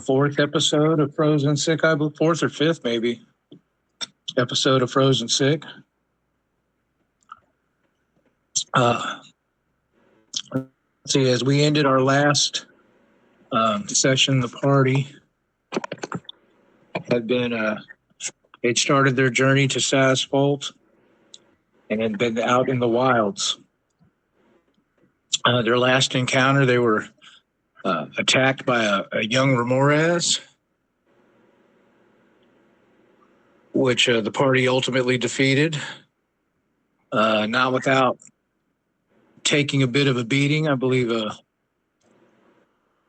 fourth episode of Frozen Sick, I believe, fourth or fifth, maybe, episode of Frozen Sick. See, as we ended our last session, the party had been, they'd started their journey to Sasphalt and had been out in the wilds. Their last encounter, they were attacked by a young Remorez, which the party ultimately defeated, not without taking a bit of a beating. I believe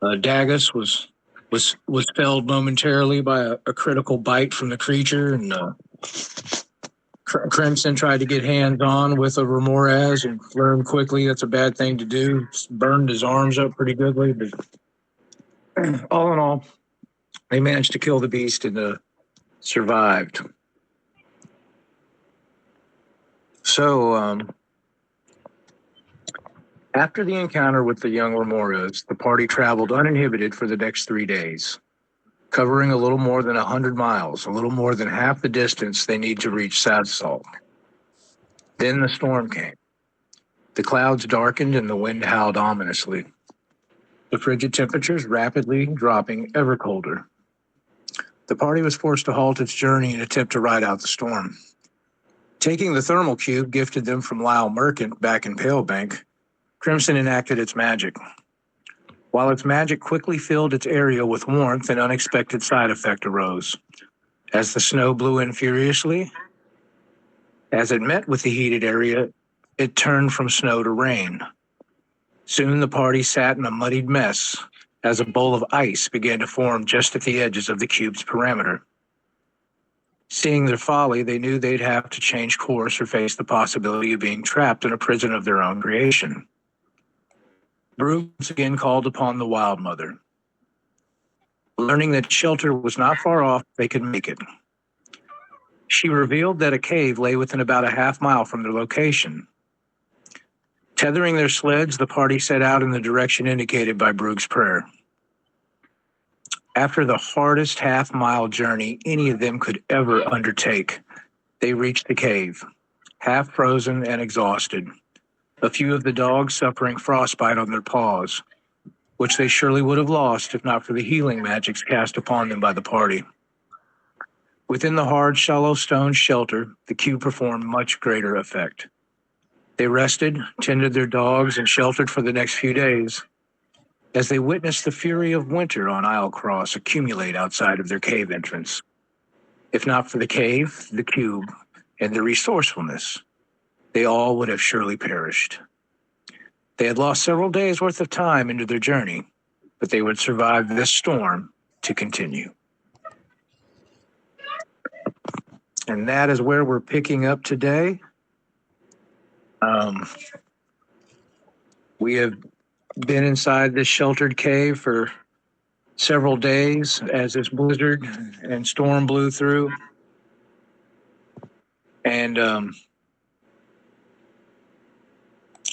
Dagus was felled momentarily by a critical bite from the creature, and Crimson tried to get hands on with a Remorez and learned quickly that's a bad thing to do. Burned his arms up pretty goodly, but all in all, they managed to kill the beast and survived. So, after the encounter with the young Remorez, the party traveled uninhibited for the next 3 days, covering a little more than 100 miles, a little more than half the distance they need to reach Sasphalt. Then the storm came. The clouds darkened and the wind howled ominously, the frigid temperatures rapidly dropping ever colder. The party was forced to halt its journey and attempt to ride out the storm. Taking the thermal cube gifted them from Lyle Merkant back in Palebank, Crimson enacted its magic. While its magic quickly filled its area with warmth, an unexpected side effect arose. As the snow blew in furiously, as it met with the heated area, it turned from snow to rain. Soon the party sat in a muddied mess as a bowl of ice began to form just at the edges of the cube's perimeter. Seeing their folly, they knew they'd have to change course or face the possibility of being trapped in a prison of their own creation. Bruce again called upon the Wild Mother. Learning that shelter was not far off, they could make it. She revealed that a cave lay within about a half mile from their location. Tethering their sleds, the party set out in the direction indicated by Brug's prayer. After the hardest half-mile journey any of them could ever undertake, they reached the cave, half frozen and exhausted, a few of the dogs suffering frostbite on their paws, which they surely would have lost if not for the healing magics cast upon them by the party. Within the hard, shallow stone shelter, the cube performed much greater effect. They rested, tended their dogs, and sheltered for the next few days as they witnessed the fury of winter on Islecross accumulate outside of their cave entrance. If not for the cave, the cube, and their resourcefulness, they all would have surely perished. They had lost several days' worth of time into their journey, but they would survive this storm to continue. And that is where we're picking up today. We have been inside this sheltered cave for several days as this blizzard and storm blew through. And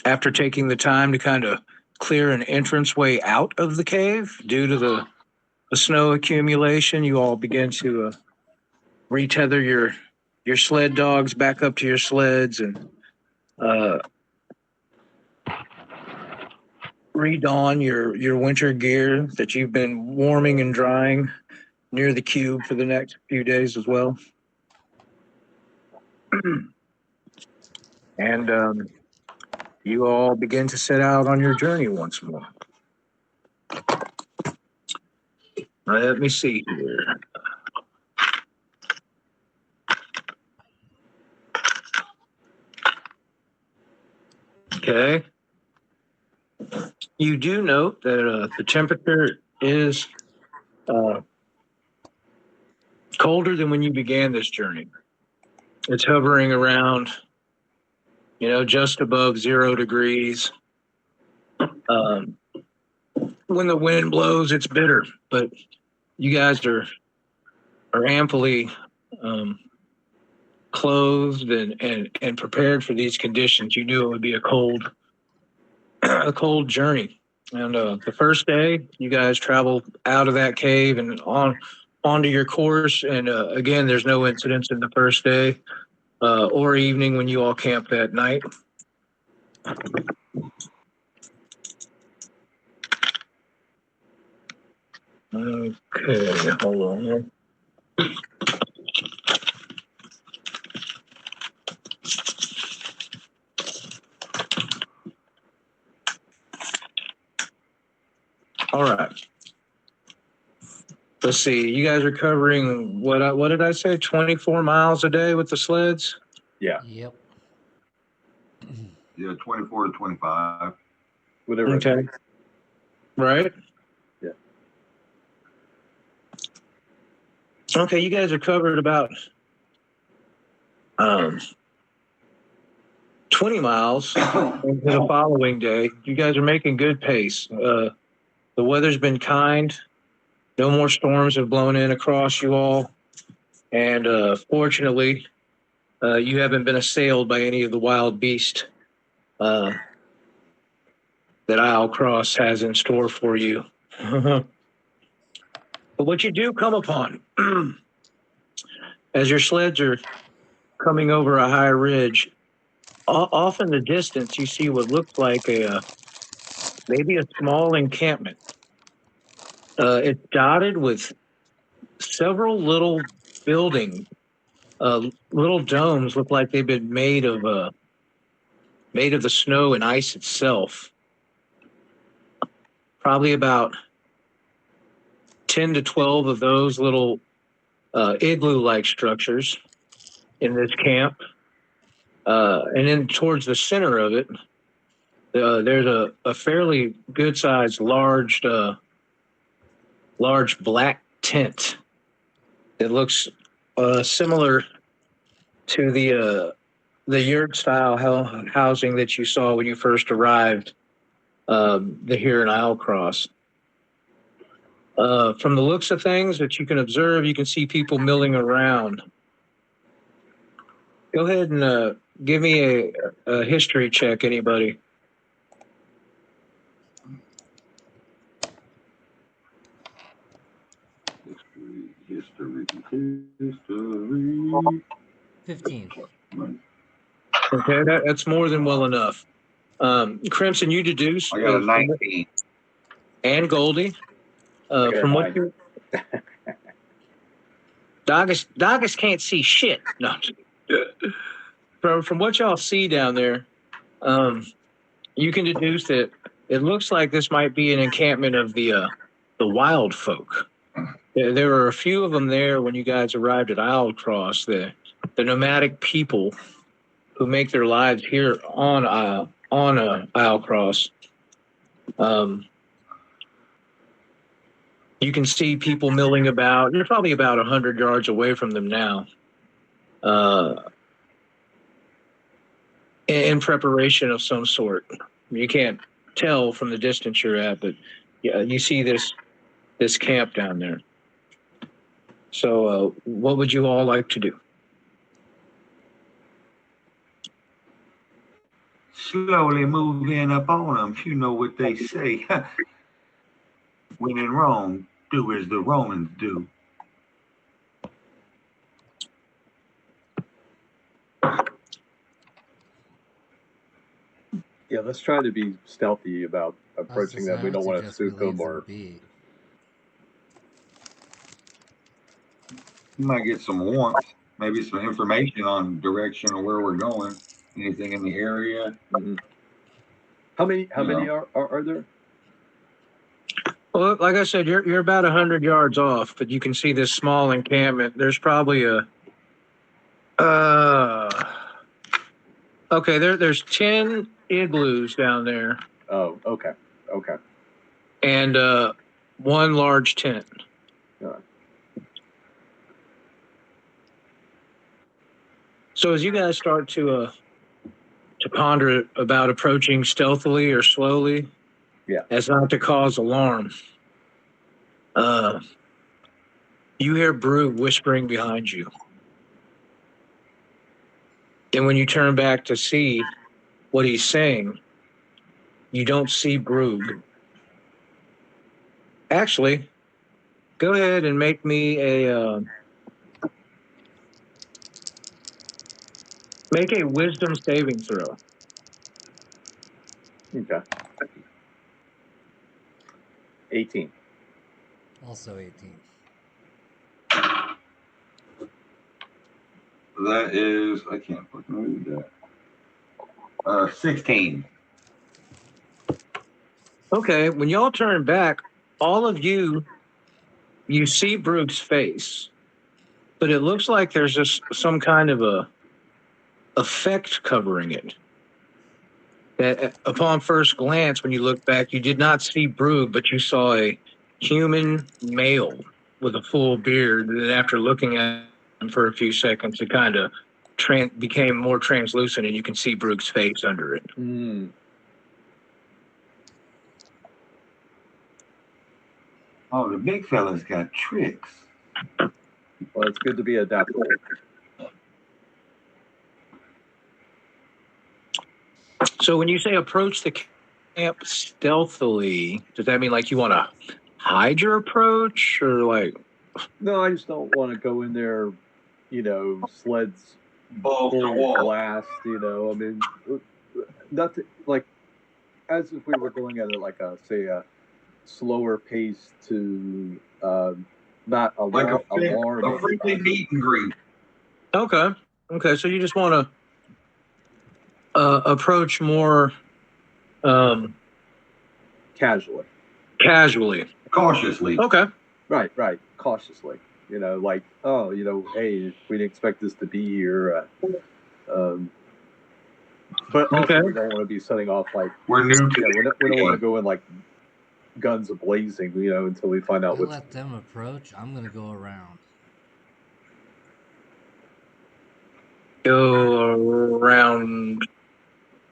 after taking the time to kind of clear an entranceway out of the cave due to the snow accumulation, you all begin to retether your sled dogs back up to your sleds and redon your winter gear that you've been warming and drying near the cube for the next few days as well. And you all begin to set out on your journey once more. Let me see here. Okay. You do note that the temperature is colder than when you began this journey. It's hovering around, just above 0 degrees. When the wind blows, it's bitter, but you guys are amply clothed and prepared for these conditions. You knew it would be a cold journey. And the first day, you guys travel out of that cave and onto your course. And again, there's no incidents in the first day or evening when you all camp that night. Okay, hold on here. All right. Let's see. You guys are covering what did I say? 24 miles a day with the sleds? Yeah. Yep. Yeah, 24 to 25. Whatever. Okay. Right? Yeah. Okay, you guys are covered about 20 miles into the following day. You guys are making good pace. The weather's been kind. No more storms have blown in across you all. And fortunately, you haven't been assailed by any of the wild beasts that Isle Cross has in store for you. But what you do come upon, as your sleds are coming over a high ridge, off in the distance, you see what looks like maybe a small encampment. It's dotted with several little buildings. Little domes look like they've been made of the snow and ice itself. Probably about 10 to 12 of those little igloo-like structures in this camp. And then towards the center of it, there's a fairly good-sized, large black tent. It looks similar to the yurt style housing that you saw when you first arrived here in Isle Cross. From the looks of things that you can observe, you can see people milling around. Go ahead and give me a history check, anybody. History. 15. Okay, that's more than well enough. Crimson, you deduce. I got a 19. And Goldie. I got From a what 9. Dogus can't see shit. No. From what y'all see down there, you can deduce that it looks like this might be an encampment of the wild folk. There were a few of them there when you guys arrived at Isle Cross, the nomadic people who make their lives here on Isle Cross. You can see people milling about. You're probably about 100 yards away from them now. In preparation of some sort. You can't tell from the distance you're at, but yeah, you see this camp down there. So what would you all like to do? Slowly move in up on them. You know what they say. When in Rome, do as the Romans do. Yeah, let's try to be stealthy about approaching them. We don't want to spook them or. You might get some warmth, maybe some information on direction or where we're going. Anything in the area. Mm-hmm. How many are there? Well, like I said, you're about 100 yards off, but you can see this small encampment. There's probably okay, there's 10 igloos down there. Oh, okay. And one large tent. All right. So as you guys start to ponder about approaching stealthily or slowly, yeah, as not to cause alarm, you hear Brug whispering behind you. And when you turn back to see what he's saying, you don't see Brug. Actually, go ahead and make me make a wisdom saving throw. Okay. 18. Also 18. That is, I can't fucking read that. 16. Okay, when y'all turn back, all of you see Brooke's face, but it looks like there's just some kind of a effect covering it. That upon first glance, when you look back, you did not see Brooke, but you saw a human male with a full beard. And then after looking at him for a few seconds, it kind of became more translucent, and you can see Brooke's face under it. Mm. Oh, the big fella's got tricks. Well, it's good to be adaptable. So when you say approach the camp stealthily, does that mean like you want to hide your approach, or like? No, I just don't want to go in there, sleds Balls to full wall. blast, I mean, nothing like as if we were going at it like a slower pace to not Like alarm a friendly anybody. meet and greet. Okay, so you just want to approach more Casually. Cautiously. Okay. Right. Cautiously. Hey, we didn't expect this to be here. But also, Okay. we don't want to be setting off like We're new to we don't want to go in like guns a blazing, until we find out You what's. let them approach. I'm gonna go around. Go around.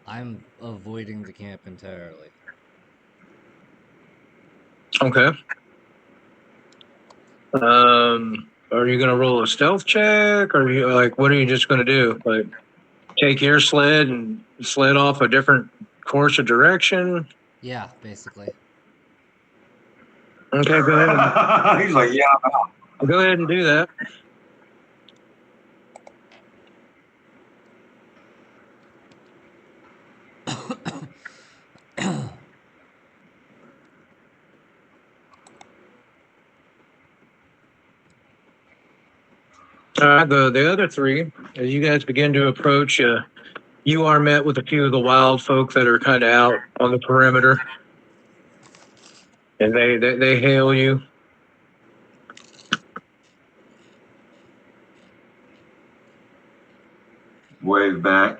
I'm avoiding the camp entirely. Okay. Are you gonna roll a stealth check, or are you what are you just gonna do? Like, take your sled and sled off a different course of direction? Yeah, basically. Okay, go ahead. He's like, yeah. Go ahead and do that. The other three, as you guys begin to approach, you are met with a few of the wild folk that are kind of out on the perimeter, and they hail you. Wave back.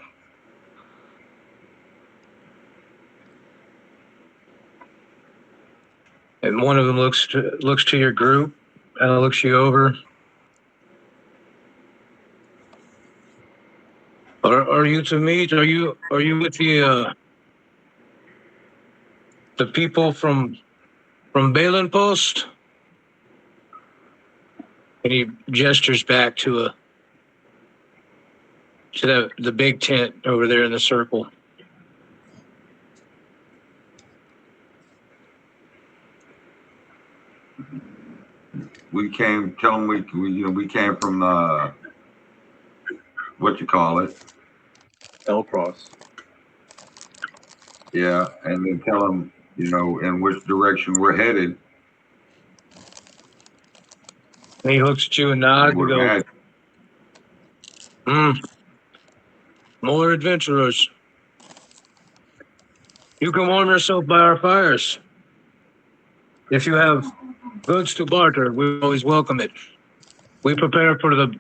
And one of them looks to your group, and looks you over. Are you to meet? Are you with the people from Balin Post? And he gestures back to the big tent over there in the circle. We came. Tell them we came from what you call it? L-Cross. Yeah, and then tell them in which direction we're headed. And he looks at you and nods and goes, more adventurers. You can warm yourself by our fires. If you have goods to barter, we always welcome it. We prepare for the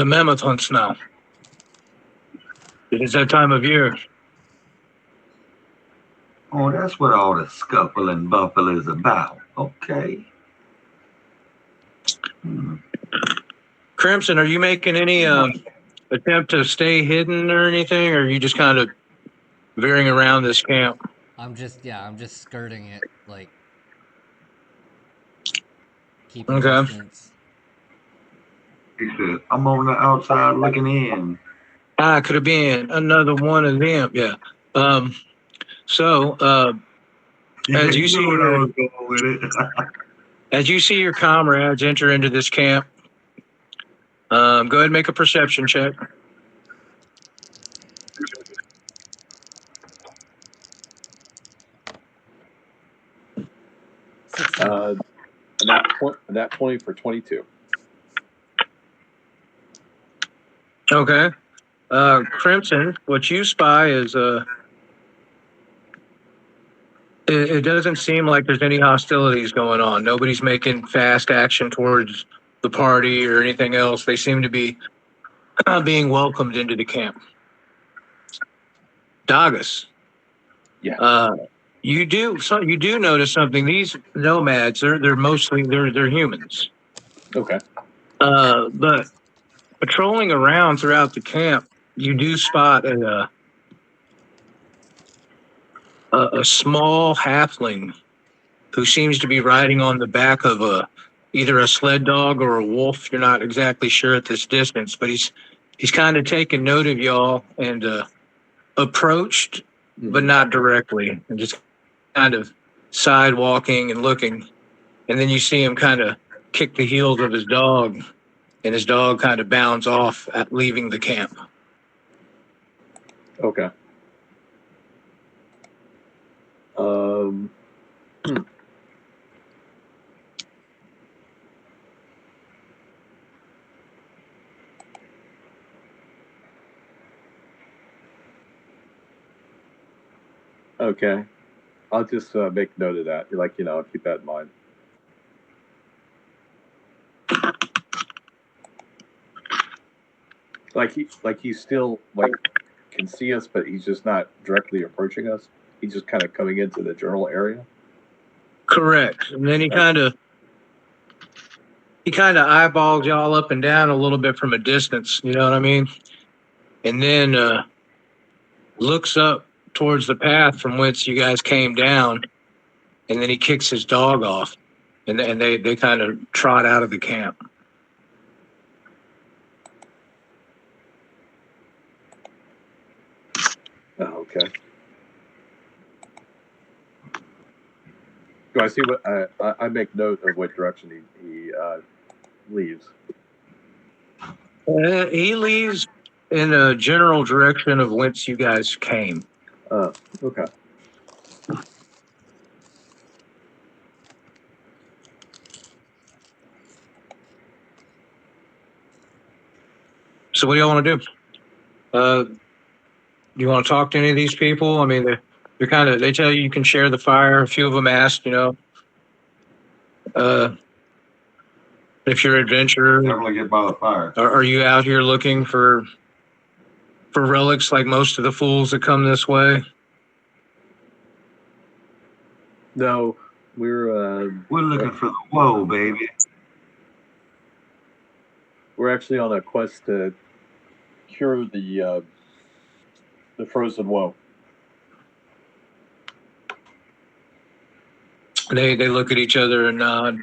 mammoth hunts now. It is that time of year. Oh, that's what all the scuffle and buffle is about. Okay. Crimson, are you making any attempt to stay hidden or anything, or are you just kind of veering around this camp? I'm just skirting it, like keeping Okay. distance. He said, I'm on the outside looking in. Could have been another one of them. Yeah. So As you see, knew where I was going with it. as you see your comrades enter into this camp, go ahead and make a perception check. That 20 for 22. Okay. Crimson, what you spy is it doesn't seem like there's any hostilities going on. Nobody's making fast action towards the party or anything else. They seem to be being welcomed into the camp. Dagas. Yeah. You do notice something. These nomads, they're mostly they're humans. Okay. But patrolling around throughout the camp, you do spot a small halfling who seems to be riding on the back of either a sled dog or a wolf. You're not exactly sure at this distance, but he's kind of taken note of y'all and approached, but not directly, and just kind of sidewalking and looking. And then you see him kind of kick the heels of his dog, and his dog kind of bounds off at leaving the camp. Okay. Okay. I'll just make note of that. I'll keep that in mind. He's still can see us, but he's just not directly approaching us. He's just kind of coming into the general area. Correct. And then he kind of eyeballs y'all up and down a little bit from a distance. You know what I mean? And then looks up towards the path from whence you guys came down, and then he kicks his dog off, and they kind of trot out of the camp. Oh, okay. Do I see what I make note of what direction he leaves? He leaves in a general direction of whence you guys came. Okay. So what do y'all want to do? Do you want to talk to any of these people? I mean, they're kind of, they tell you can share the fire. A few of them asked, if you're an adventurer, Definitely get by the fire. are you out here looking for relics like most of the fools that come this way? No, we're looking for the woe, baby. We're actually on a quest to cure the frozen woe. They look at each other and nod.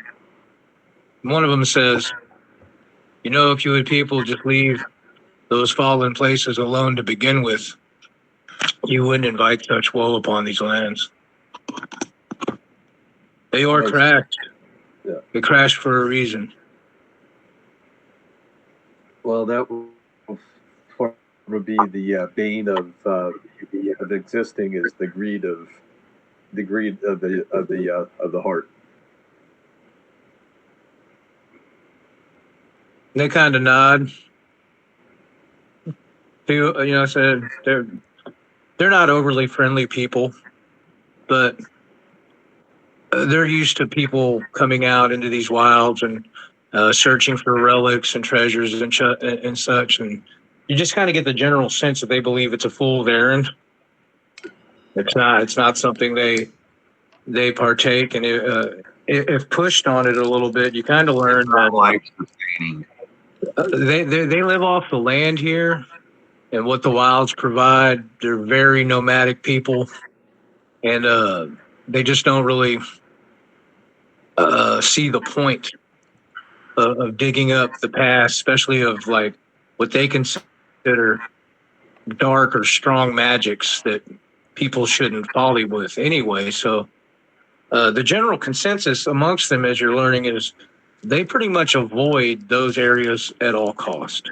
One of them says, if you would people just leave those fallen places alone to begin with, you wouldn't invite such woe upon these lands. They are crashed. Yeah. They crashed for a reason. Well, that would be the bane of existing is the greed of the heart. They kind of nod. I said they're not overly friendly people, but they're used to people coming out into these wilds and searching for relics and treasures and such, and you just kind of get the general sense that they believe it's a fool's errand. It's not something they partake, and if pushed on it a little bit, you kind of learn that they live off the land here, and what the wilds provide. They're very nomadic people, and they just don't really see the point of digging up the past, especially of what they consider dark or strong magics that people shouldn't folly with anyway. So The general consensus amongst them, as you're learning, is they pretty much avoid those areas at all cost.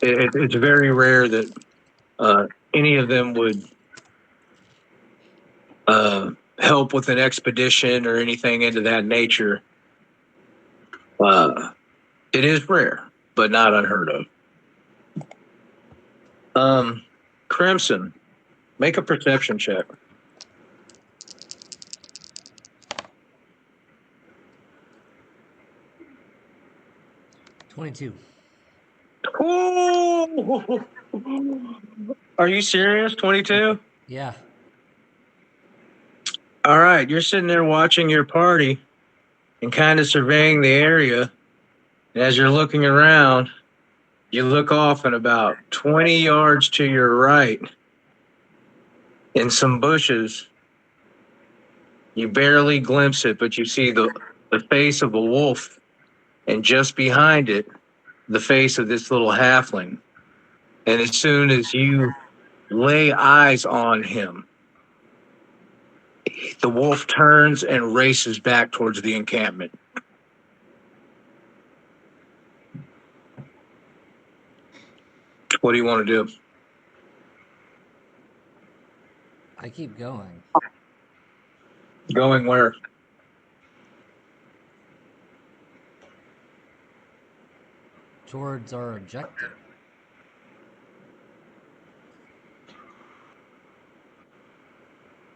It's very rare that any of them would help with an expedition or anything into that nature. It is rare, but not unheard of. Crimson, make a perception check. $22. Oh, are you serious? 22? Yeah. All right, you're sitting there watching your party and kind of surveying the area. And as you're looking around, you look off and about 20 yards to your right in some bushes. You barely glimpse it, but you see the face of a wolf, and just behind it, the face of this little halfling. And as soon as you lay eyes on him, the wolf turns and races back towards the encampment. What do you want to do? I keep going. Going where? Towards our objective.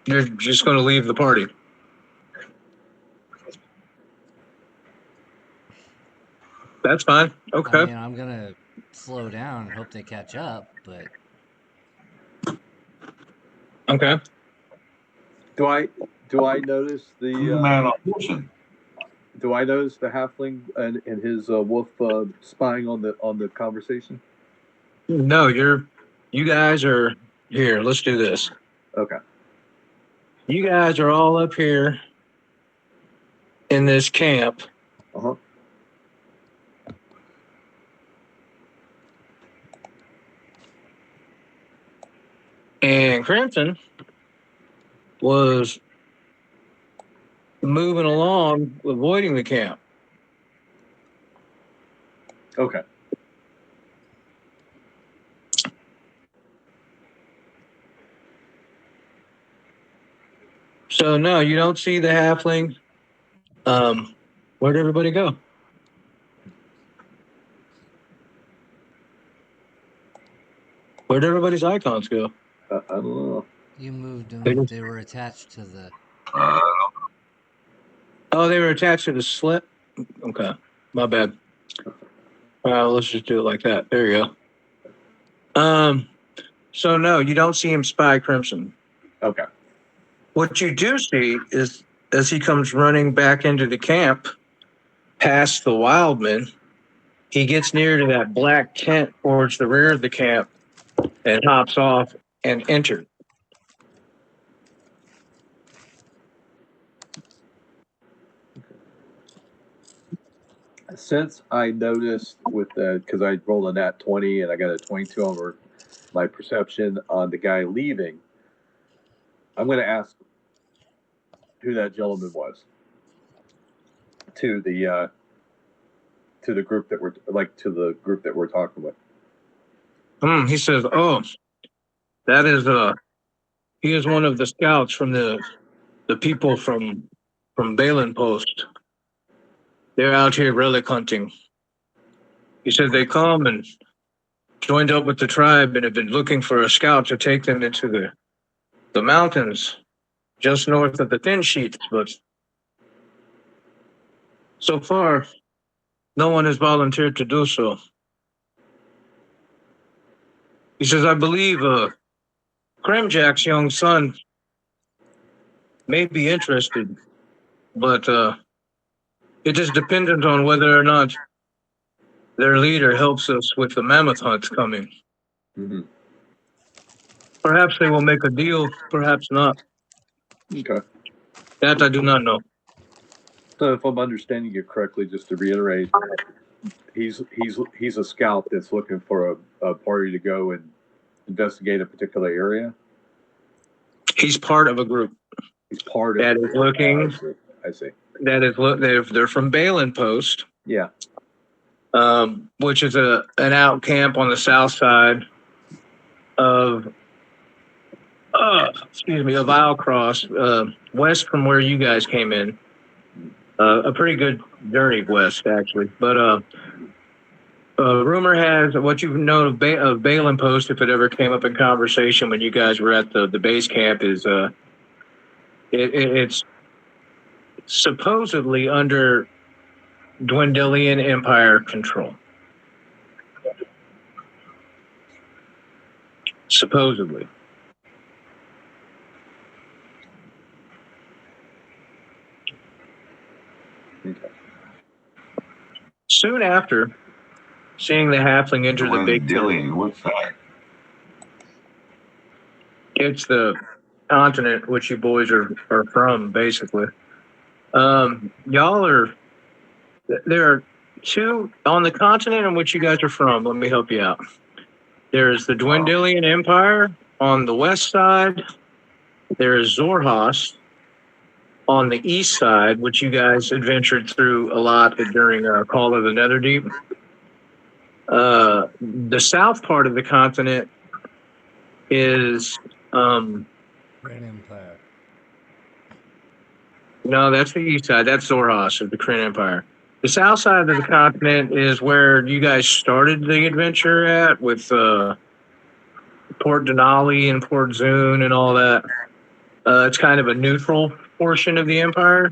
You're just going to leave the party. That's fine. Okay. I mean, I'm gonna slow down and hope they catch up, but Okay. Do I notice the Man on horseman. do I notice the halfling and his wolf spying on the conversation? No, you guys are here. Let's do this. Okay. You guys are all up here in this camp. Uh-huh. And Crimson was moving along, avoiding the camp. Okay. So no, you don't see the halfling. Where'd everybody go? Where'd everybody's icons go? I don't know. you moved them. They- They were attached to the. Oh, they were attached to the slip. Okay, my bad. Let's just do it like that. There you go. So no, you don't see him spy Crimson. Okay. What you do see is as he comes running back into the camp, past the wildmen, he gets near to that black tent towards the rear of the camp and hops off and enters. Since I noticed with because I rolled a nat 20 and I got a 22 over my perception on the guy leaving, I'm going to ask who that gentleman was to the group that we're talking with. He says, "Oh, that is he is one of the scouts from the people from Balin Post. They're out here relic hunting." He said they come and joined up with the tribe and have been looking for a scout to take them into the mountains just north of the Thin Sheets, but so far no one has volunteered to do so. He says, "I believe Grimjack's young son may be interested, but it is dependent on whether or not their leader helps us with the mammoth hunt coming. Mm-hmm. Perhaps they will make a deal, perhaps not. Okay. That I do not know." So if I'm understanding you correctly, just to reiterate, he's a scout that's looking for a party to go and investigate a particular area. He's part of a group. He's part That of is it. looking- I see. they're from Balin Post, Yeah. which is an out camp on the south side of of Isle Cross, west from where you guys came in. A pretty good journey west, actually. But rumor has what you've known of Balin Post, if it ever came up in conversation when you guys were at the base camp, is it's supposedly under Dwendalian Empire control. Supposedly. Okay. Soon after seeing the halfling enter the big tent, Dillian, what's that? it's the continent which you boys are from, basically. Y'all are there are two on the continent in which you guys are from. Let me help you out. There's the Dwendalian Empire on the west side. There is Zorhas on the east side, which you guys adventured through a lot during Call of the Netherdeep. The south part of the continent is Grand Empire. no, that's the east side. That's Zorhas of the Kryn Empire. The south side of the continent is where you guys started the adventure at, with Port Denali and Port Zune and all that. It's kind of a neutral portion of the empire.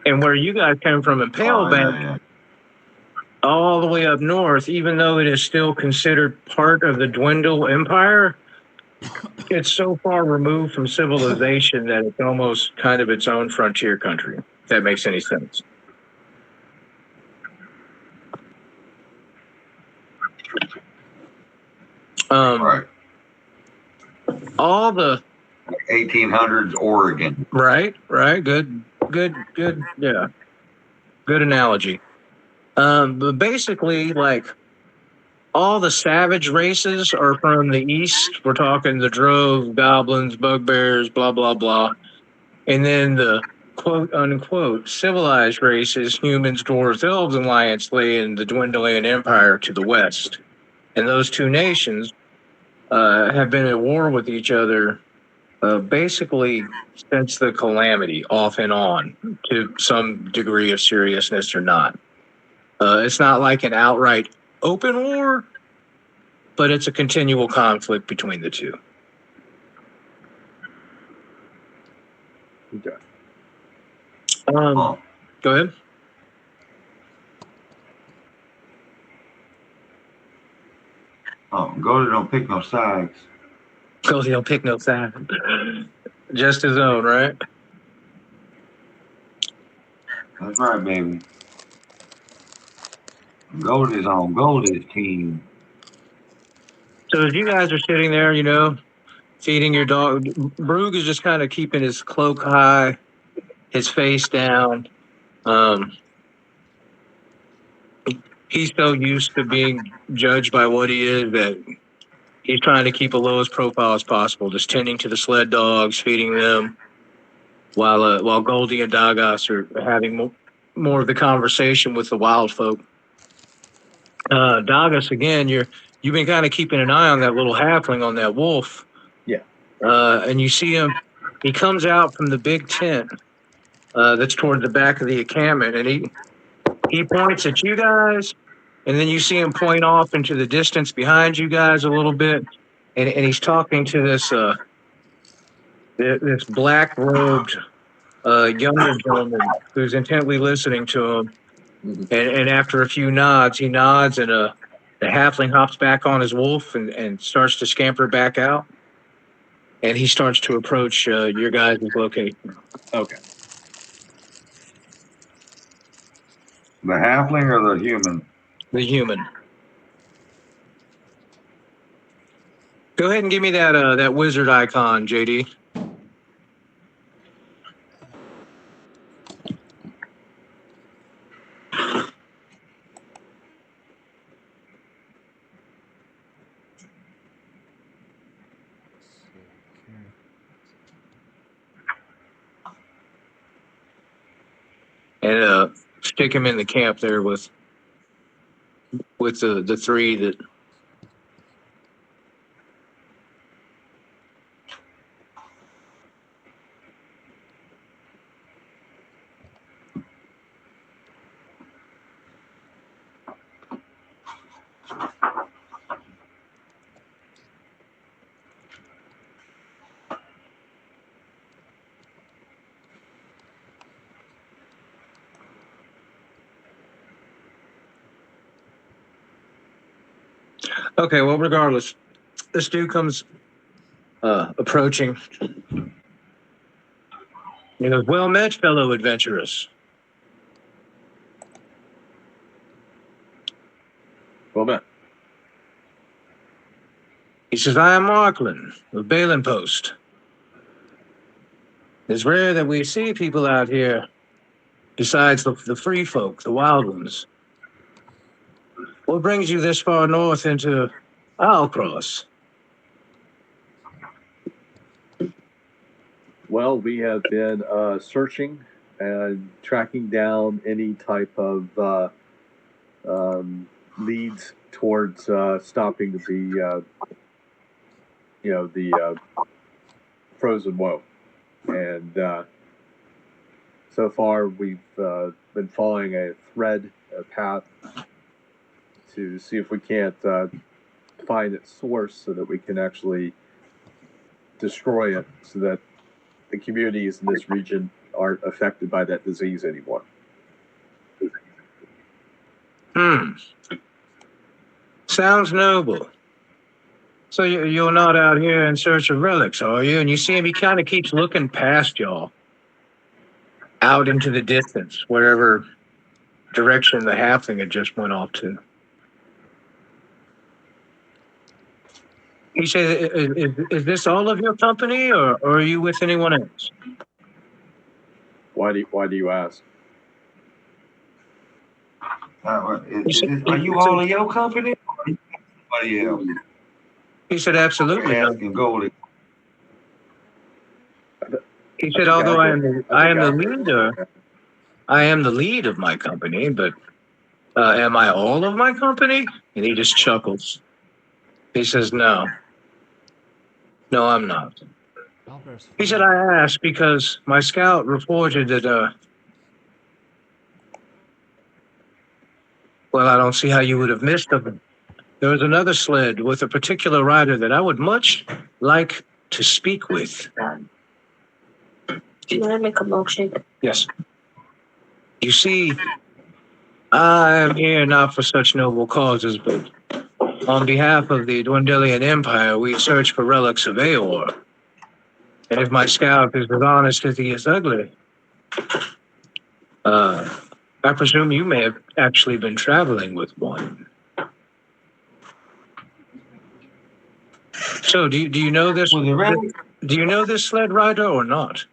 And where you guys came from in Palebank, yeah. all the way up north, even though it is still considered part of the Dwindle Empire, it's so far removed from civilization that it's almost kind of its own frontier country, if that makes any sense. Right. All the 1800s Oregon. right, good, yeah, good analogy. But basically, like, all the savage races are from the east. We're talking the Drove, goblins, bugbears, blah blah blah, and then the quote unquote civilized races, humans, dwarves, elves, and lions, lay in the Dwendalian Empire to the west. And those two nations have been at war with each other basically since the Calamity, off and on, to some degree of seriousness or not. It's not like an outright open war, but it's a continual conflict between the two. Okay. Oh, Go ahead. Goldie don't pick no sides. Because he'll pick no side. Just his own, right? That's right, baby. Goldie's on Goldie's team. So as you guys are sitting there, you know, feeding your dog, Brug is just kind of keeping his cloak high, his face down. He's so used to being judged by what he is that he's trying to keep a lowest profile as possible, just tending to the sled dogs, feeding them, while Goldie and Dagas are having more of the conversation with the wild folk. Dagas, again, you've been kind of keeping an eye on that little halfling, on that wolf. Yeah. And you see him. He comes out from the big tent that's toward the back of the encampment, and he points at you guys, and then you see him point off into the distance behind you guys a little bit, and he's talking to this black robed younger gentleman who's intently listening to him. Mhm. And after a few nods, he nods, and the halfling hops back on his wolf and starts to scamper back out. And he starts to approach your guys' location. Okay. The halfling or the human? The human. Go ahead and give me that wizard icon, JD. and stick him in the camp there with the three that. Okay, well, regardless, this dude comes approaching. He goes, "Well met, fellow adventurers." Well met. He says, "I am Markland of Balin Post. It's rare that we see people out here besides the free folk, the wild ones. What brings you this far north into Owlcross?" Well, we have been searching and tracking down any type of leads towards stopping the frozen woe, and so far we've been following a thread, a path, to see if we can't find its source so that we can actually destroy it, so that the communities in this region aren't affected by that disease anymore. Sounds noble. So you're not out here in search of relics, are you? And you see him, he kind of keeps looking past y'all, out into the distance, wherever direction the halfling had just went off to. He says, is this all of your company, or are you with anyone else? Why do you ask? Are you all of your company? Or are you somebody else? He said, absolutely. You're asking Goldie. He said, although I am the leader, I am the lead of my company, but am I all of my company? And he just chuckles. He says, no, I'm not. Albert's He said, fine. I asked because my scout reported that, well, I don't see how you would have missed them. There was another sled with a particular rider that I would much like to speak with. Do you want to make a milkshake? Yes. You see, I am here not for such noble causes, but on behalf of the Dwendelian Empire, we search for relics of Aor. And if my scout is as honest as he is ugly, I presume you may have actually been traveling with one. So, do you know this? Was it really? Do you know this sled rider or not?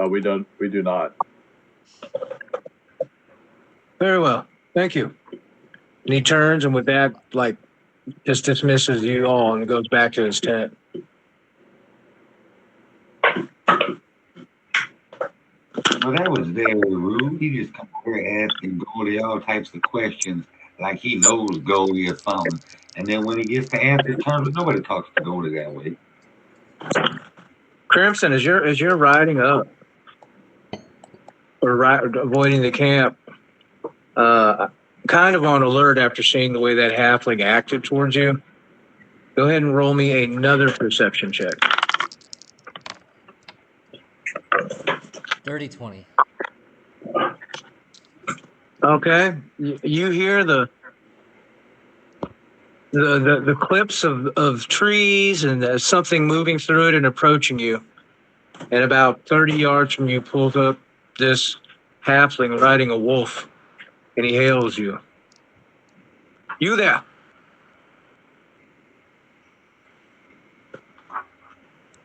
We do not. Very well, thank you. And he turns, and with that, like, just dismisses you all and goes back to his tent. Well, that was very rude. He just come here asking Goldie all types of questions like he knows Goldie or something. And then when he gets to answer terms, nobody talks to Goldie that way. Crimson, as you're riding up or avoiding the camp, kind of on alert after seeing the way that halfling acted towards you, go ahead and roll me another perception check. Dirty 20. Okay, you hear the clips of trees and something moving through it and approaching you. And about 30 yards from you pulls up this halfling riding a wolf, and he hails you. You there?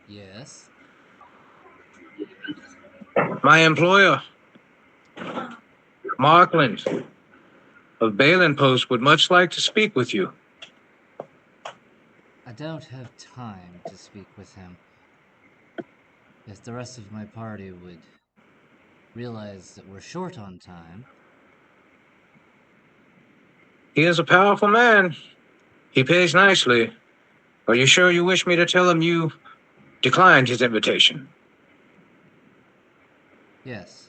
Yes. My employer, Markland of Balin Post, would much like to speak with you. I don't have time to speak with him. If the rest of my party would realize that we're short on time. He is a powerful man. He pays nicely. Are you sure you wish me to tell him you declined his invitation? Yes.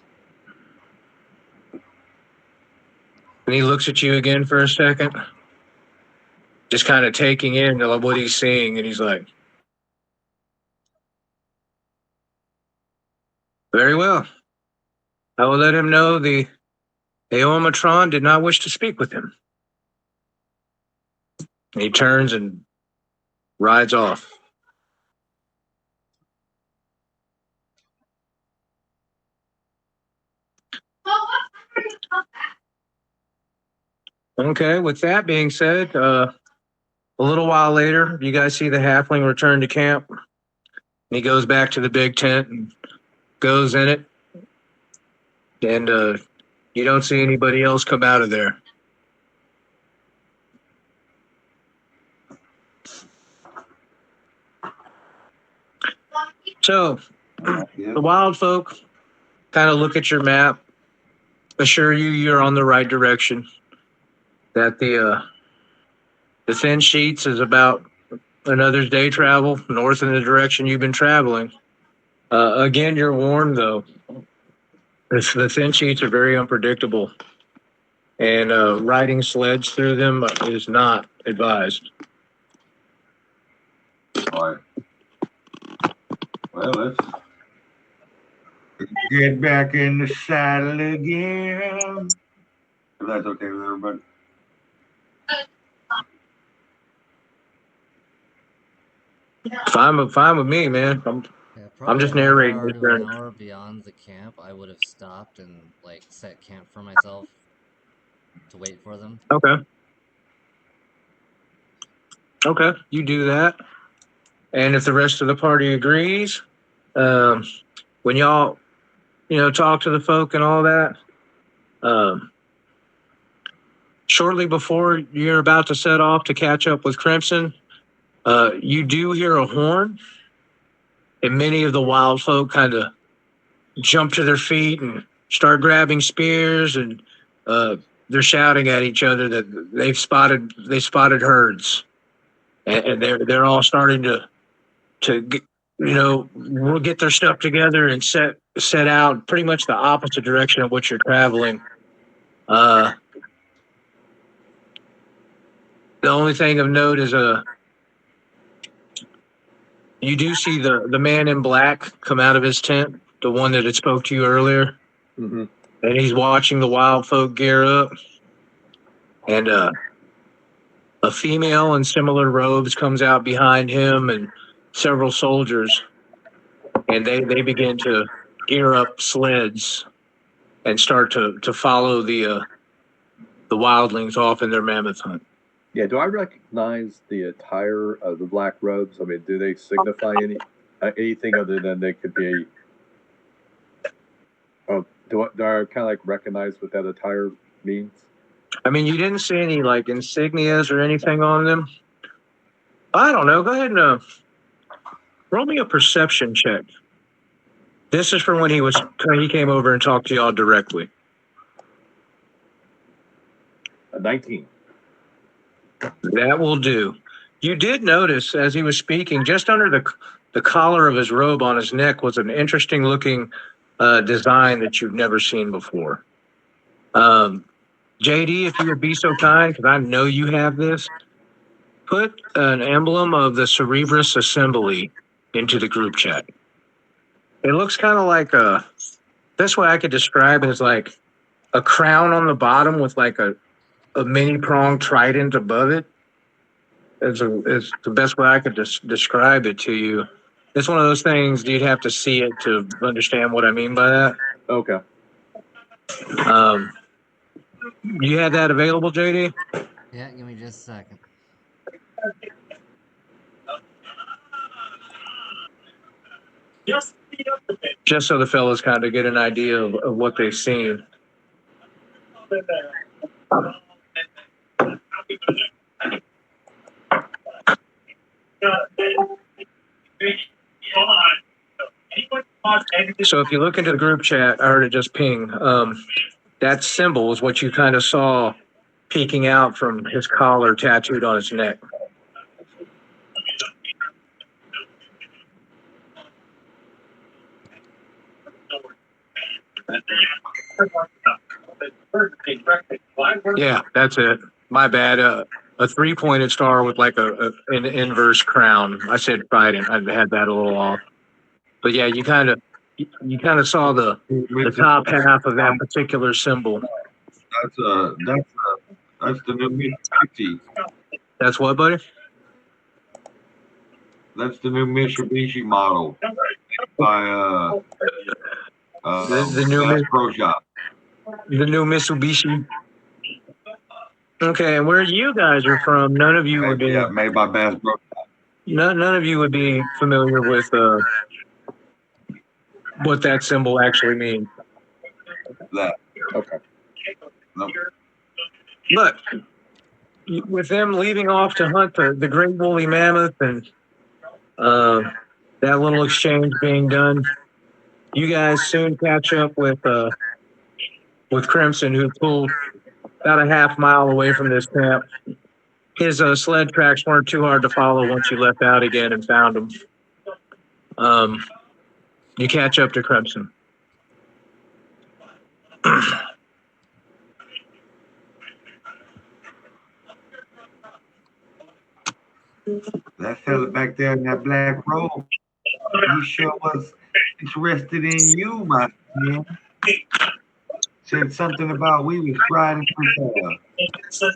And he looks at you again for a second, just kind of taking in what he's seeing, and he's like, very well. I will let him know the Aomatron did not wish to speak with him. And he turns and rides off. Okay, with that being said, a little while later, you guys see the halfling return to camp. And he goes back to the big tent and goes in it. And you don't see anybody else come out of there. So Yeah. the wild folk kind of look at your map, assure you you're on the right direction. That the Thin Sheets is about another day travel north in the direction you've been traveling. Again, you're warned though. The Thin Sheets are very unpredictable, and riding sleds through them is not advised. All right. Well, let's get back in the saddle again. If that's okay with everybody. Fine with me, man. Yeah, I'm just probably an narrating hour this to journey. an hour beyond the camp, I would have stopped and like set camp for myself to wait for them. Okay. Okay, you do that. And if the rest of the party agrees, when y'all, talk to the folk and all that, shortly before you're about to set off to catch up with Crimson, you do hear a horn, and many of the wild folk kind of jump to their feet and start grabbing spears, and they're shouting at each other that they spotted herds, and they're all starting to get, we'll get their stuff together and set out pretty much the opposite direction of what you're traveling. The only thing of note is you do see the man in black come out of his tent, the one that had spoke to you earlier, Mm-hmm. and he's watching the wild folk gear up. And a female in similar robes comes out behind him, and several soldiers, and they begin to gear up sleds and start to follow the wildlings off in their mammoth hunt. Yeah, do I recognize the attire of the black robes? I mean, do they signify anything other than they could be? Oh, do I kind of like recognize what that attire means? I mean, you didn't see any like insignias or anything on them. I don't know. Go ahead and roll me a perception check. This is for when he came over and talked to y'all directly. 19. That will do. You did notice as he was speaking, just under the collar of his robe on his neck was an interesting looking design that you've never seen before. JD, if you would be so kind, because I know you have this, put an emblem of the Cerebrus Assembly into the group chat. It looks kind of like best way I could describe it is like a crown on the bottom with like a mini pronged trident above it. It's the best way I could describe it to you. It's one of those things you'd have to see it to understand what I mean by that. Okay. You had that available, JD? Yeah, give me just a second. Just so the fellas kind of get an idea of what they've seen. So if you look into the group chat, I heard it just ping. That symbol is what you kind of saw peeking out from his collar tattooed on his neck. Yeah, that's it. My bad. A three-pointed star with like an inverse crown. I said trident. I had that a little off. But yeah, you kind of saw the top half of that particular symbol. That's the new Mitsubishi. That's what, buddy? That's the new Mitsubishi model by The new Bass Pro Shop. The new Mitsubishi. Okay, and where you guys are from, none of you would be Made by Bass Pro Shop. none of you would be familiar with what that symbol actually means. That. Okay. Nope. Look, with them leaving off to hunt the great woolly mammoth and that little exchange being done, you guys soon catch up with Crimson, who pulled about a half mile away from this camp. His sled tracks weren't too hard to follow once you left out again and found him. You catch up to Crimson. That fella back there in that black robe, he sure was interested in you, my friend. Said something about we was riding with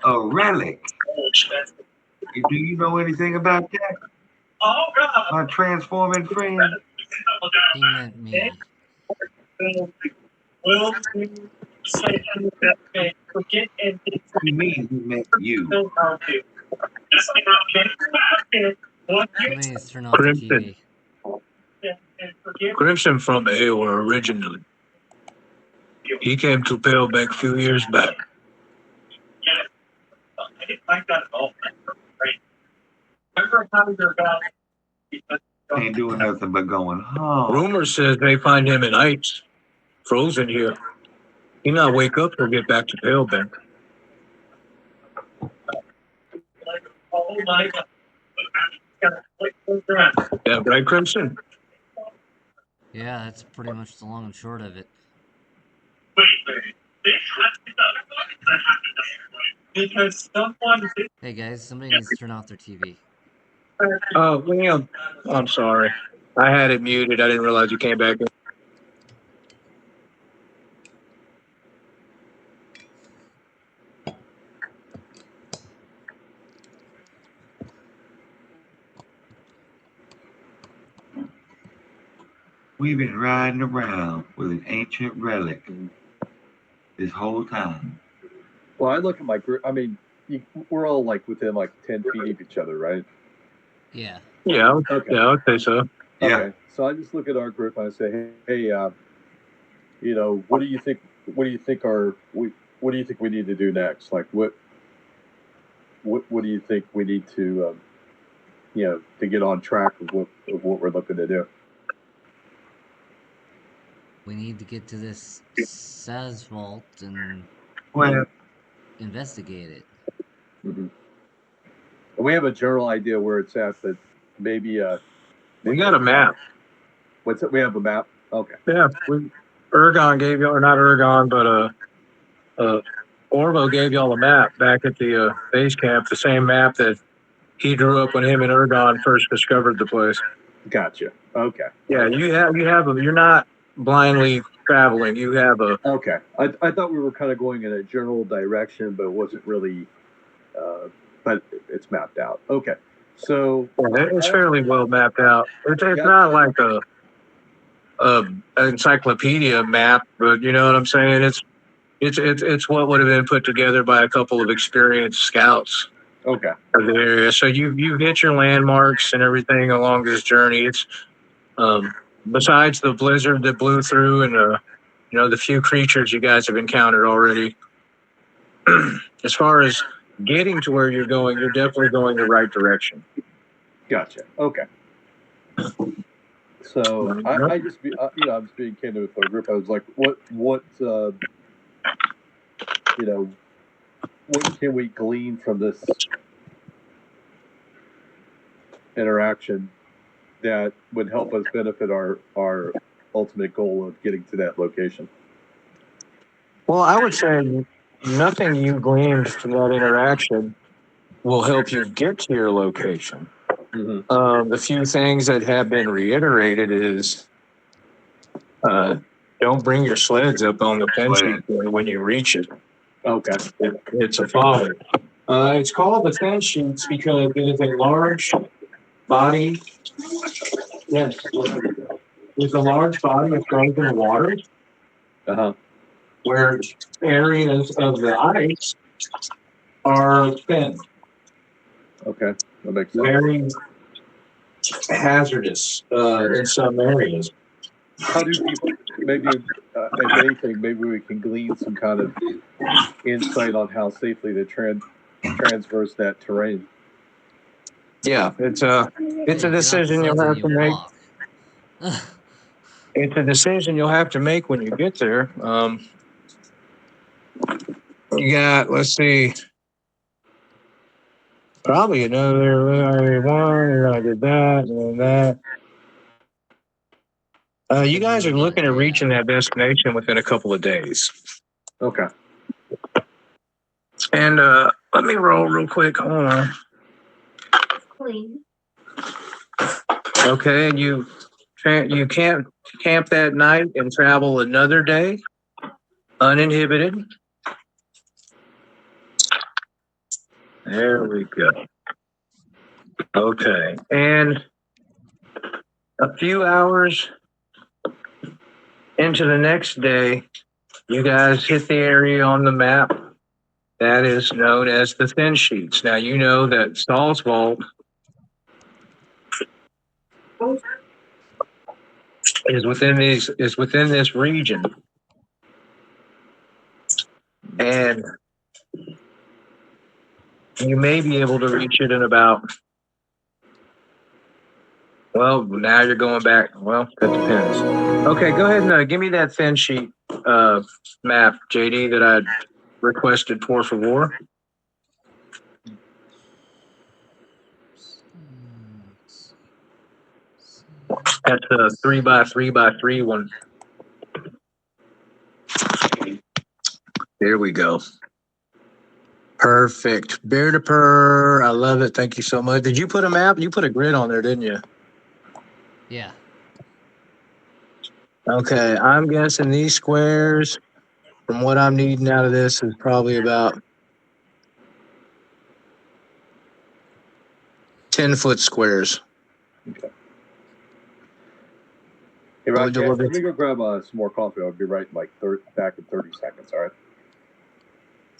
a relic. Do you know anything about that? My transforming friend? He meant me. He means he meant you. Somebody's turned off the TV. Crimson from Eowyn originally. He came to Palebank a few years back. Ain't doing nothing but going home. Rumor says they find him in ice, frozen here. He not wake up or get back to Palebank. Yeah, right, Crimson? Yeah, that's pretty much the long and short of it. Hey guys, somebody needs to turn off their TV. Oh, Liam. I'm sorry. I had it muted. I didn't realize you came back in. We've been riding around with an ancient relic this whole time. Well, I look at my group. I mean, we're all like within like 10 feet of each other, right? Yeah. Yeah, Okay. yeah, I'd say so. Yeah. Okay. So I just look at our group and I say, hey, you know, what do you think? What do you think we need to do next? Like, what do you think we need to, you know, to get on track of what we're looking to do? We need to get to this Saz vault and Well, investigate it. Mm-hmm. And we have a general idea where it's at, but maybe We got a map. what's it? We have a map. Okay. Yeah, Ergon gave y'all, or not Ergon, but Orvo gave y'all a map back at the base camp, the same map that he drew up when him and Ergon first discovered the place. Gotcha. Okay. Yeah, you have you're not blindly traveling. You have a Okay. I thought we were kind of going in a general direction, but it wasn't really. But it's mapped out. Okay. So it's fairly well mapped out. It's not like a encyclopedia map, but you know what I'm saying. It's what would have been put together by a couple of experienced scouts okay. of the area. So you hit your landmarks and everything along this journey. It's besides the blizzard that blew through and you know, the few creatures you guys have encountered already. As far as getting to where you're going, you're definitely going the right direction. Gotcha. Okay. So I just be you know, I was being candid with our group. I was like, what you know, what can we glean from this interaction that would help us benefit our ultimate goal of getting to that location? Well, I would say nothing you gleaned from that interaction will help you get to your location. The few things that have been reiterated is don't bring your sleds up on the fence sheet when you reach it. Okay. It's a father. It's called the fence sheets because it is a large body. Yes, it's a large body of frozen water where areas of the ice are thin. Okay, that makes sense. Very hazardous in some areas. How do people, maybe, if anything, maybe we can glean some kind of insight on how safely to transverse that terrain? Yeah, it's a decision you'll have to make. It's a decision you'll have to make when you get there. You got, let's see, probably another one. I did that and that. You guys are looking at reaching that destination within a couple of days. Okay. And let me roll real quick. Hold on. Clean. Okay, and you can't camp that night and travel another day uninhibited. There we go. Okay, and a few hours into the next day, you guys hit the area on the map that is known as the thin sheets. Now you know that Stahl's Vault is within this region, and you may be able to reach it in about. Well, now you're going back. Well, that depends. Okay, go ahead and give me that thin sheet map, JD, that I requested por favor. That's a 3x3x3 one. There we go. Perfect. Bear to purr. I love it. Thank you so much. Did you put a map? You put a grid on there, didn't you? Yeah. Okay, I'm guessing these squares, from what I'm needing out of this, is probably about 10-foot squares. Okay. Hey, Rock, let me go grab some more coffee. I'll be right back in 30 seconds. All right.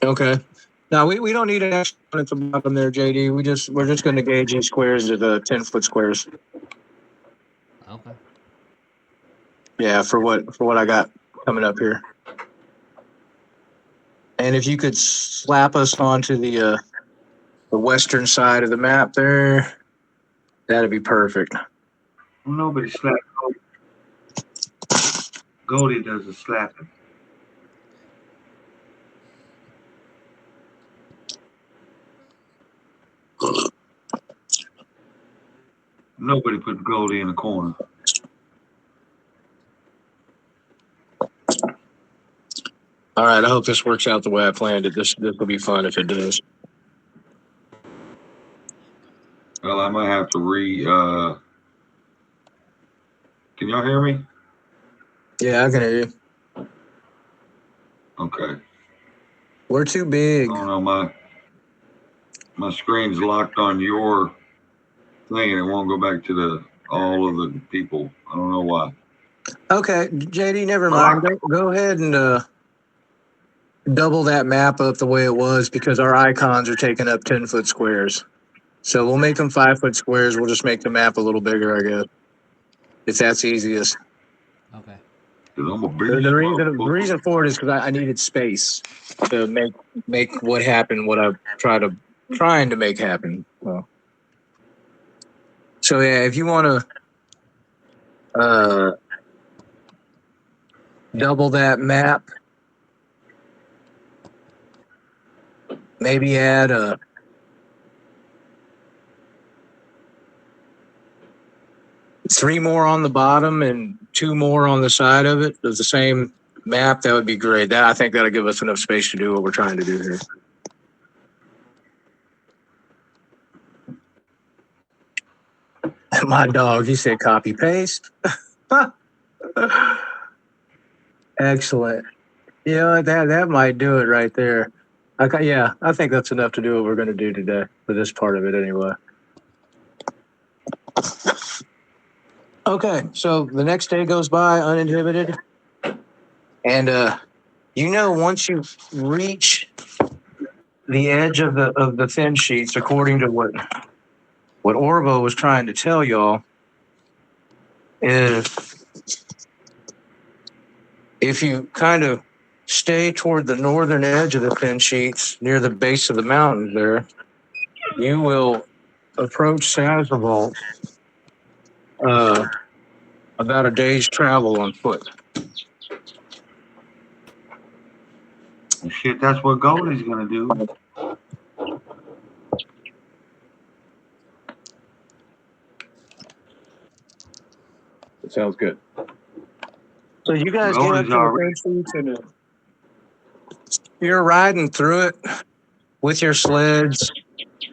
Okay. Now we don't need an extra one at the bottom there, JD. We're just going to gauge these squares as 10-foot squares. Okay. Yeah, for what I got coming up here. And if you could slap us onto the western side of the map there, that'd be perfect. Nobody slapped Goldie. Goldie does the slapping. Nobody put Goldie in the corner. All right, I hope this works out the way I planned it. This will be fun if it does. Well, I might have to can y'all hear me? Yeah, I can hear you. Okay. We're too big. I don't know, my screen's locked on your thing and it won't go back to all of the people. I don't know why. Okay, JD, never mind. Go ahead and double that map up the way it was because our icons are taking up 10-foot squares. So we'll make them 5-foot squares. We'll just make the map a little bigger, I guess. If that's easiest. Okay. The reason for it is because I needed space to make what happened, what I'm trying to make happen. So yeah, if you want to Double that map. Maybe add a three more on the bottom and two more on the side of it of the same map. That would be great. That I think that'll give us enough space to do what we're trying to do here. My dog, he said copy paste. Excellent. You know, that might do it right there. Yeah, I think that's enough to do what we're going to do today for this part of it anyway. Okay, so the next day goes by uninhibited. And once you reach the edge of the thin sheets, according to what Orvo was trying to tell y'all, is if you kind of stay toward the northern edge of the thin sheets near the base of the mountains there, you will approach Sazervault about a day's travel on foot. Shit, that's what Goldie's gonna do. That sounds good. So you guys get up to the thin sheets and you're riding through it with your sleds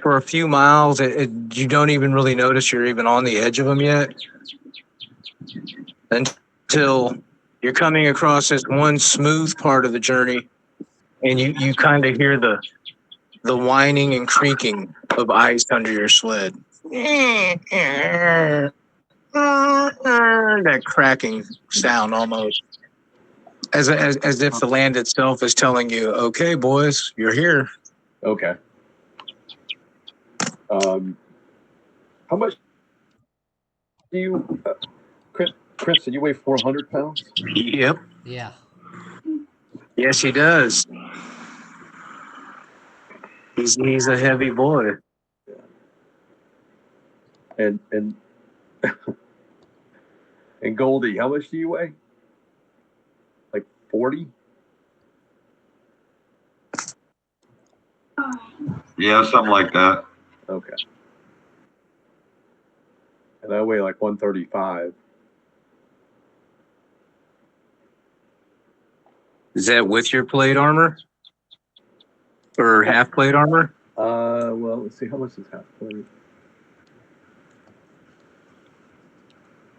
for a few miles. You don't even really notice you're even on the edge of them yet until you're coming across this one smooth part of the journey, and you kind of hear the whining and creaking of ice under your sled. That cracking sound almost. As if the land itself is telling you, okay, boys, you're here. Okay. How much do you, Chris, did you weigh 400 pounds? Yep. Yeah. Yes, he does. He's a heavy boy. And and Goldie, how much do you weigh? Like 40? Yeah, something like that. Okay. And I weigh like 135. Is that with your plate armor? Or half plate armor? Well, let's see, how much is half plate?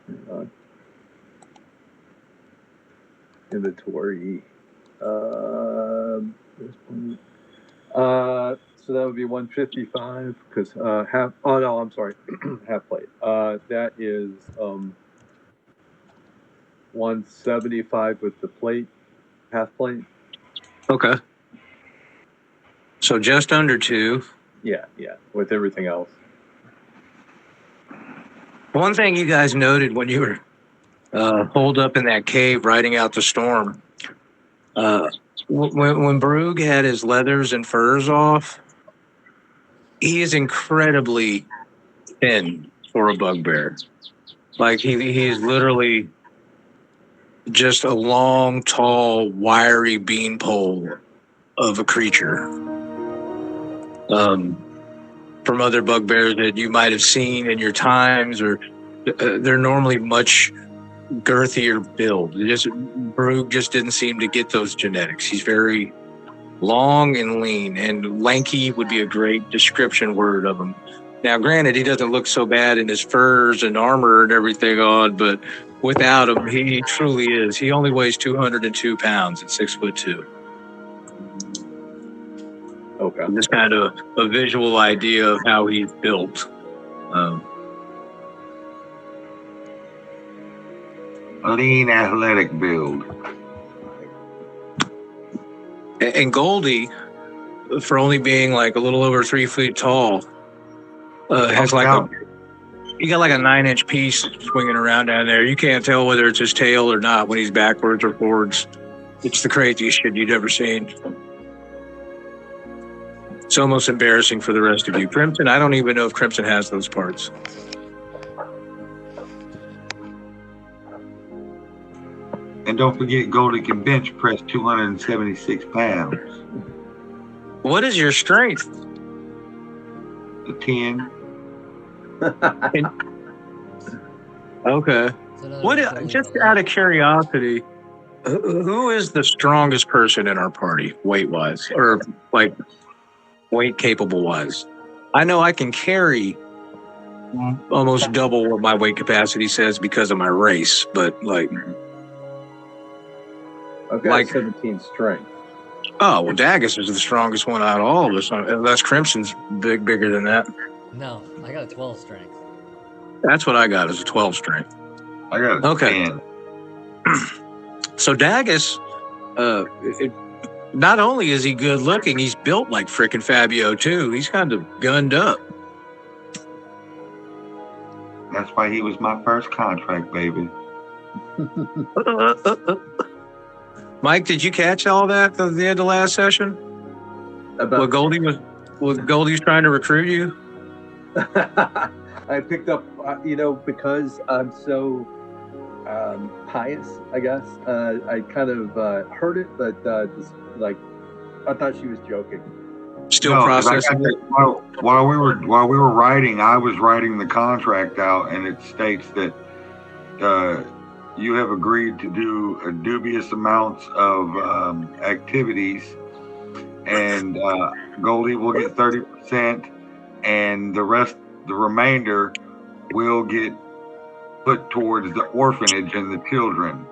Hang on. Inventory. So that would be 155 because half. Oh no, I'm sorry, half plate. That is 175 with the plate, half plate. Okay. So just under 2. Yeah, with everything else. One thing you guys noted when you were holed up in that cave riding out the storm, when Brug had his leathers and furs off, he is incredibly thin for a bugbear. Like he is literally just a long, tall, wiry beanpole of a creature. From other bugbears that you might have seen in your times, or they're normally much girthier build. Brug just didn't seem to get those genetics. He's very long and lean, and lanky would be a great description word of him. Now, granted, he doesn't look so bad in his furs and armor and everything on, but without him, he truly is. He only weighs 202 pounds at 6'2". Okay. Just kind of a visual idea of how he's built. A lean, athletic build. And Goldie, for only being like a little over 3 feet tall, has like he got like a 9-inch piece swinging around down there. You can't tell whether it's his tail or not when he's backwards or forwards. It's the craziest shit you'd ever seen. It's almost embarrassing for the rest of you. Crimson, I don't even know if Crimson has those parts. don't forget Goldie can bench press 276 pounds. What is your strength? A 10. Okay. So that What? was totally Just the out limit. of curiosity, who is the strongest person in our party, weight wise, or like weight capable wise? I know I can carry almost double what my weight capacity says because of my race, but like, I've got Like- 17 strength. oh well, Dagus is the strongest one out of all of us. Unless Crimson's bigger than that. No, I got a 12 strength. That's what I got is a 12 strength. I got a Okay. 10. So Dagus, not only is he good looking, he's built like frickin' Fabio too. He's kind of gunned up. That's why he was my first contract, baby. Mike, did you catch all that at the end of last session? About What Goldie was trying to recruit you? I picked up, because I'm so pious, I guess. I kind of heard it, but just like I thought she was joking. Still No, 'cause I got processing it. that- while we were writing, I was writing the contract out, and it states that you have agreed to do a dubious amounts of activities, and Goldie will get 30%, and the remainder will get put towards the orphanage and the children.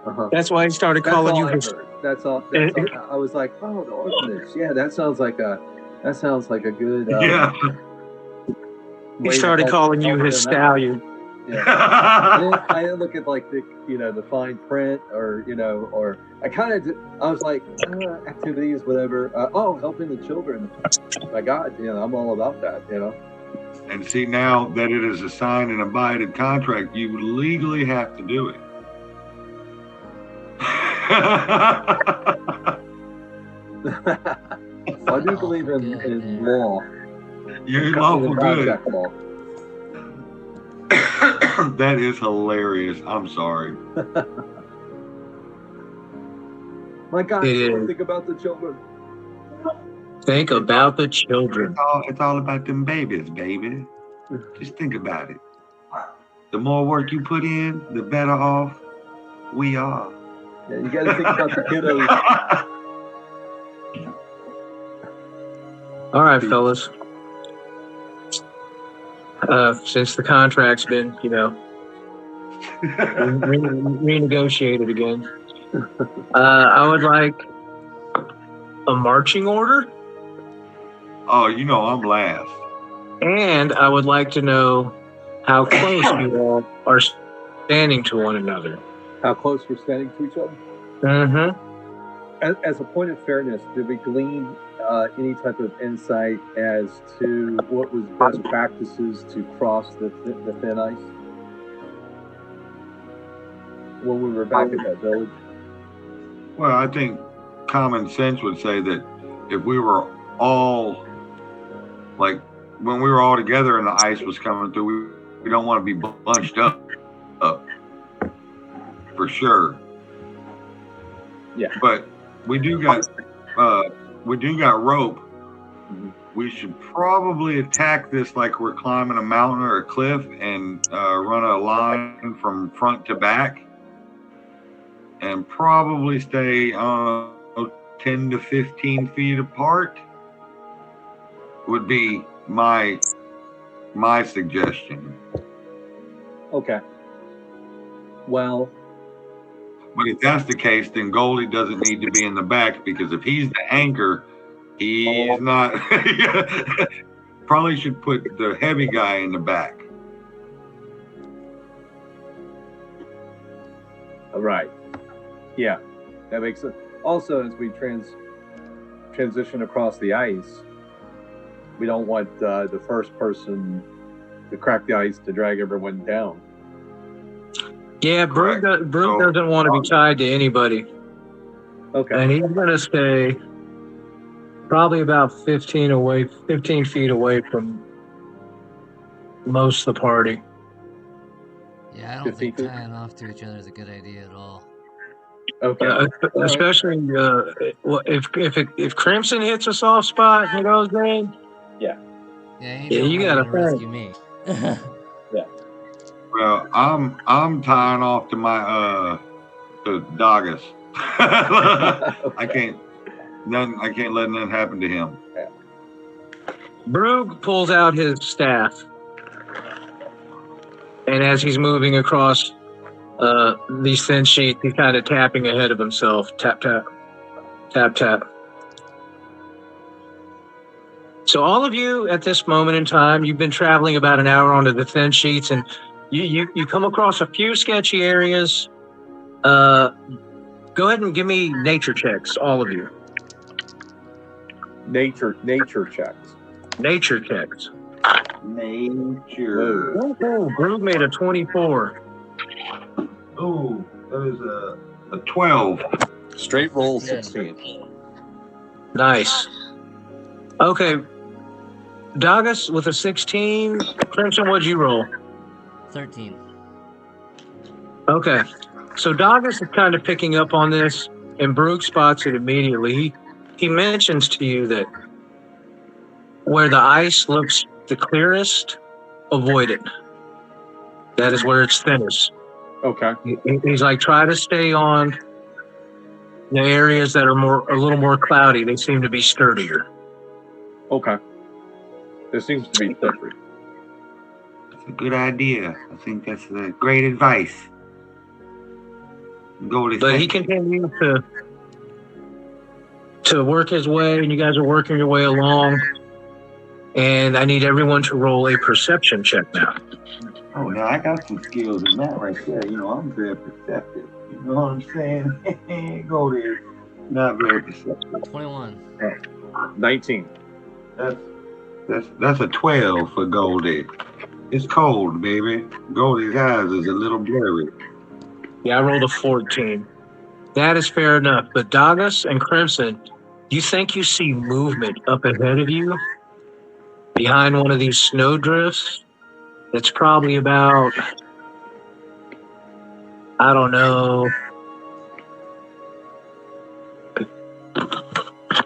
Uh-huh. That's why he started That's calling all you I his. heard. That's all. I was like, oh, the orphanage. Yeah, that sounds like a good. Yeah. He way to started help- calling you help his them out. stallion. Yeah. I didn't look at like the fine print or or I was like activities, whatever. Helping the children. My God, I'm all about that. And see, now that it is a signed and abided contract, you legally have to do it. I do believe in law. You're lawful good. Contract law. That is hilarious. I'm sorry. My God, It is. think about the children. Think about the children. It's all about them babies, baby. Just think about it. The more work you put in, the better off we are. Yeah, you got to think about the kiddos. All right, fellas. Since the contract's been, renegotiated again, I would like a marching order, Oh, I'm last. and I would like to know how close you all are standing to one another. How close we're standing to each other. Mm-hmm. As a point of fairness, did we glean any type of insight as to what was best practices to cross the thin ice when we were back at that village? Well, I think common sense would say that if we were all, like, when we were all together and the ice was coming through, we don't want to be bunched up for sure. Yeah. But we do got rope. We should probably attack this like we're climbing a mountain or a cliff and run a line from front to back, and probably stay 10 to 15 feet apart would be my suggestion. Okay. Well, But if that's the case, then Goldie doesn't need to be in the back, because if he's the anchor, he's not. Probably should put the heavy guy in the back. all right. Yeah, that makes sense. Also, as we transition across the ice, we don't want the first person to crack the ice to drag everyone down. Yeah, Broom Correct. doesn't want to be tied to anybody, Okay. and he's going to stay probably about 15 feet away from most of the party. Yeah, I don't 15 think feet. tying off to each other is a good idea at all. Okay. Yeah, right. especially if Crimson hits a soft spot and goes in, Yeah, ain't Yeah, you nobody gotta gonna rescue me. Well, I'm tying off to my to Doggis. I can't let nothing happen to him. Brug pulls out his staff, and as he's moving across these thin sheets, he's kind of tapping ahead of himself. Tap, tap, tap, tap. So all of you at this moment in time, you've been traveling about an hour onto the thin sheets, and you come across a few sketchy areas. Go ahead and give me nature checks, all of you. Nature checks. Nature checks. Nature. Oh, Brug made a 24. Oh, that is a 12. Straight roll Yeah. 16. Nice. Okay. Doggis with a 16. Crimson, what'd you roll? 13. Okay. So Doggis is kind of picking up on this, and Brug spots it immediately. He mentions to you that where the ice looks the clearest, avoid it. That is where it's thinnest. Okay. He's like, try to stay on the areas that are a little more cloudy. They seem to be sturdier. Okay. There seems to be slippery. That's a good idea. I think that's great advice. Go to But he continues to work his way, and you guys are working your way along. And I need everyone to roll a perception check now. Oh, now I got some skills in that right there. You know, I'm very perceptive. You know what I'm saying? Go there. Not very perceptive. 21. 19. That's a 12 for Goldie. It's cold, baby. Goldie's eyes is a little blurry. Yeah, I rolled a 14. That is fair enough. But Doggis and Crimson, you think you see movement up ahead of you behind one of these snow drifts? It's probably about, I don't know,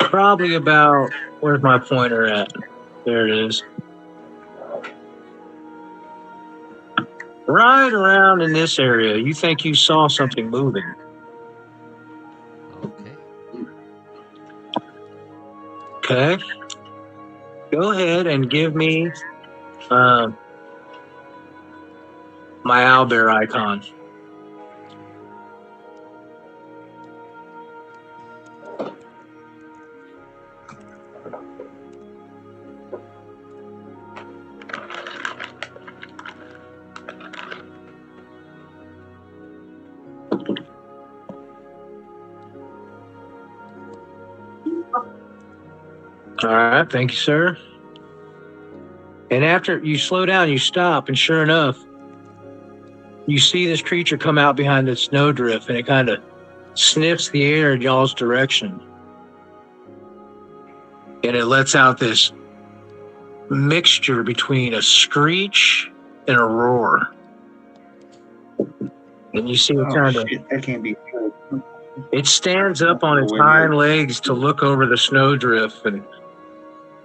probably about, where's my pointer at? There it is. Right around in this area, you think you saw something moving. Okay. Okay. Go ahead and give me my owlbear icon. All right, thank you, sir. And after you slow down, you stop, and sure enough, you see this creature come out behind the snowdrift, and it kind of sniffs the air in y'all's direction. And it lets out this mixture between a screech and a roar. And you see it kind of, Shit, that can't be good. it stands up on its hind legs to look over the snowdrift, and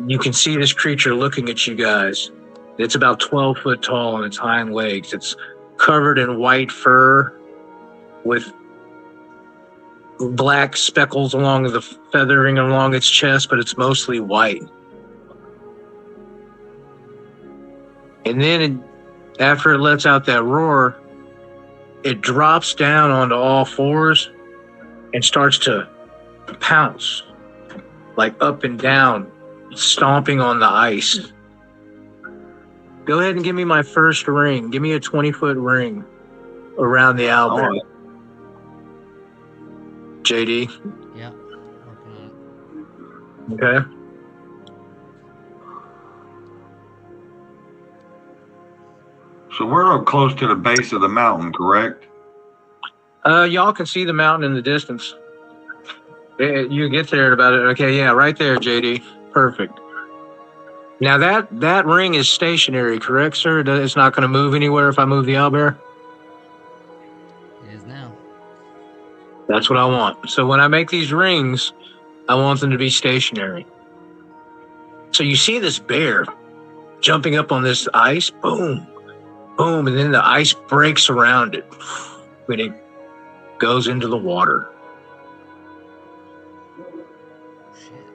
you can see this creature looking at you guys. It's about 12 foot tall on its hind legs. It's covered in white fur with black speckles along the feathering along its chest, but it's mostly white. And then after it lets out that roar, it drops down onto all fours and starts to pounce, like up and down, stomping on the ice. Go ahead and give me my first ring. Give me a 20-foot ring around the owlbear. JD. Yeah. Working on it. Okay. So we're up close to the base of the mountain, correct? Y'all can see the mountain in the distance. You get there at about it. Okay, yeah, right there, JD. Perfect. Now that ring is stationary, correct, sir? It's not going to move anywhere if I move the owlbear? It is now. That's what I want. So when I make these rings, I want them to be stationary. So you see this bear jumping up on this ice, boom, boom, and then the ice breaks around it when it goes into the water. Shit.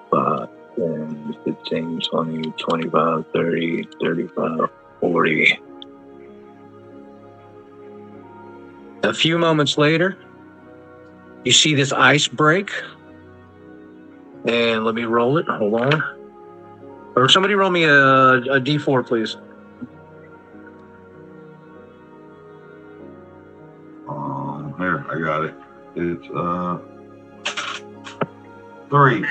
5, 10, 15, 20, 25, 30, 35, 40. A few moments later, you see this ice break. And let me roll it. Hold on. Or somebody roll me a D4, please. Here, I got it. It's 3.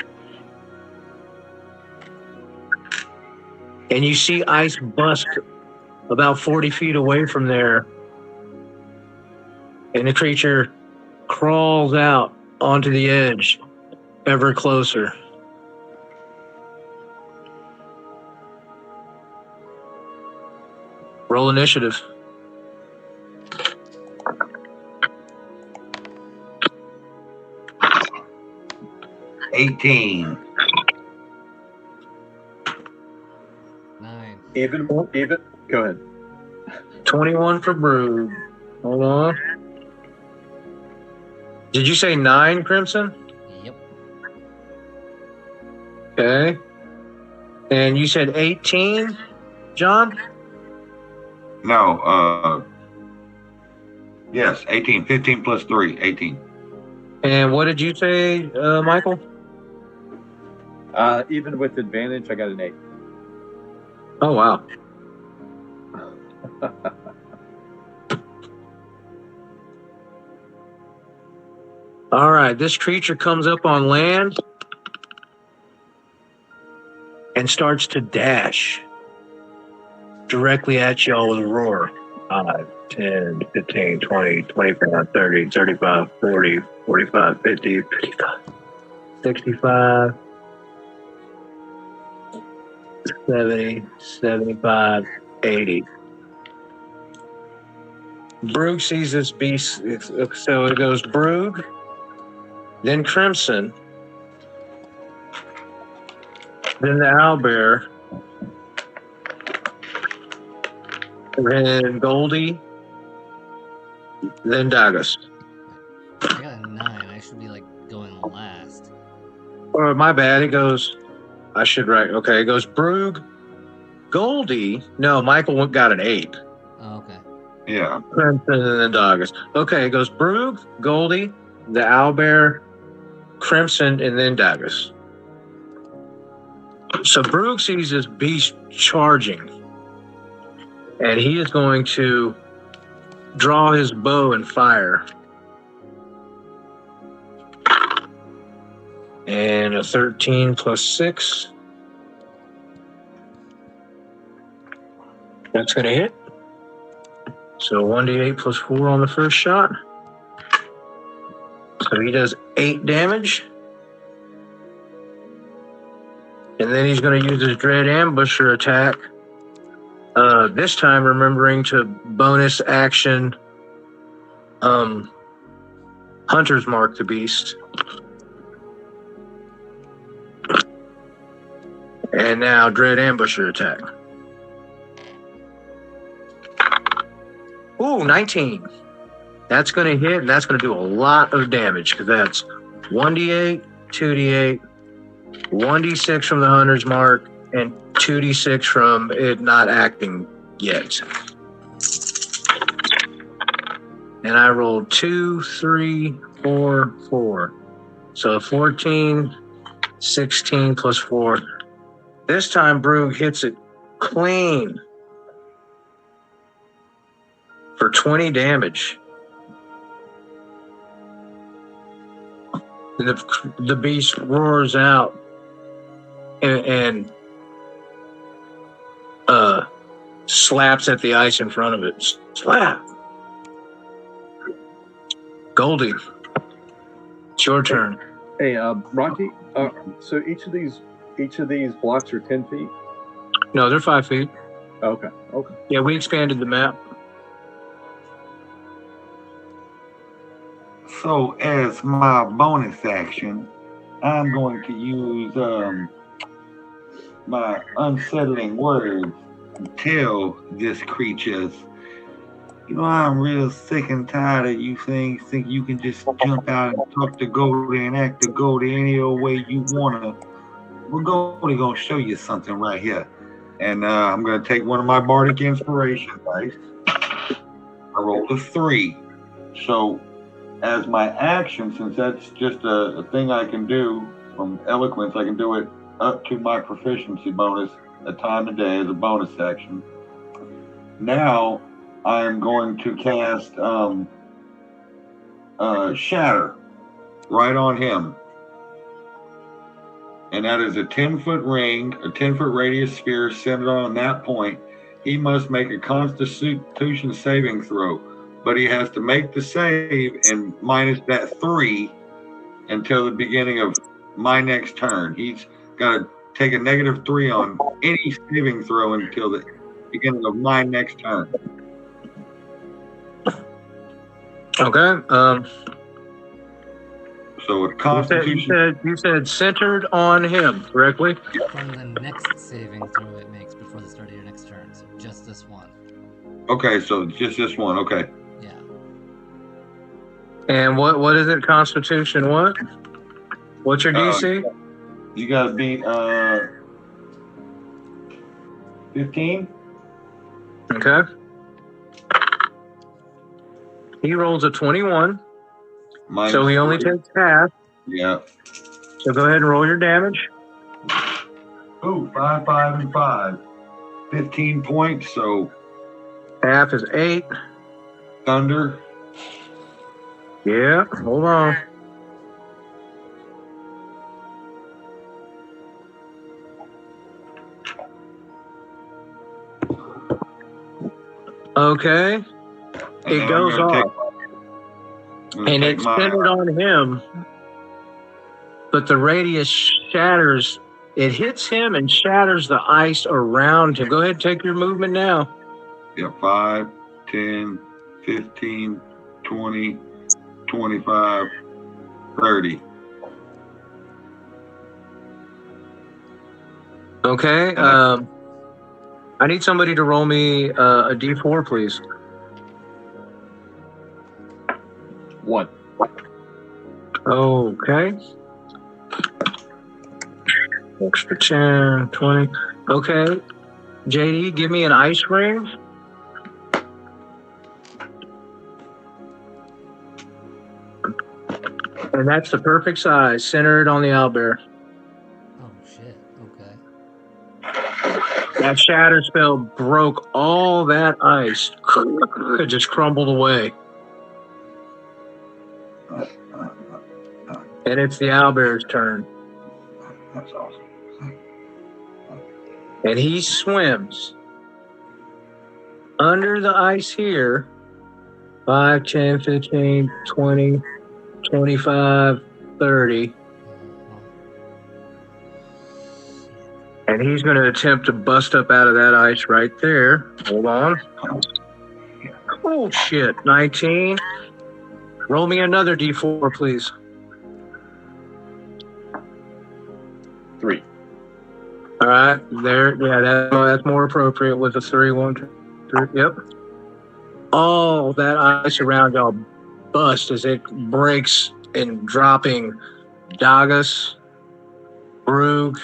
And you see ice bust about 40 feet away from there. And the creature crawls out onto the edge, ever closer. Roll initiative. $18. 9. Even. Go ahead. 21 for Brood. Hold on. Did you say 9, Crimson? Yep. Okay. And you said 18, John? No, yes, 18. 15 plus 3, 18. And what did you say, Michael? Even with advantage, I got an 8. Oh, wow. All right, this creature comes up on land and starts to dash directly at y'all with a roar. 5, 10, 15, 20, 25, 30, 35, 40, 45, 50, 55, 65, 70, 75, 80. Brug sees this beast, so it goes Brug, then Crimson, then the owlbear, then Goldie, then Dagus. I got a 9. I should be like going last. Or my bad, it goes, I should write, okay, it goes Brug, Goldie, no, Michael got an 8. Oh, okay. Yeah. Crimson and then Dagus. Okay, it goes Brug, Goldie, the owlbear, Crimson, and then Dagus. So Brug sees this beast charging, and he is going to draw his bow and fire. And a 13 plus 6. That's going to hit. So 1d8 plus 4 on the first shot. So he does 8 damage. And then he's going to use his Dread Ambusher attack. This time remembering to bonus action Hunter's Mark the beast. And now Dread Ambusher attack. Ooh, 19. That's going to hit, and that's going to do a lot of damage because that's 1d8, 2d8, 1d6 from the Hunter's Mark, and 2d6 from it not acting yet. And I rolled 2, 3, 4, 4. So 14, 16 plus 4. This time Brug hits it clean for 20 damage. And the beast roars out and slaps at the ice in front of it. Slap. Goldie, it's your turn. Hey, Rocky. So each of these blocks are 10 feet. No, they're 5 feet. Okay. Okay. Yeah, we expanded the map. So as my bonus action, I'm going to use my unsettling words and tell this creature, you know, I'm real sick and tired of you things think you can just jump out and talk to Goldie and act to Goldie any old way you wanna. Well, Goldie gonna show you something right here. And I'm gonna take one of my bardic inspiration dice. I rolled a 3. So as my action, since that's just a thing I can do from eloquence, I can do it up to my proficiency bonus a time a day as a bonus action. Now I'm going to cast Shatter right on him. And that is a 10-foot ring, a 10-foot radius sphere centered on that point. He must make a Constitution saving throw, but he has to make the save and minus that 3 until the beginning of my next turn. He's got to take a -3 on any saving throw until the beginning of my next turn. Okay. So a Constitution. You said centered on him, correctly? From the next saving throw it makes before the start of your next turn. So just this one. Okay, so just this one. Okay. Yeah. And what is it? Constitution what? What's your DC? You got to beat 15. Okay. He rolls a 21, so he only takes half. Yeah. So go ahead and roll your damage. Ooh, 5, 5, and 5. 15 points. So Half is 8. thunder. Yeah, hold on. Okay, it goes off. And it's centered on him, but the radius shatters. It hits him and shatters the ice around him. Go ahead and take your movement now. Yeah, 5, 10, 15, 20, 25, 30. Okay, I need somebody to roll me a D4, please. 1. Okay. Extra 10, 20. Okay. JD, give me an ice ring. And that's the perfect size, centered on the owlbear. Oh shit. Okay. That shatter spell broke all that ice. It just crumbled away. And it's the owlbear's turn. That's awesome. And he swims under the ice here. 5, 10, 15, 20, 25, 30. And he's going to attempt to bust up out of that ice right there. Hold on. Oh, shit. 19. Roll me another D4, please. 3. All right. There. Yeah, that's more appropriate with a 3, 1, 2, 3. Yep. All that ice around y'all bust as it breaks and dropping Dagas, Brug,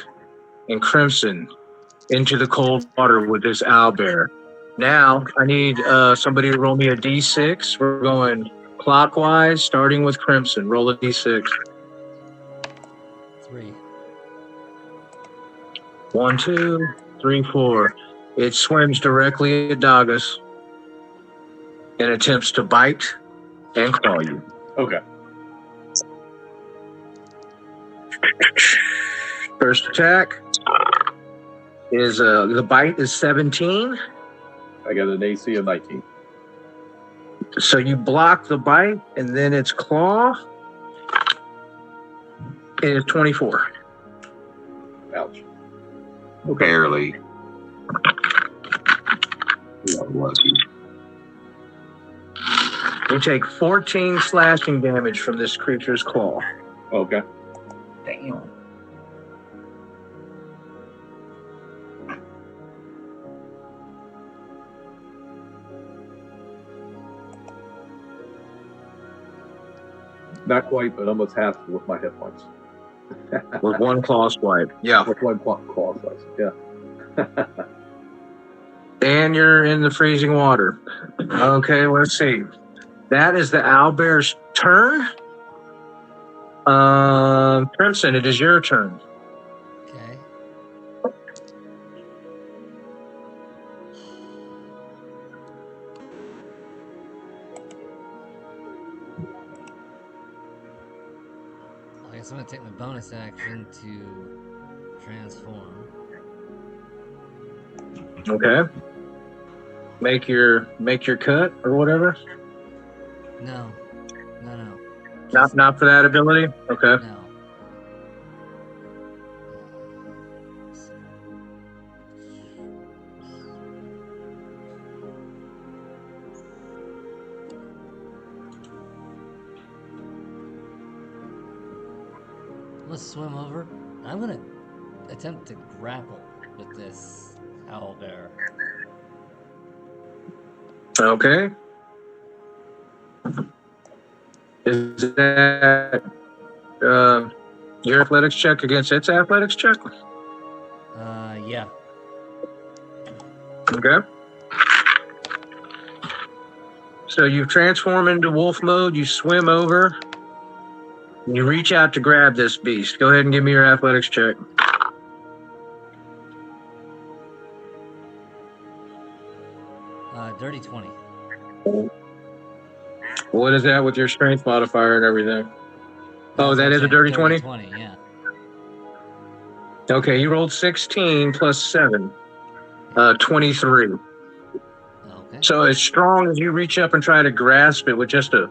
and Crimson into the cold water with this owlbear. Now, I need somebody to roll me a D6. We're going clockwise, starting with Crimson. Roll a D6. 3. 1, 2, 3, 4. It swims directly at Dagas and attempts to bite and claw you. Okay. First attack is the bite is 17. I got an AC of 19. So you block the bite, and then its claw is 24. Ouch. Barely. Yeah, lucky. You take 14 slashing damage from this creature's claw. Okay. Damn. Not quite, but almost half with my hit points. With one claw swipe. Yeah. With one claw slice. Yeah. And you're in the freezing water. Okay, let's see. That is the owlbear's turn. Crimson, it is your turn. Okay. I guess I'm gonna take my bonus action to transform. Okay. Make your cut or whatever. No. Just, Not for that ability. Okay. no. I'm gonna swim over. I'm gonna attempt to grapple with this owlbear. Okay. Is that your athletics check against its athletics check? Yeah. Okay. So you transform into wolf mode, you swim over, and you reach out to grab this beast. Go ahead and give me your athletics check. Dirty 20. What is that with your strength modifier and everything? Oh, That's that what is a I'm dirty saying, 20? 20, yeah. Okay, you rolled 16 plus 7. 23. Okay. So as strong as you reach up and try to grasp it with just a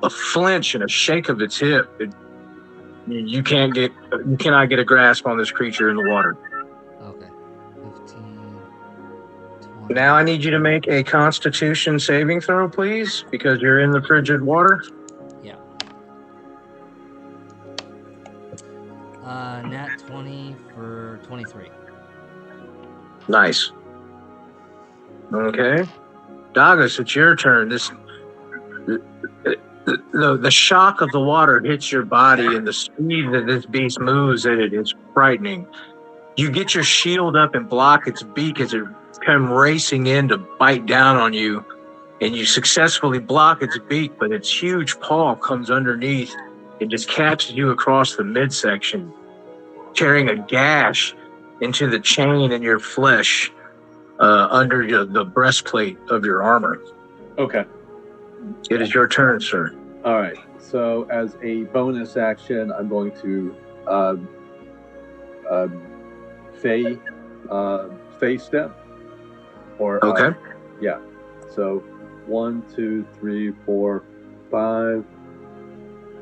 flinch and a shake of its hip, you cannot get a grasp on this creature in the water. Okay. 15, 20. Now I need you to make a Constitution saving throw, please, because you're in the frigid water. Yeah. Nat 20 for 23. Nice. Okay. Dagus, it's your turn. The shock of the water hits your body and the speed that this beast moves at it is frightening. You get your shield up and block its beak as it comes racing in to bite down on you, and you successfully block its beak, but its huge paw comes underneath and just catches you across the midsection, tearing a gash into the chain in your flesh under the breastplate of your armor. Okay. It is your turn, sir. All right. So as a bonus action, I'm going to Fey step. Or Okay. yeah. So 1, 2, 3, 4, 5,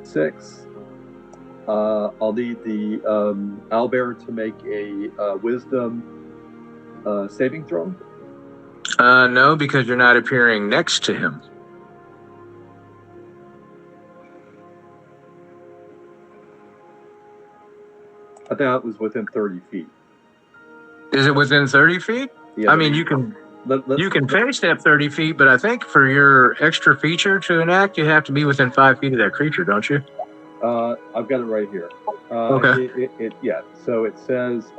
6. I'll need the owlbear to make a wisdom saving throw. No, because you're not appearing next to him. I thought it was within 30 feet. Is it within 30 feet? Yeah, I mean, you can face step 30 feet, but I think for your extra feature to enact, you have to be within 5 feet of that creature, don't you? I've got it right here. Okay. Yeah. So it says,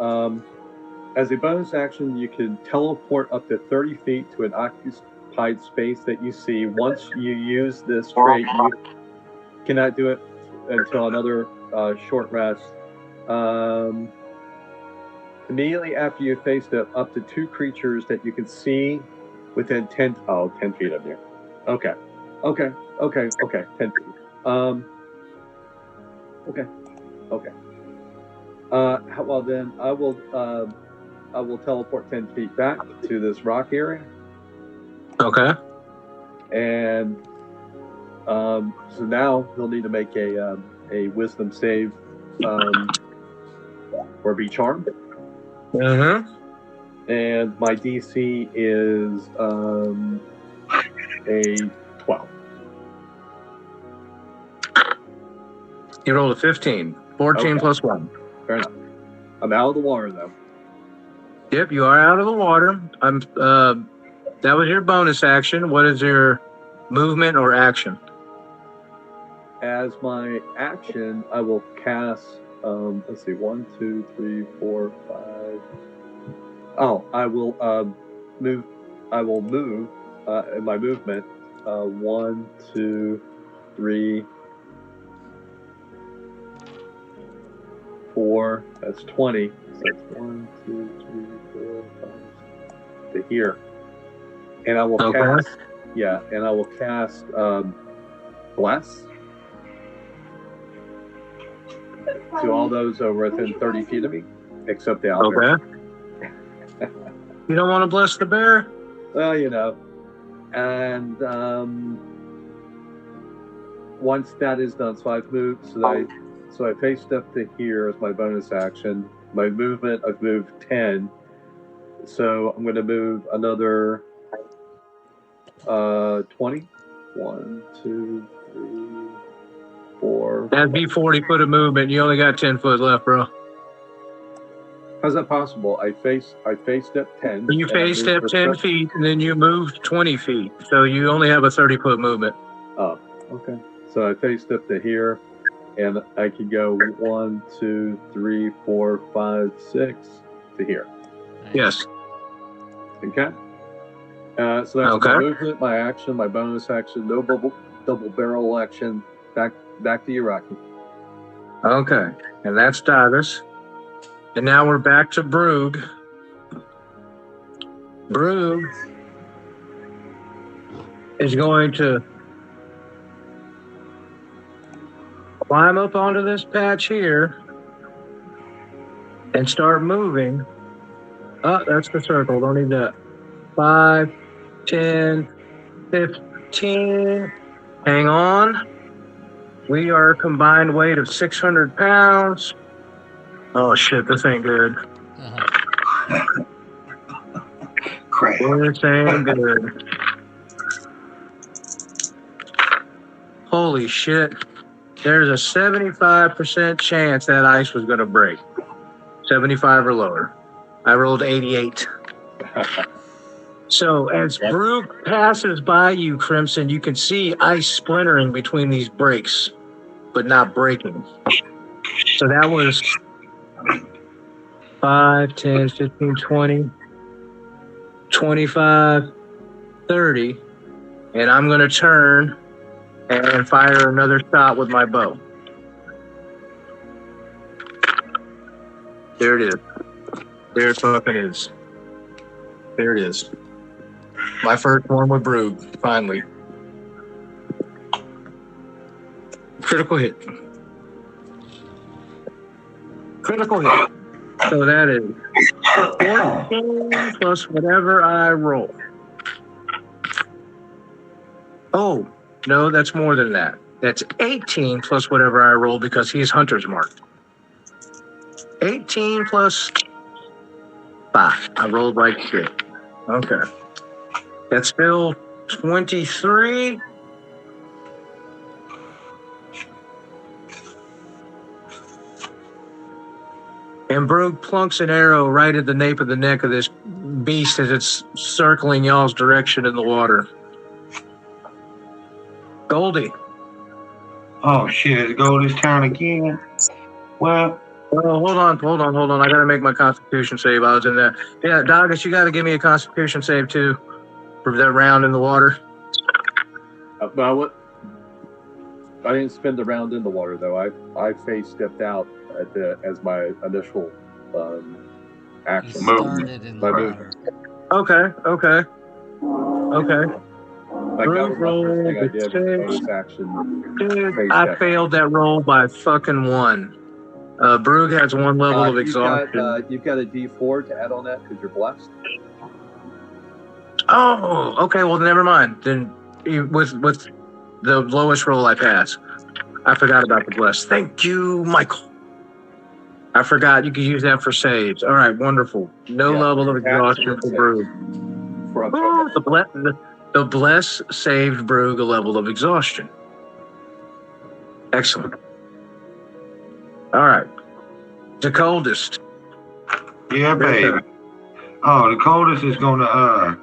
as a bonus action, you can teleport up to 30 feet to an occupied space that you see. Once you use this trait, you cannot do it until another short rest. Immediately after you face up to 2 creatures that you can see within 10 feet of you. Okay. 10 feet. Okay. Well then, I will teleport 10 feet back to this rock area, Okay. and so now he'll need to make a wisdom save, or be charmed. Mm-hmm. And my DC is a 12. You rolled a 15. 14 Okay. plus 1. Fair enough. I'm out of the water though. Yep, you are out of the water. That was your bonus action. What is your movement or action? As my action, I will cast. Let's see, 1, 2, 3, 4, 5. Oh, I will move. I will move in my movement. 1, 2, 3, 4. That's 20. So that's 1, 2, 3, 4, 5 to here, and I will Okay. cast. Yeah, and I will cast bless to all those who are within 30 feet of me, except the owlbear. Okay. You don't want to bless the bear? Well, you know, and once that is done, so I've moved. So I face step to here as my bonus action. My movement, I've moved 10. So I'm going to move another 20. 1, 2, 3, 4. That'd be 40 foot of movement. You only got 10 foot left, bro. How's that possible? I face step 10. You and I face move step for 10 feet and then you moved 20 feet. So you only have a 30 foot movement. Oh, okay. So I face step to here, and I can go 1, 2, 3, 4, 5, 6 to here. Nice. Yes. Okay. So that's Okay. my movement, my action, my bonus action, no double barrel action. Back to you, Rocky. Okay. And that's Davis. And now we're back to Brug. Brug is going to climb up onto this patch here and start moving. Oh, that's the circle. Don't need that. 5, 10, 15. Hang on. We are a combined weight of 600 pounds. Oh, shit. This ain't good. Uh-huh. Crap. This ain't good. Holy shit. There's a 75% chance that ice was going to break. 75 or lower. I rolled 88. So as Brug passes by you, Crimson, you can see ice splintering between these breaks, but not breaking. So that was 5, 10, 15, 20, 25, 30. And I'm going to turn and fire another shot with my bow. There it is. There it fucking is. There it is. My first one with Brug, finally. Critical hit. Critical hit. So that is 14 plus whatever I roll. Oh, no, that's more than that. That's 18 plus whatever I roll because he's Hunter's Mark. 18 plus 5. I rolled like shit. Okay. That's still 23. And Brug plunks an arrow right at the nape of the neck of this beast as it's circling y'all's direction in the water. Goldie. Oh shit, it's Goldie's turn again. Well, Oh, hold on. I gotta make my Constitution save. I was in there. Yeah, Doggis, you gotta give me a Constitution save too for that round in the water. I didn't spend the round in the water though. I face stepped out as my initial You action. started in the My water. Okay. Like that was my first thing I Roll did the with bonus action. Dude, Face I step. failed that roll by fucking 1. Brug has 1 level of exhaustion. You've got a D4 to add on that because you're blessed. Oh, okay. Well, never mind. Then with the lowest roll I pass, I forgot about the bless. Thank you, Michael. I forgot you could use that for saves. All right, wonderful. No Yeah, level of exhaustion excellent for save. Brug. For Ooh, the bless saved Brug a level of exhaustion. Excellent. All right. The coldest. Yeah, baby. Oh, the coldest is gonna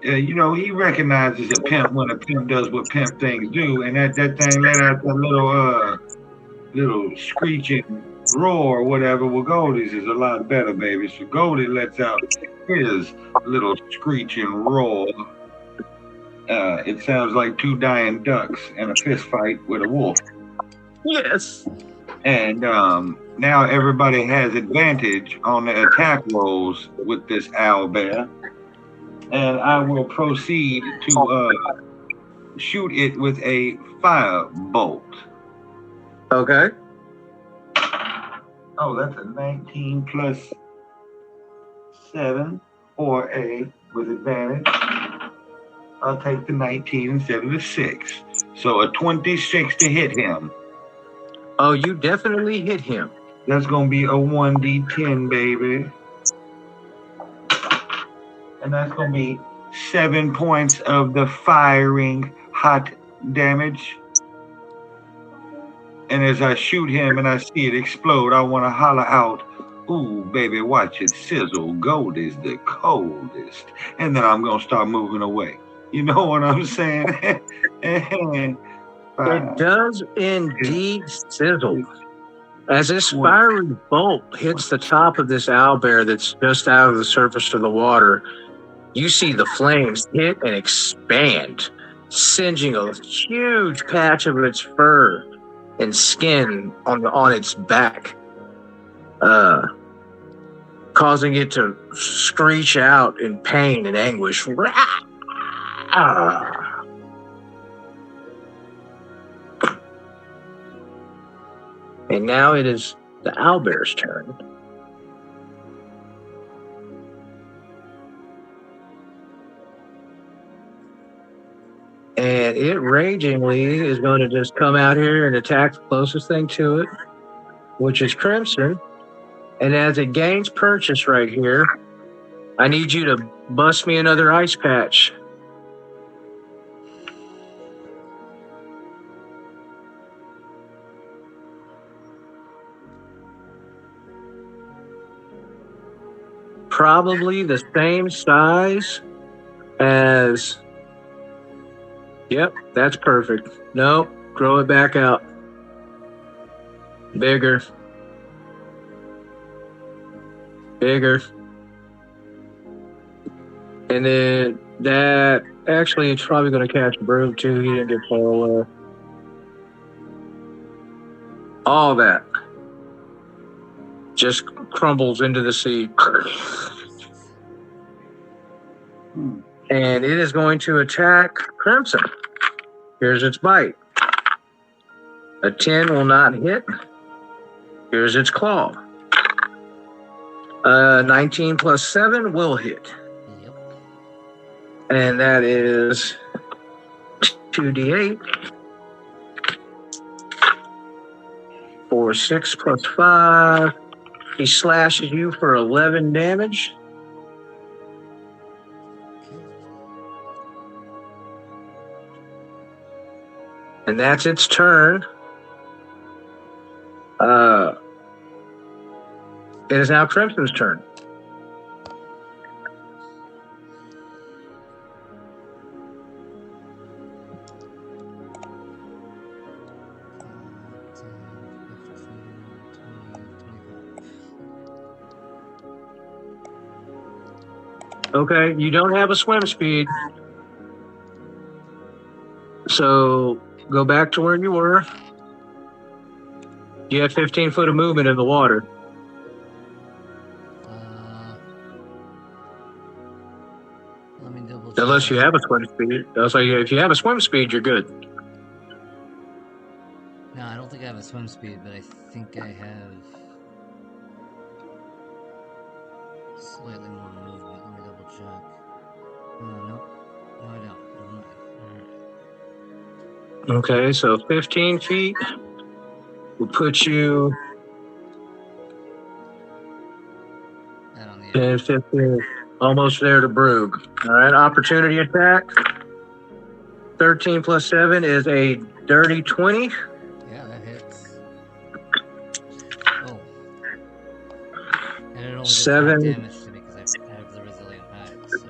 you know, he recognizes a pimp when a pimp does what pimp things do, and that thing let out that little screeching roar or whatever. Well, Goldie's is a lot better, baby. So Goldie lets out his little screeching roar. It sounds like two dying ducks in a fist fight with a wolf. Yes. And now everybody has advantage on the attack rolls with this owl bear. And I will proceed to shoot it with a fire bolt. Okay. Oh, that's a 19 plus 7 or a with advantage. I'll take the 19 instead of the 6. So a 26 to hit him. Oh, you definitely hit him. That's going to be a 1d10, baby. And that's going to be 7 points of the firing hot damage. And as I shoot him and I see it explode, I want to holler out, "Ooh, baby, watch it sizzle. Gold is the coldest." And then I'm going to start moving away. You know what I'm saying? It does indeed sizzle. As this fiery bolt hits the top of this owlbear that's just out of the surface of the water, you see the flames hit and expand, singeing a huge patch of its fur and skin on its back, causing it to screech out in pain and anguish. And now it is the owlbear's turn. And it ragingly is going to just come out here and attack the closest thing to it, which is Crimson. And as it gains purchase right here, I need you to bust me another ice patch. Probably the same size as... Yep, that's perfect. Nope, grow it back out. Bigger. Bigger. And then that, actually, it's probably going to catch Broom too. He didn't get far away. All that just crumbles into the sea. And it is going to attack Crimson. Here's its bite. A 10 will not hit. Here's its claw. 19 plus 7 will hit. Yep. And that is 2d8. 4, 6 plus 5. He slashes you for 11 damage. And that's its turn. It is now Crimson's turn. Okay, you don't have a swim speed. So go back to where you were. You have 15 foot of movement in the water. Let me double check. Unless you have a swim speed. So if you have a swim speed, you're good. No, I don't think I have a swim speed, but I think I have slightly more movement. Let me double check. Nope. No, I don't. Never mind. Alright. Okay, so 15 feet will put you That on the edge. 10, 15, almost there to Brug. All right, opportunity attack. 13 plus 7 is a dirty 20. Yeah, that hits. And it only does 7. 5 damage to me because I have the resilient hide. So.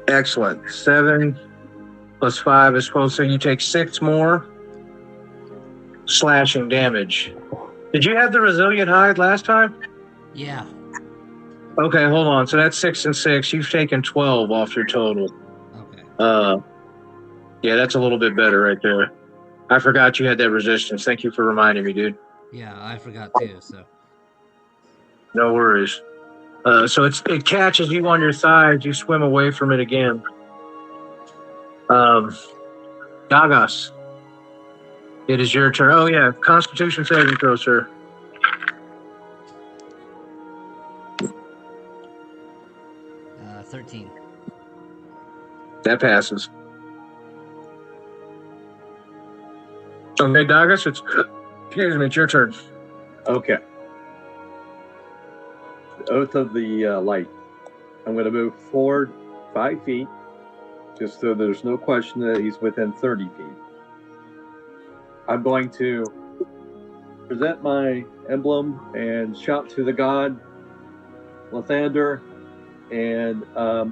Excellent. 7 plus 5 is 12, so you take 6 more slashing damage. Did you have the resilient hide last time? Yeah. Okay, hold on. So that's 6 and 6. You've taken 12 off your total. Okay. Yeah, that's a little bit better right there. I forgot you had that resistance. Thank you for reminding me, dude. Yeah, I forgot too. So. No No worries. So it catches you on your thighs. You swim away from it again. Dagas, it is your turn. Oh yeah, Constitution saving throw, sir. 13. That passes. Okay, Dagas, it's your turn. Okay. The Oath of the Light. I'm going to move forward 5 feet, just so there's no question that he's within 30 feet. I'm going to present my emblem and shout to the god Lathander, and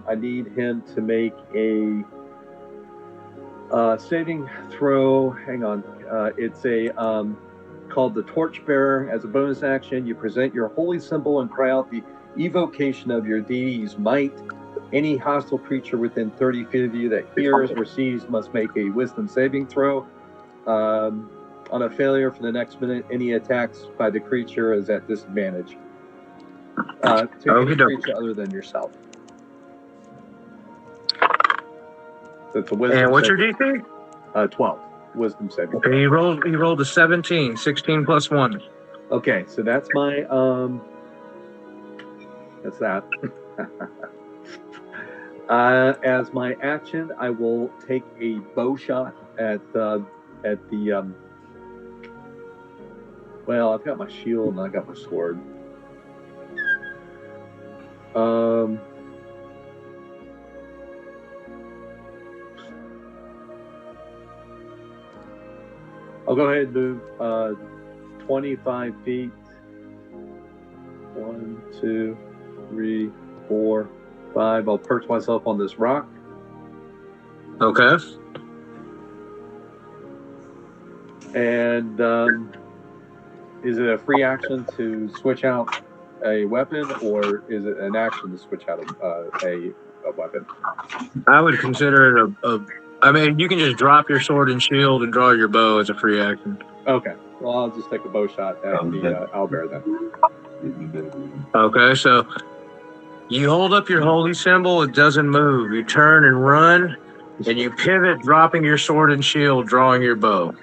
I need him to make a saving throw. Hang on. It's a called the Torchbearer. As a bonus action, you present your holy symbol and cry out the evocation of your deity's might. Any hostile creature within 30 feet of you that hears or sees must make a wisdom saving throw. On a failure for the next minute, any attacks by the creature is at disadvantage. To any creature other than yourself. So it's a wisdom. And what's your saving- DC? 12. Wisdom saving. Okay, he rolled a 17. 16 plus 1. Okay, so that's my that's that. As my action, I will take a bow shot at the well, I've got my shield and I got my sword. I'll go ahead and move 25 feet. 1, 2, 3, 4, 5. I'll perch myself on this rock. Okay. And is it a free action to switch out a weapon, or is it an action to switch out a weapon? I would consider it I mean, you can just drop your sword and shield and draw your bow as a free action. Okay. Well, I'll just take a bow shot at the owlbear then. Okay, so you hold up your holy symbol, it doesn't move. You turn and run, and you pivot, dropping your sword and shield, drawing your bow.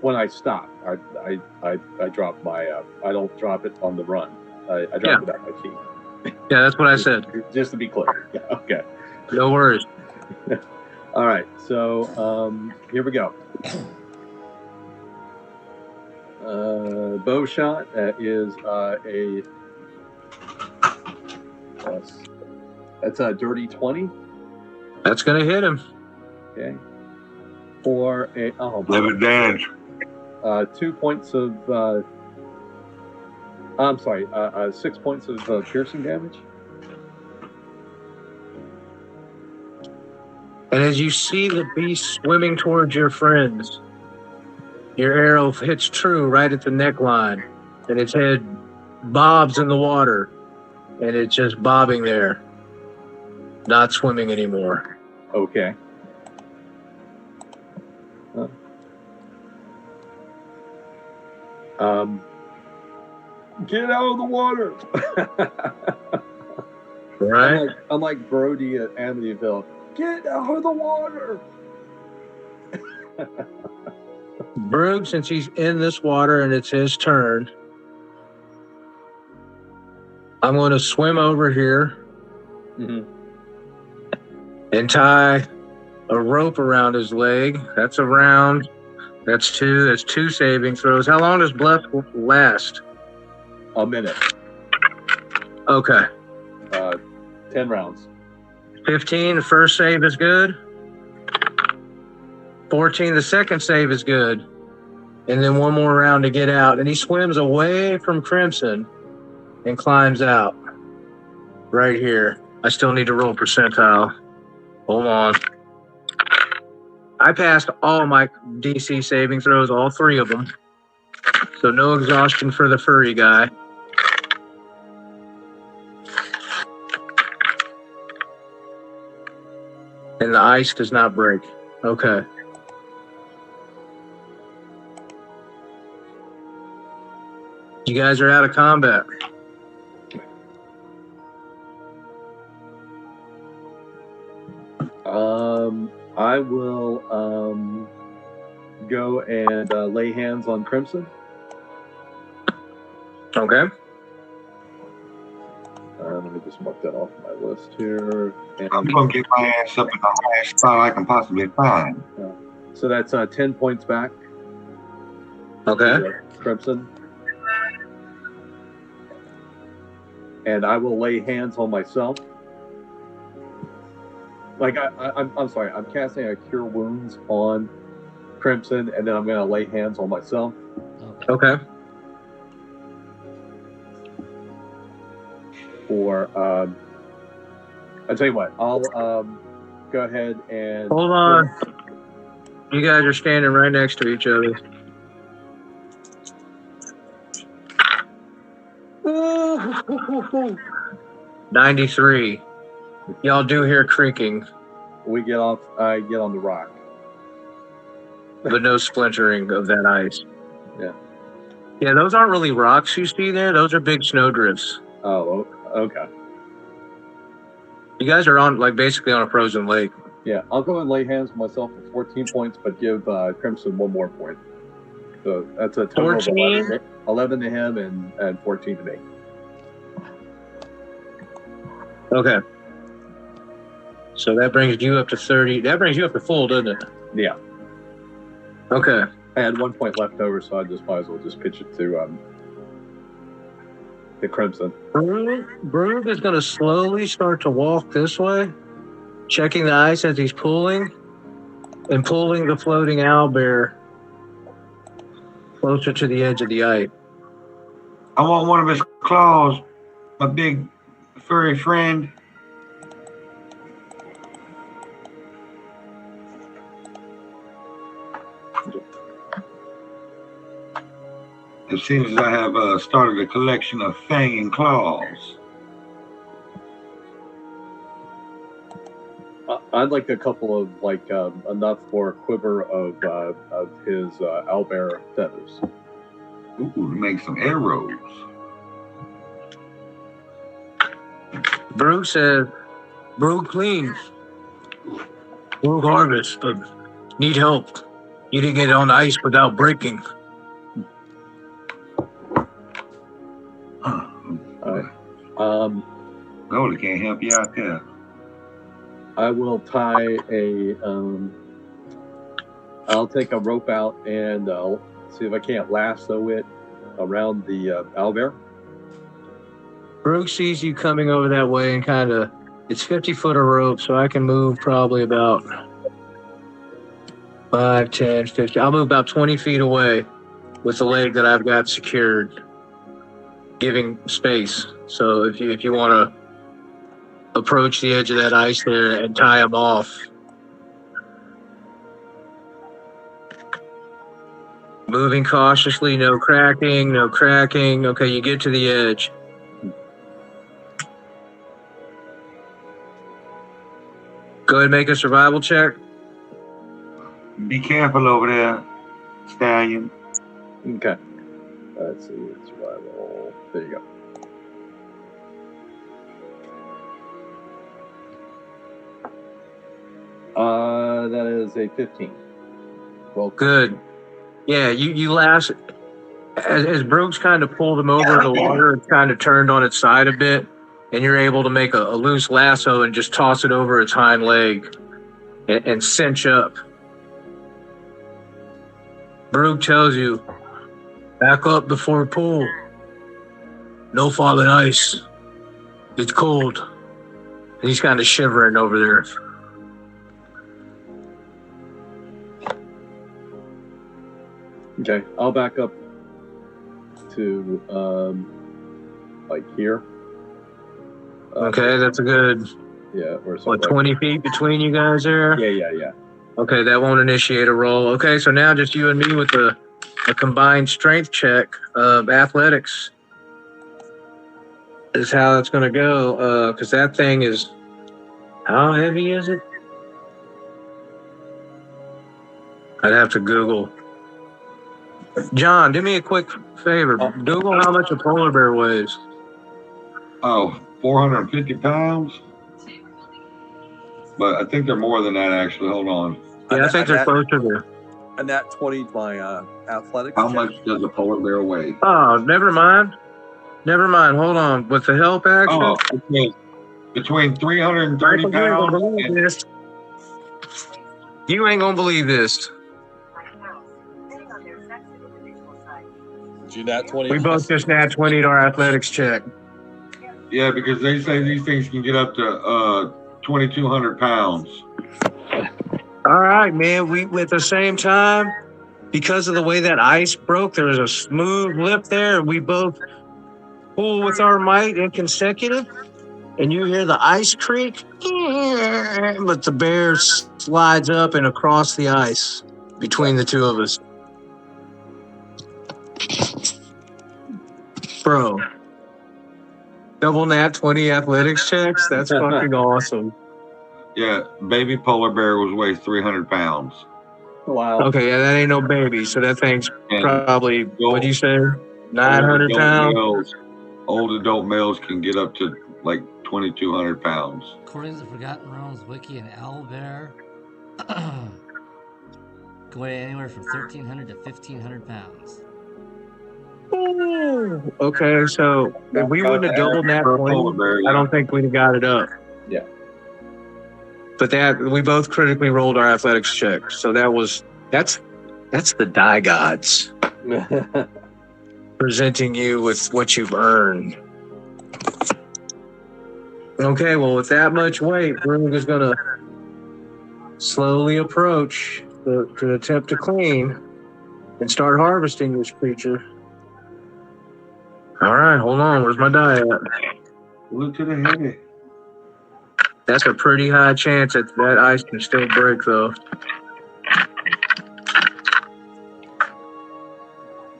When I stop, I drop my. I don't drop it on the run. I drop it at my feet. Yeah, that's what I said. Just to be clear. Yeah. Okay. No worries. All right. So here we go. Bow shot. That is that's a dirty 20. That's going to hit him. Okay. For a 11 damage. 2 points of. I'm sorry. 6 points of piercing damage. And as you see the beast swimming towards your friends, your arrow hits true right at the neckline, and its head bobs in the water, and it's just bobbing there, not swimming anymore. Okay. Get out of the water! Right? I'm like Brody at Amityville. Get out of the water! Brug, since he's in this water and it's his turn, I'm going to swim over here and tie a rope around his leg. That's a round. That's 2. That's 2 saving throws. How long does bluff last? A minute. Okay. 10 rounds. 15, the first save is good. 14, the second save is good. and then one more round to get out. And he swims away from Crimson and climbs out right here. I still need to roll percentile. Hold on. I passed all my DC saving throws, all 3 of them. So no exhaustion for the furry guy. And the ice does not break. Okay. You guys are out of combat. I will go and lay hands on Crimson. Okay. Let me just mark that off my list here. And, I'm gonna get my ass up in the highest spot I can possibly find. so that's 10 points back. Okay. to, Crimson. And I will lay hands on myself. Like I'm sorry, I'm casting a Cure Wounds on Crimson, and then I'm going to lay hands on myself. Okay. Okay. Or I tell you what, I'll go ahead and Hold on. You guys are standing right next to each other. Ooh. 93. Y'all do hear creaking, we get off. I get on the rock. but no splintering of that ice. Yeah. Yeah, those aren't really rocks you see there. Those are big snowdrifts. Oh, okay. You guys are on, like, basically on a frozen lake. Yeah, I'll go and lay hands on myself for 14 points, but give Crimson one more point. So that's a total 14? of 11 to him and 14 to me. Okay. So that brings you up to 30. That brings you up to full, doesn't it? Yeah. Okay. I had 1 point left over, so I just might as well just pitch it to Crimson. Broog is going to slowly start to walk this way, checking the ice as he's pulling, and pulling the floating owlbear closer to the edge of the ice. I want one of his claws, my big furry friend. As soon as I have started a collection of fang and claws. I'd like a couple of enough for a quiver of his owlbear feathers. Ooh, to make some arrows. Broog says, Broog clean. Broog harvest. Need help. You didn't get on the ice without breaking. No, they can't help you out there. I will tie I'll take a rope out and I'll see if I can't lasso it around the owlbear. Broog sees you coming over that way and kind of, it's 50 foot of rope, so I can move probably about 5, 10, 50. I'll move about 20 feet away with the leg that I've got secured, giving space. So if you want to approach the edge of that ice there and tie him off. Moving cautiously, no cracking, no cracking. Okay, you get to the edge. Go ahead and make a survival check. Be careful over there, Stallion. Okay. Let's see. Survival. There you go. That is a 15. Well, Good. Yeah, you last as Brooks kind of pulled him over in the water, it's kind of turned on its side a bit, and you're able to make a loose lasso and just toss it over its hind leg and cinch up. Broog tells you, back up before we pull. No falling ice. It's cold. And he's kind of shivering over there. Okay, I'll back up to like here. Okay, that's a good, Yeah, or what, something. 20 feet between you guys there? Yeah. Okay, that won't initiate a roll. Okay, so now just you and me with a combined strength check of athletics is how it's going to go. Because that thing is, how heavy is it? I'd have to Google. John, do me a quick favor. Google how much a polar bear weighs. Oh, 450 pounds? But I think they're more than that, actually. Hold on. Yeah, I think they're closer to. And that 20 my athletics. How check. much does a polar bear weigh? Oh, never mind. Never mind. Hold on. With the help action. Oh, okay. Between 330 Michael, you ain't gonna pounds believe and this. You ain't gonna believe this. Did you nat 20? We both just nat 20'd our athletics check. yeah, because they say these things can get up to 2,200 pounds. All right, man. We at the same time, because of the way that ice broke, there was a smooth lip there. We both pull with our might in consecutive, and you hear the ice creak, but the bear slides up and across the ice between the two of us. Bro, double nat 20 athletics checks? That's fucking awesome. Yeah, baby polar bear weighs 300 pounds. Wow. Okay, yeah, that ain't no baby, so that thing's And probably, what'd you say, 900 pounds? Old adult males can get up to like 2,200 pounds. According to the Forgotten Realms wiki, an owlbear can weigh anywhere from 1,300 to 1,500 pounds. Ooh. Okay, so if we wouldn't have doubled nat 20, I don't think we'd have got it up. Yeah. But that we both critically rolled our athletics check, so that's the die gods presenting you with what you've earned. Okay, well, with that much weight, Brug is gonna slowly approach to attempt to clean and start harvesting this creature. All right, hold on. Where's my die at? Look to the head. That's a pretty high chance that ice can still break, though.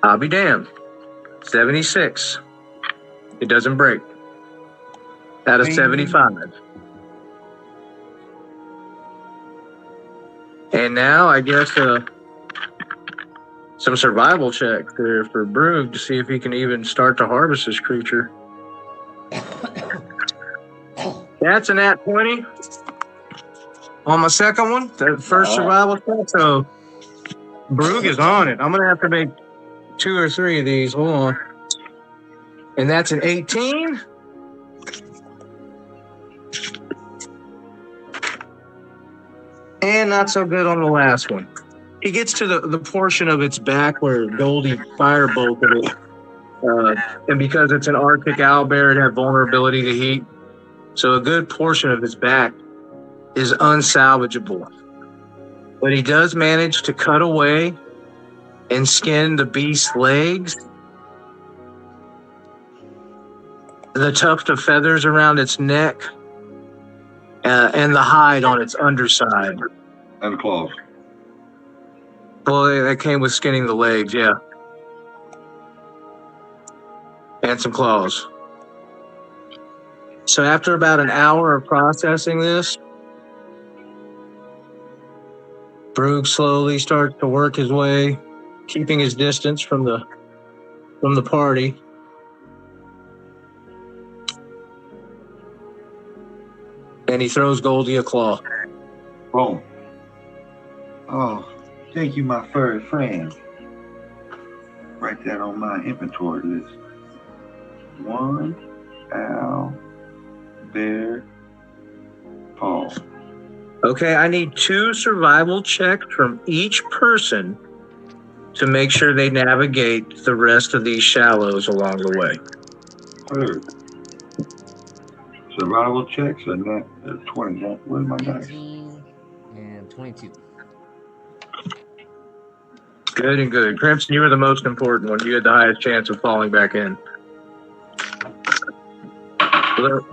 I'll be damned. 76. It doesn't break. Out of 75. And now I guess some survival check there for Brug to see if he can even start to harvest this creature. That's an at 20 on my second one. The first survival check. So Brug is on it. I'm gonna have to make 2 or 3 of these. Hold on. And that's an 18. And not so good on the last one. He gets to the portion of its back where Goldie firebolted it. And because it's an Arctic owlbear, it had vulnerability to heat. So a good portion of his back is unsalvageable. But he does manage to cut away and skin the beast's legs, the tuft of feathers around its neck, and the hide on its underside. And claws. Well, that came with skinning the legs, yeah. And some claws. So after about an hour of processing this, Brug slowly starts to work his way, keeping his distance from the party. And he throws Goldie a claw. Boom. Oh, thank you, my furry friend. Write that on my inventory list. 1 owl bear paw. Okay, I need 2 survival checks from each person to make sure they navigate the rest of these shallows along the way. Third. Survival checks and that 20. Where's my dice? 18 and 22. Good and good. Crimson, you were the most important one. You had the highest chance of falling back in. Look,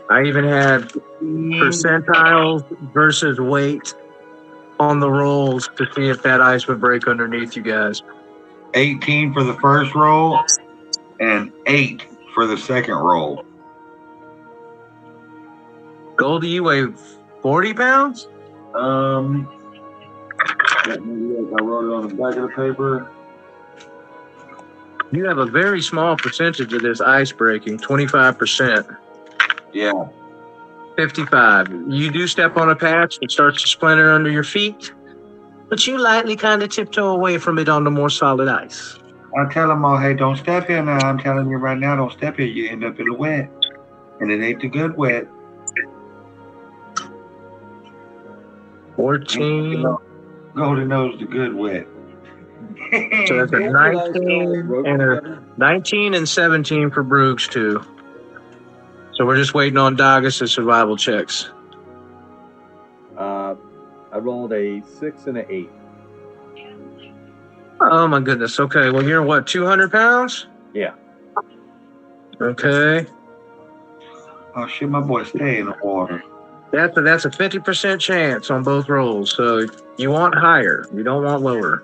I even had percentiles versus weight on the rolls to see if that ice would break underneath you guys. 18 for the first roll and 8 for the second roll. Goldie, you weigh 40 pounds? Let me look. I wrote it on the back of the paper. You have a very small percentage of this ice breaking, 25%. Yeah. 55. You do step on a patch, it starts to splinter under your feet, but you lightly kind of tiptoe away from it onto more solid ice. I tell them all, hey, don't step here now. I'm telling you right now, don't step here. You end up in the wet. And it ain't the good wet. 14. Golden knows the good wet. So that's a 19 and a 19 and 17 for Brooks too. So we're just waiting on Doggis' survival checks. I rolled a 6 and an 8. Oh my goodness. Okay. Well, you're what, 200 pounds? Yeah. Okay. Oh shit, my boy stay in the water. That's a 50% chance on both rolls. So you want higher. You don't want lower.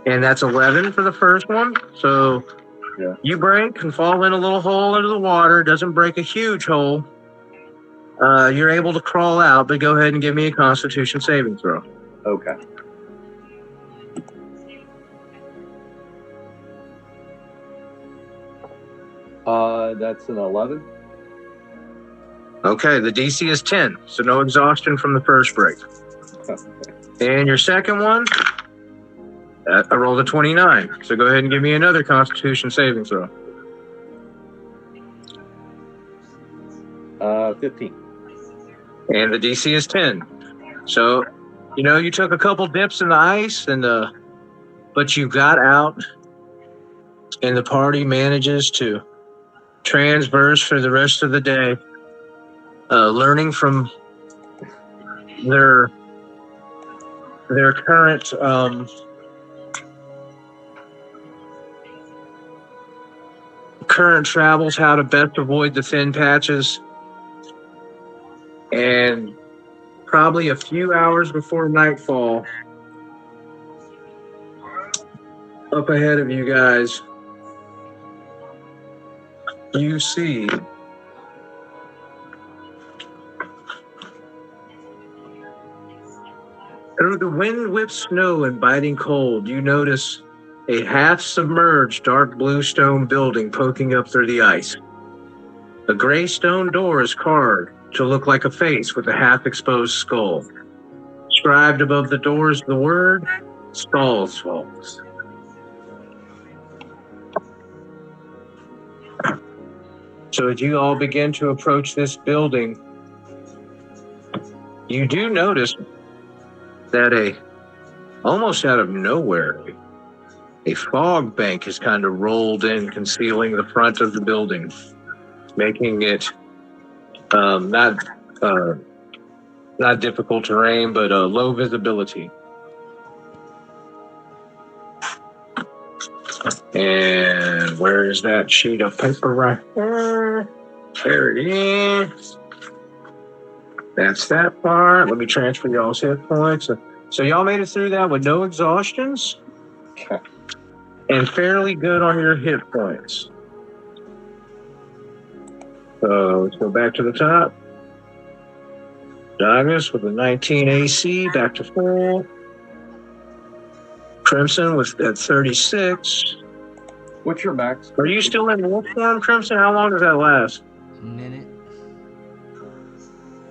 And that's 11 for the first one. So Yeah. you break and fall in a little hole into the water. Doesn't break a huge hole. You're able to crawl out, but go ahead and give me a Constitution saving throw. Okay. That's an 11. Okay, the DC is 10, so no exhaustion from the first break. And your second one, I rolled a 29, so go ahead and give me another Constitution saving throw. 15. And the DC is 10. So, you took a couple dips in the ice, but you got out, and the party manages to transverse for the rest of the day, learning from their current travels, how to best avoid the thin patches. And probably a few hours before nightfall, up ahead of you guys, you see through the wind-whipped snow and biting cold, you notice a half-submerged dark blue stone building poking up through the ice. A gray stone door is carved to look like a face with a half-exposed skull. Inscribed above the door is the word Skull's Falls. So as you all begin to approach this building, you do notice that almost out of nowhere, a fog bank is kind of rolled in, concealing the front of the building, making it not difficult terrain, but low visibility. And where is that sheet of paper right there? There it is. That's that part. Let me transfer y'all's hit points. So y'all made it through that with no exhaustions and fairly good on your hit points. So let's go back to the top. Douglas with a 19 AC, back to full. Crimson with at 36. What's your max? Are you still in wolf form, Crimson? How long does that last? A minute.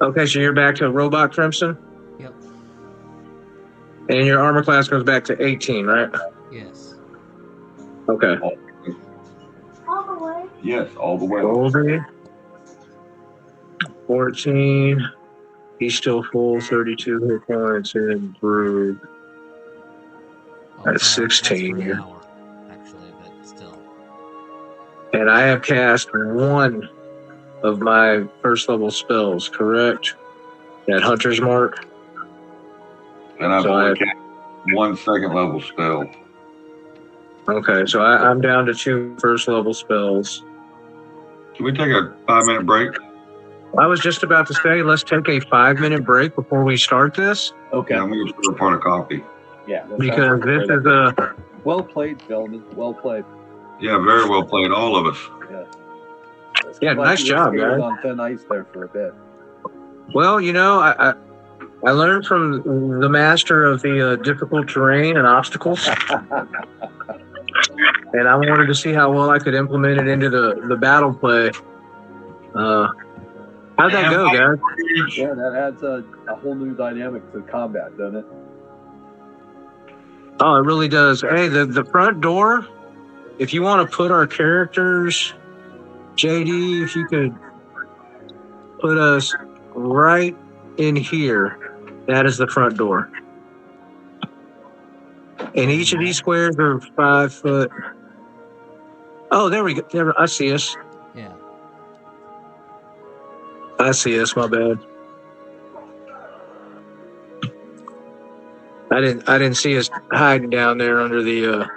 Okay, so you're back to robot Crimson? Yep. And your armor class goes back to 18, right? Yes. Okay. All the way. Yes, all the way. Goldie, 14. He's still full, 32 hit points, and Brug. That's 16, That's for yeah. an hour, actually, but still. And I have cast one of my first level spells, correct? That Hunter's Mark. And I've So only cast one second level spell. Okay, so I'm down to 2 first level spells. Can we take a 5-minute break? I was just about to say, let's take a 5-minute break before we start this, Okay. Yeah, I'm gonna pour a pot of coffee. Yeah. that sounds because like a this great is idea. Well played, gentlemen. Well played. Yeah, very well played, all of us. It's Yeah, like nice you were job, skating guys. on thin ice there for a bit. well, you know, I learned from the master of the difficult terrain and obstacles, and I wanted to see how well I could implement it into the battle play. How'd that go, guys? Yeah, that adds a whole new dynamic to combat, doesn't it? Oh, it really does. Hey, the front door, if you want to put our characters, JD, if you could put us right in here, that is the front door. And each of these squares are 5 foot. Oh, there we go. There, I see us. Yeah. I see us. My bad. I didn't see us hiding down there under the.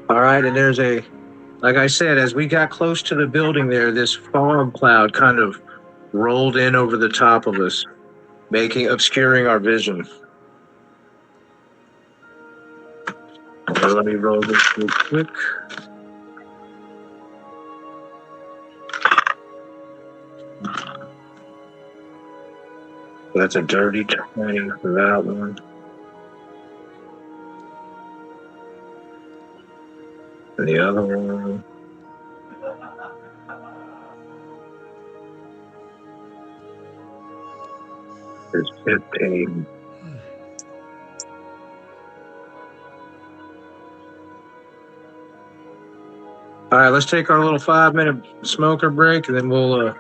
All right, and there's a, like I said, as we got close to the building there, this fog cloud kind of rolled in over the top of us, obscuring our vision. Okay, let me roll this real quick. That's a dirty 20 for that one. And the other one is 15. All right, let's take our little 5-minute smoker break, and then we'll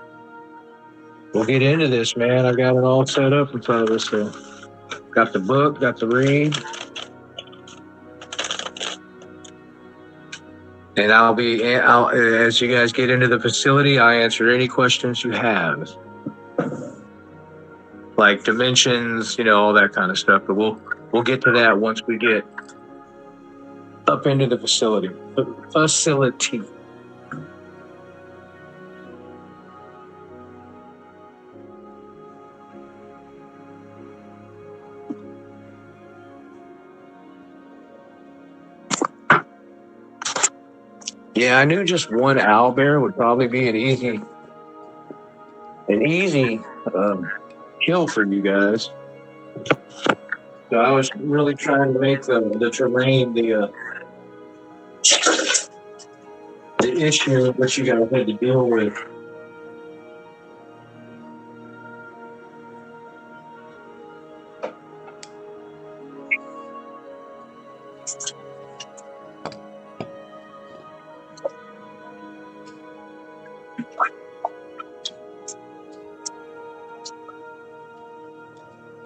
get into this, man. I've got it all set up in front of us. So got the book, got the read, and I'll as you guys get into the facility, I answer any questions you have, like dimensions, all that kind of stuff. But we'll get to that once we get up into the facility. Yeah, I knew just one owlbear would probably be an easy kill for you guys. So I was really trying to make the terrain the issue that you guys had to deal with.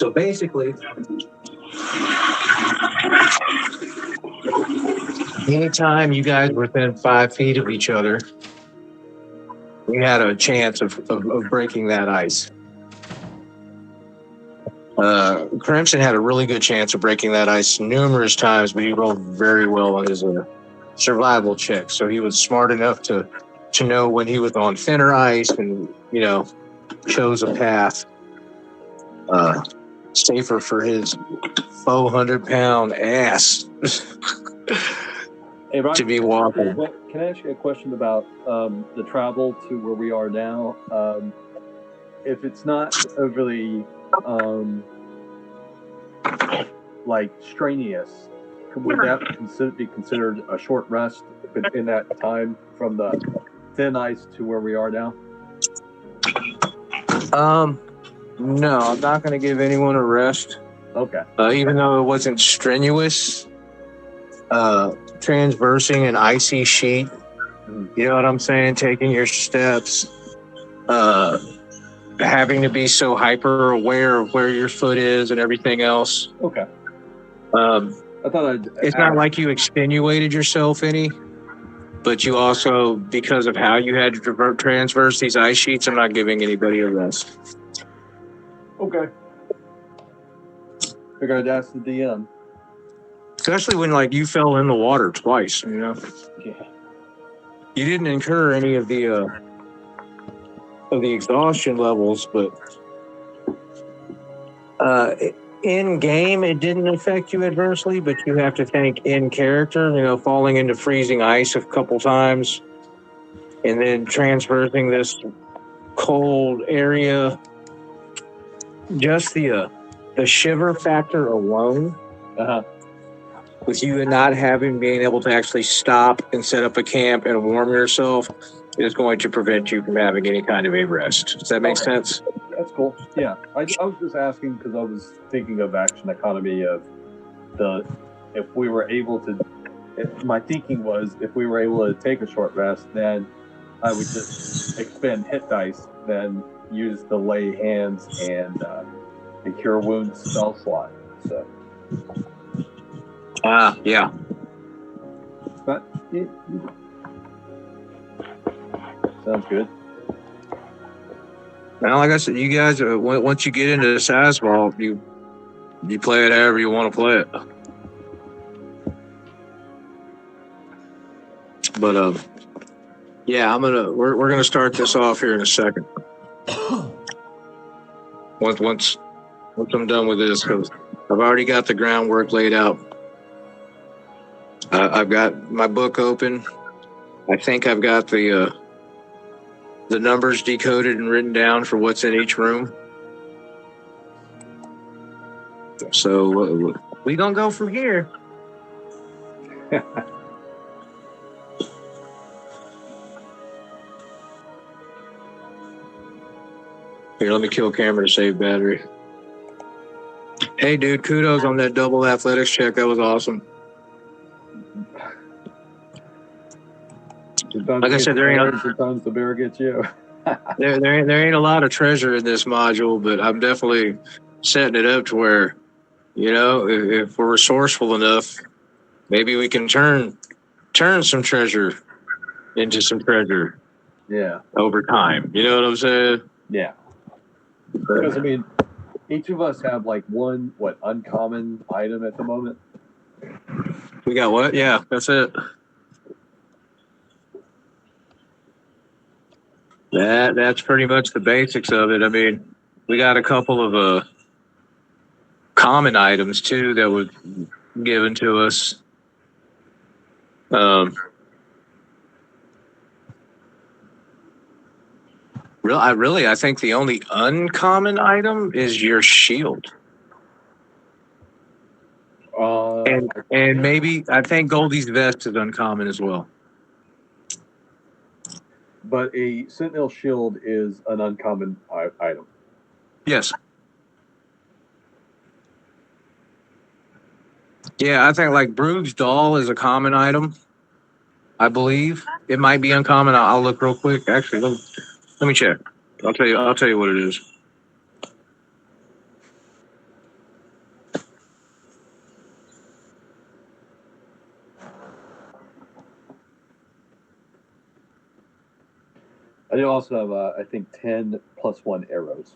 So basically, anytime you guys were within 5 feet of each other, you had a chance of breaking that ice. Crimson had a really good chance of breaking that ice numerous times, but he rolled very well on his survival check. So he was smart enough to know when he was on thinner ice and, chose a path safer for his 400-pound ass Hey, Ryan, to be walking. can I ask you a question about the travel to where we are now? If it's not overly strenuous, would that be considered a short rest in that time from the thin ice to where we are now? No, I'm not going to give anyone a rest, Okay. even though it wasn't strenuous. Transversing an icy sheet, you know what I'm saying? Taking your steps, having to be so hyper aware of where your foot is and everything else. Okay. Um, I thought I'd. it's not like you extenuated yourself any, but you also, because of how you had to transverse these ice sheets, I'm not giving anybody a rest. Okay. Figured I'd ask the DM. Especially when like you fell in the water twice, you know. Yeah. You didn't incur any of the exhaustion levels, but in game it didn't affect you adversely. But you have to think in character, you know, falling into freezing ice a couple times, and then transversing this cold area. Just the shiver factor alone, Uh-huh. with you not being able to actually stop and set up a camp and warm yourself, is going to prevent you from having any kind of a rest. Does that make sense? That's cool. Yeah. I was just asking because I was thinking of action economy of if we were able to. My thinking was if we were able to take a short rest, then I would just expend hit dice, then use the lay hands and the cure wounds spell slot. So. Yeah. But sounds good. Now, like I said, you guys, once you get into the size ball, you play it however you want to play it. But yeah, we're gonna start this off here in a second. Once I'm done with this, because I've already got the groundwork laid out. I've got my book open. I think I've got the numbers decoded and written down for what's in each room. So we gonna go from here. Here, let me kill camera to save battery. Hey, dude, kudos on that double athletics check. That was awesome. Like I said, there ain't sometimes the bear gets you. there ain't a lot of treasure in this module, but I'm definitely setting it up to where, you know, if we're resourceful enough, maybe we can turn some treasure into some treasure. Yeah. Over time, you know what I'm saying? Yeah. Because I mean, each of us have like one uncommon item at the moment. We got what? Yeah, that's it. That's pretty much the basics of it. I mean, we got a couple of common items too that were given to us. I think the only uncommon item is your shield. And maybe I think Goldie's vest is uncommon as well. But a Sentinel shield is an uncommon item. Yes. Yeah, I think like Broog's doll is a common item. I believe it might be uncommon. I'll look real quick. Actually, let me check. I'll tell you what it is. I do also have, I think, 10 plus 1 arrows.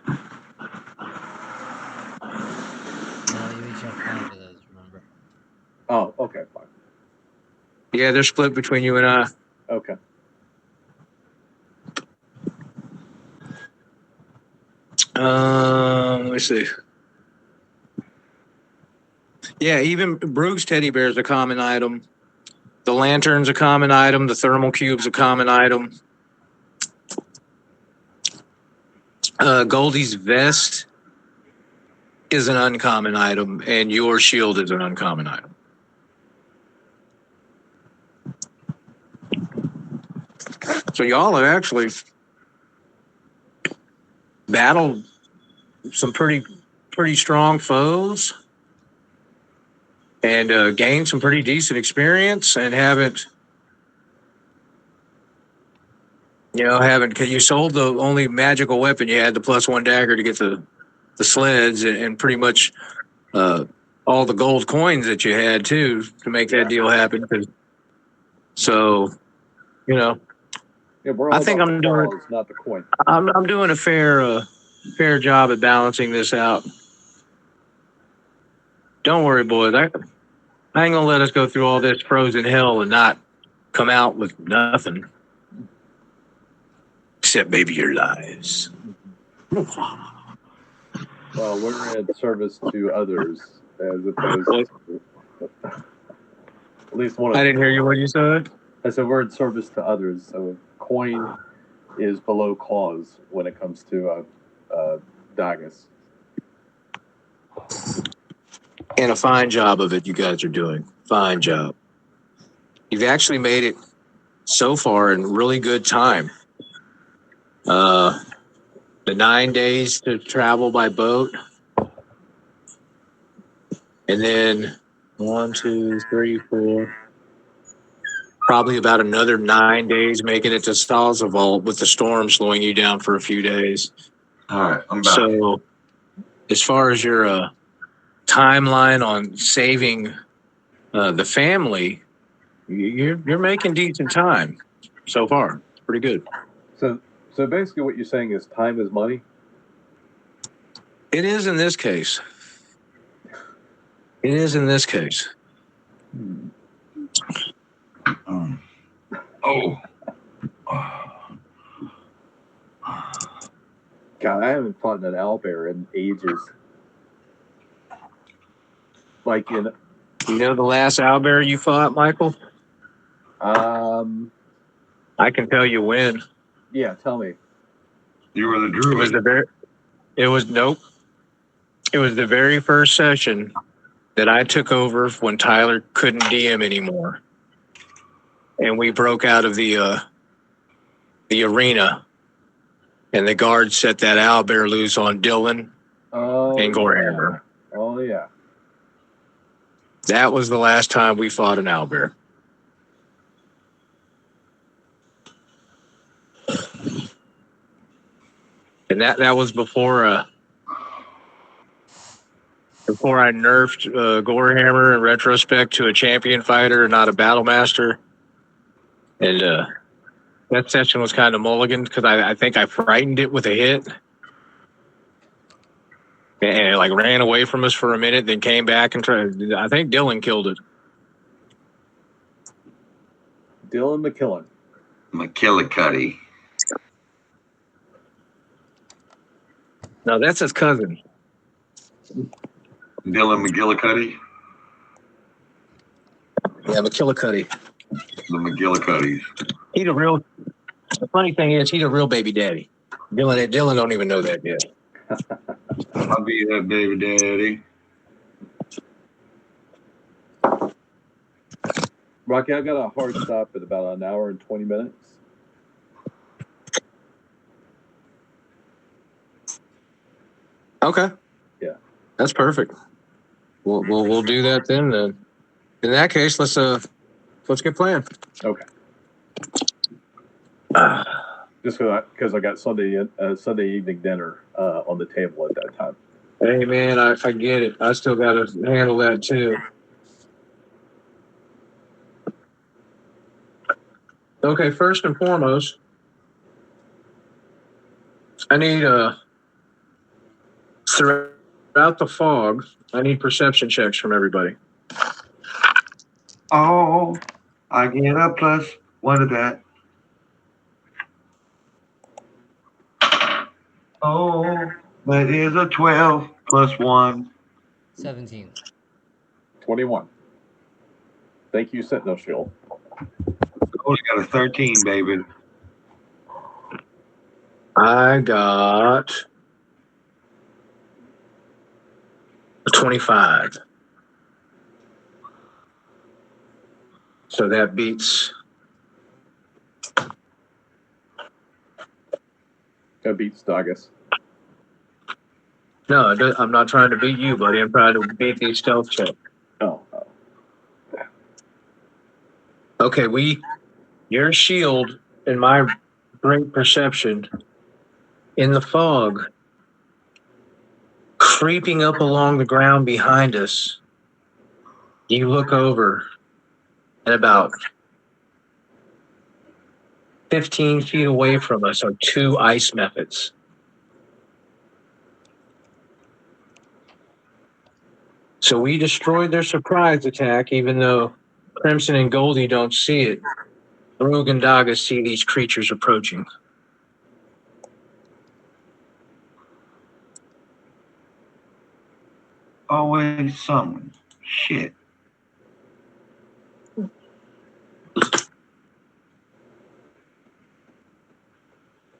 You each have 5 of those, remember? Oh, okay, fine. Yeah, they're split between you and I. Okay. Let me see. Yeah, even Broog's teddy bear is a common item. The lantern's a common item. The thermal cube's a common item. Goldie's vest is an uncommon item, and your shield is an uncommon item. So y'all are actually battled some pretty strong foes and gained some pretty decent experience and haven't you sold the only magical weapon you had, the +1 dagger, to get the sleds and pretty much all the gold coins that you had too to make that deal happen. So, Yeah, we're all I think about I'm the doing claws, not the coin. I'm doing a fair job at balancing this out. Don't worry, boys. I ain't gonna let us go through all this frozen hell and not come out with nothing. Except maybe your lives. Well, we're in service to others as opposed to at least one I of didn't hear you what you said. I said we're in service to others. So coin is below cause when it comes to Dagas. And a fine job of it you guys are doing. Fine job. You've actually made it so far in really good time. The 9 days to travel by boat. And then 1, 2, 3, 4. Probably about another 9 days making it to Stalzavold with the storm slowing you down for a few days. All right, I'm back. So, as far as your timeline on saving the family, you're making decent time so far. It's pretty good. So basically, what you're saying is time is money. It is in this case. It is in this case. Oh. God, I haven't fought an owlbear in ages. Like in You know the last owlbear you fought, Michael? I can tell you when. yeah, tell me. You were the It was druid. nope. It was the very first session that I took over when Tyler couldn't DM anymore. And we broke out of the arena, and the guards set that owlbear loose on Dylan Oh, and Gorehammer. yeah. Oh yeah. That was the last time we fought an owlbear. And that was before I nerfed Gorehammer in retrospect to a champion fighter and not a battle master. And that session was kind of mulligan because I think I frightened it with a hit. And it like ran away from us for a minute, then came back and tried. I think Dylan killed it. Dylan McKillen. McKillicuddy. No, that's his cousin. Dylan McGillicuddy. Yeah, McKillicuddy. The McGillicuddies. The funny thing is, he's a real baby daddy. Dylan don't even know that yet. I'll be that baby daddy. Rocky, I got a hard stop at about an hour and 20 minutes. Okay. Yeah. That's perfect. We'll do that then. In that case, let's get playing. Okay. Just because I got Sunday evening dinner on the table at that time. Hey man, I get it. I still got to handle that too. Okay, first and foremost, I need throughout the fog, I need perception checks from everybody. Oh, I get a +1 to that. Oh, that is a 12 +1. 17. 21. Thank you, Sentinel Shield. Only got a 13, baby. I got a 25. So that beats. That beats Dagas. No, I'm not trying to beat you, buddy. I'm trying to beat these stealth checks. Oh, Okay, your shield and my great perception in the fog, creeping up along the ground behind us. You look over and about 15 feet away from us are two ice methods. So we destroyed their surprise attack, even though Crimson and Goldie don't see it. Rogue and Daga see these creatures approaching. Always someone. Shit.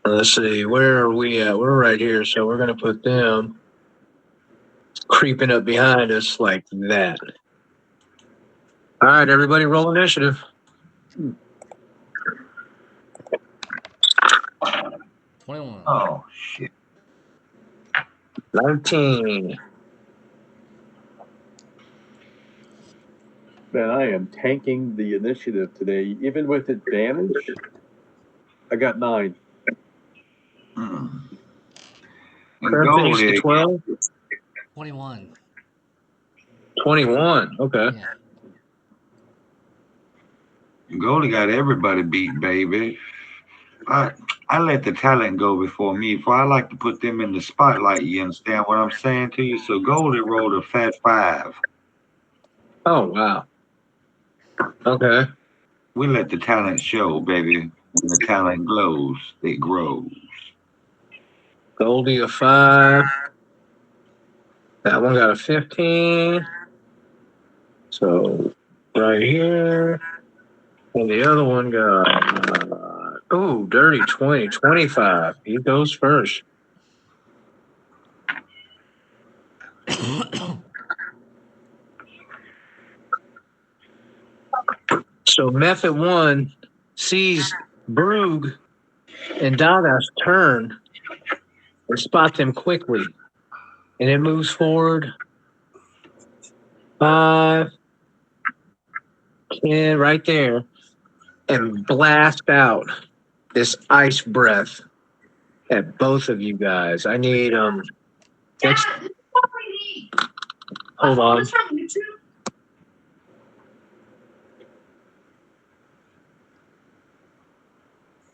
Let's see, where are we at? We're right here, so we're going to put them creeping up behind us like that. All right, everybody roll initiative. 21. Oh shit. 19. man, I am tanking the initiative today, even with advantage. I got 9. Mm. And Crimson, you see Goldie, 12? 21. 21. Okay. Yeah. Goldie got everybody beat, baby. I let the talent go before me, for I like to put them in the spotlight. You understand what I'm saying to you? So Goldie rolled a fat 5. Oh, wow. Okay. We let the talent show, baby. When the talent glows, it grows. Goldie a 5. That one got a 15. So right here. And the other one got, dirty 20, 25. He goes first. So method 1 sees Brug and Dada's turn and spot them quickly. And it moves forward 5, 10, right there, and blast out this ice breath at both of you guys. I need next, hold on.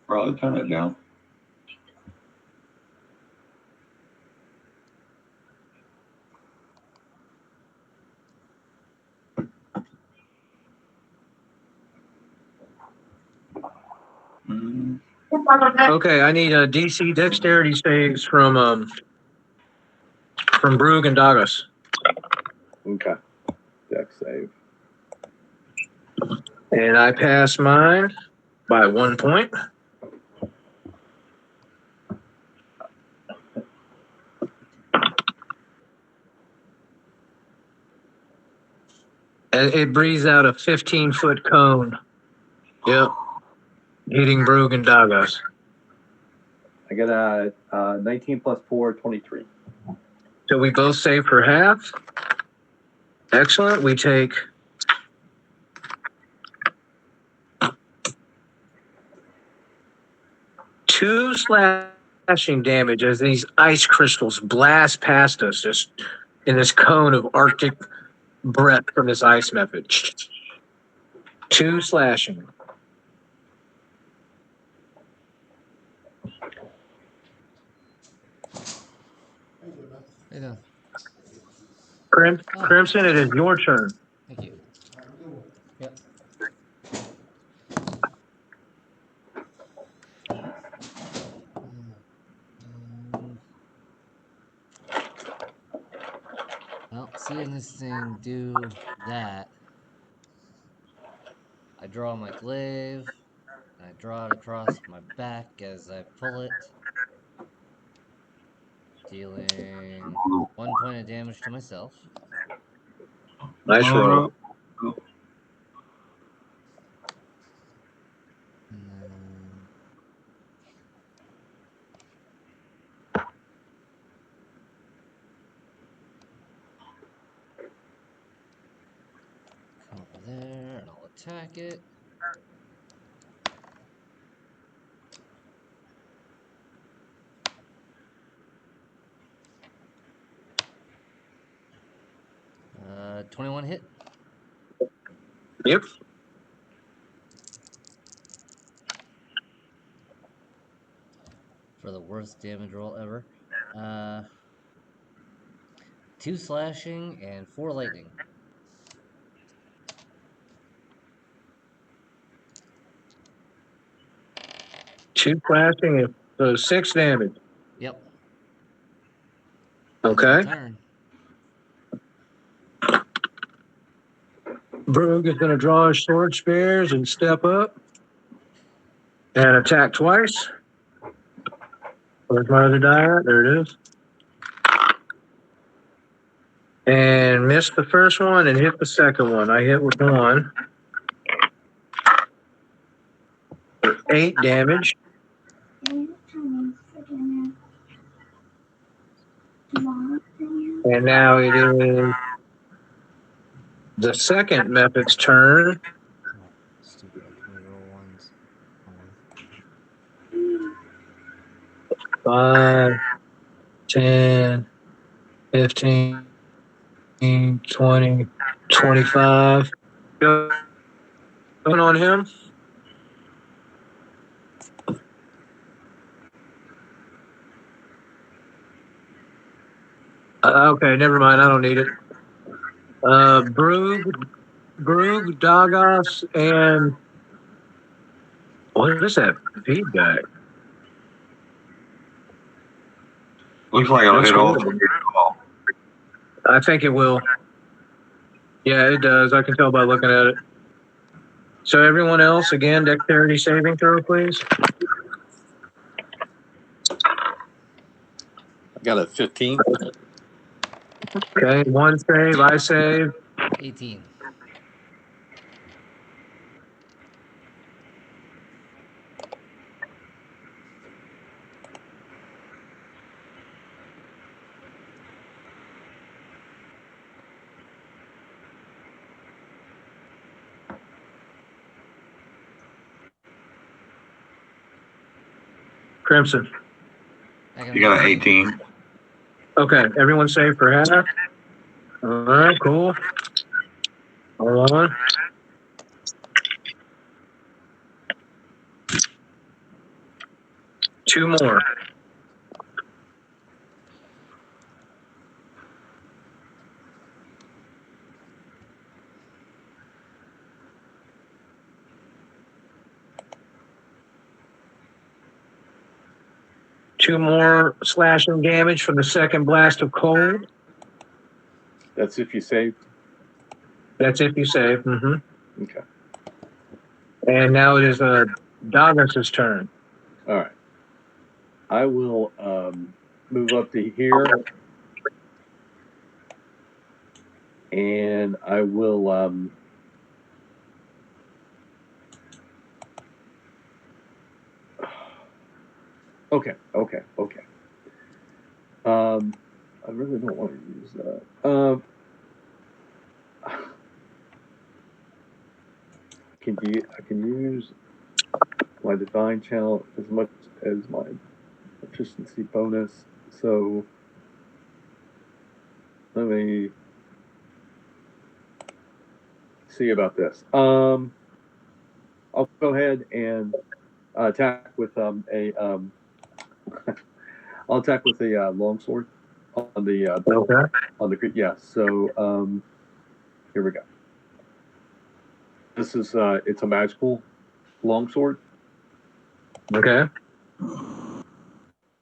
Probably turn it down. Mm. Okay, I need a DC dexterity saves from Brug and Dagas. Okay. Deck save. And I pass mine by 1 point. And it breathes out a 15-foot cone. Yep. Hitting Brug and Dagas. I got a 19 plus 4, 23. So we both save for half. Excellent. We take 2 slashing damage as these ice crystals blast past us, just in this cone of Arctic breath from this ice method. 2 slashing. Hey, doing? Crimson, it is your turn. Thank you. Yep. Well, seeing this thing do that, I draw my glaive, and I draw it across my back as I pull it, dealing 1 point of damage to myself. Nice roll. And then attack it. Uh, 21 hit. Yep. For the worst damage roll ever. 2 slashing and 4 lightning. Two flashing and so 6 damage. Yep. That's Okay. my turn. Brug is going to draw his sword spears and step up and attack twice. Where's my other die at? There it is. And missed the first one and hit the second one. I hit with 1. 8 damage. And now it is the second method's turn. Oh, stupid. I can reroll ones. 5, 10, 15, 20, 25. Going on him. Okay, never mind. I don't need it. Brug, Dagos, and what is that feedback? Looks like it'll That's hit all horrible. 3 of them. I think it will. Yeah, it does. I can tell by looking at it. So everyone else, again, dexterity saving throw, please. I got a 15. Okay, 1 save, I save. 18. Crimson. You got an 18. Okay, everyone save for half. All right, cool. Hold on. Two more. Two more slashing damage from the second blast of cold. That's if you save. That's if you save. Mm-hmm. Okay. And now it is Dagos' turn. All right. I will move up to here. And I will okay. I really don't want to use that. I can use my divine channel as much as my efficiency bonus. So let me see about this. I'll go ahead and attack with I'll attack with the longsword on the Okay. on the yeah. So here we go. This is it's a magical longsword, Okay.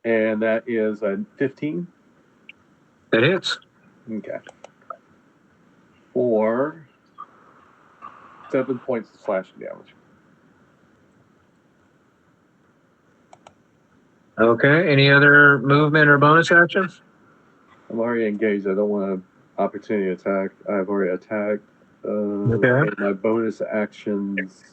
and that is a 15. That hits. Okay. For 7 points of slashing damage. Okay. Any other movement or bonus actions? I'm already engaged. I don't want to opportunity attack. I've already attacked. Okay. And my bonus actions.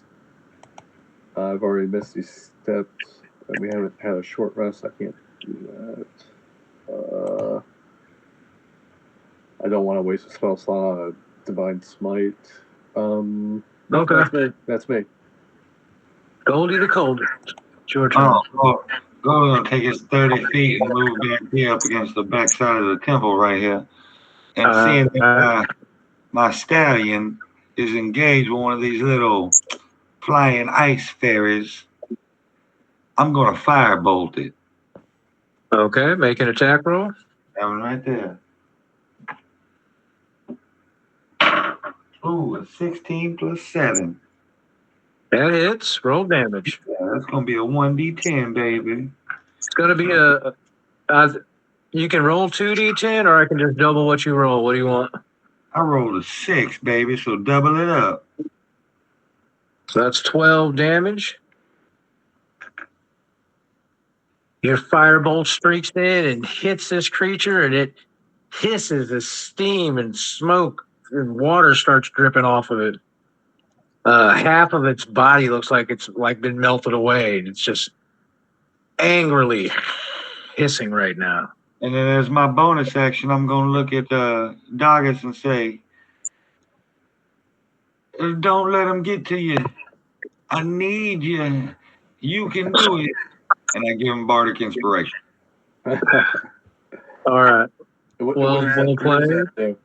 I've already missed these steps. We haven't had a short rest. I can't do that. I don't want to waste a spell slot on a divine smite. Okay. That's me. That's me. Goldie the coldest. It's your turn. Oh, Goldie's gonna take his 30 feet and move back here up against the backside of the temple right here. And seeing that my stallion is engaged with one of these little flying ice fairies, I'm gonna firebolt it. Okay, make an attack roll. That one right there. Ooh, a 16 plus 7. That hits. Roll damage. Yeah, that's gonna be a 1d10, baby. It's gonna be you can roll 2d10 or I can just double what you roll. What do you want? I rolled a 6, baby, so double it up. So that's 12 damage. Your firebolt streaks in and hits this creature, and it hisses as steam and smoke and water starts dripping off of it. Half of its body looks like it's like been melted away. It's just angrily hissing right now. And then as my bonus action, I'm gonna look at Doggis and say, don't let him get to you. I need you. You can do it. And I give him Bardic Inspiration. All right. What Well does that played. do?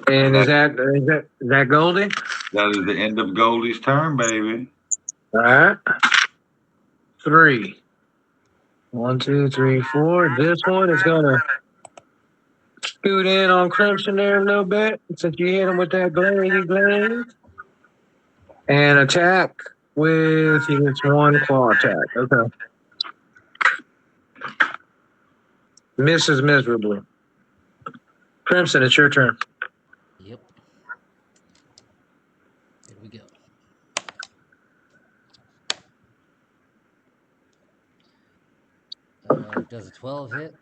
And is that Goldie? That is the end of Goldie's turn, baby. All right. 3. 1, 2, 3, 4. This one is gonna scoot in on Crimson there a little bit since you hit him with that glaive. And attack with he gets 1 claw attack. Okay. Misses miserably. Crimson, it's your turn. Yep. Here we go. Does a 12 hit?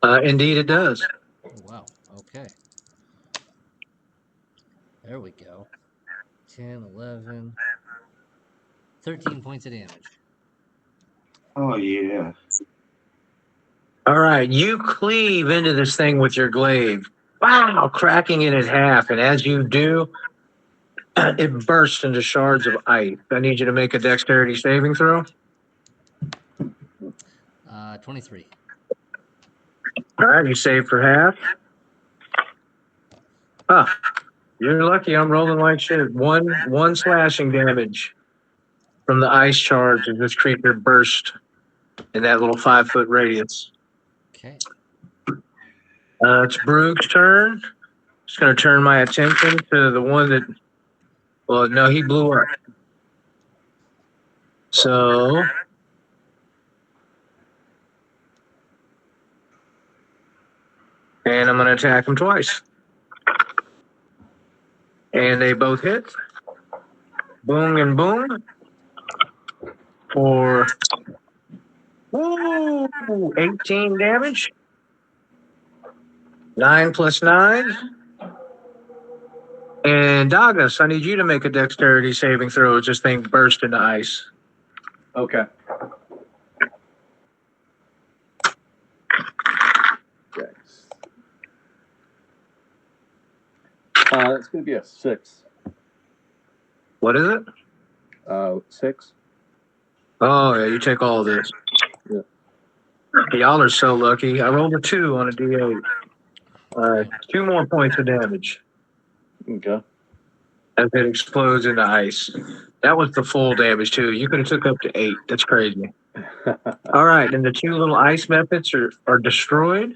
Indeed, it does. Oh, wow. Okay. There we go. 10, 11, 13 points of damage. Oh, yeah. All right, you cleave into this thing with your glaive. Wow, cracking it in half. And as you do, it bursts into shards of ice. I need you to make a dexterity saving throw. 23. All right, you save for half. Ah, you're lucky. I'm rolling like shit. One slashing damage from the ice charge as this creature burst in that little 5-foot radius. Okay. It's Brug's turn. Just going to turn my attention to the one that. Well, no, he blew up. So. And I'm going to attack him twice. And they both hit. Boom and boom. For 18 damage. 9 plus 9. And Doggis, I need you to make a dexterity saving throw as this thing burst into ice. Okay. Dex. That's going to be a 6. What is it? 6. Oh, yeah, you take all of this. Yeah. Y'all are so lucky. I rolled a 2 on a D8. 2 more points of damage Okay. as it explodes into ice. That was the full damage, too. You could have took up to 8. That's crazy. All right, and the 2 little ice methods are destroyed.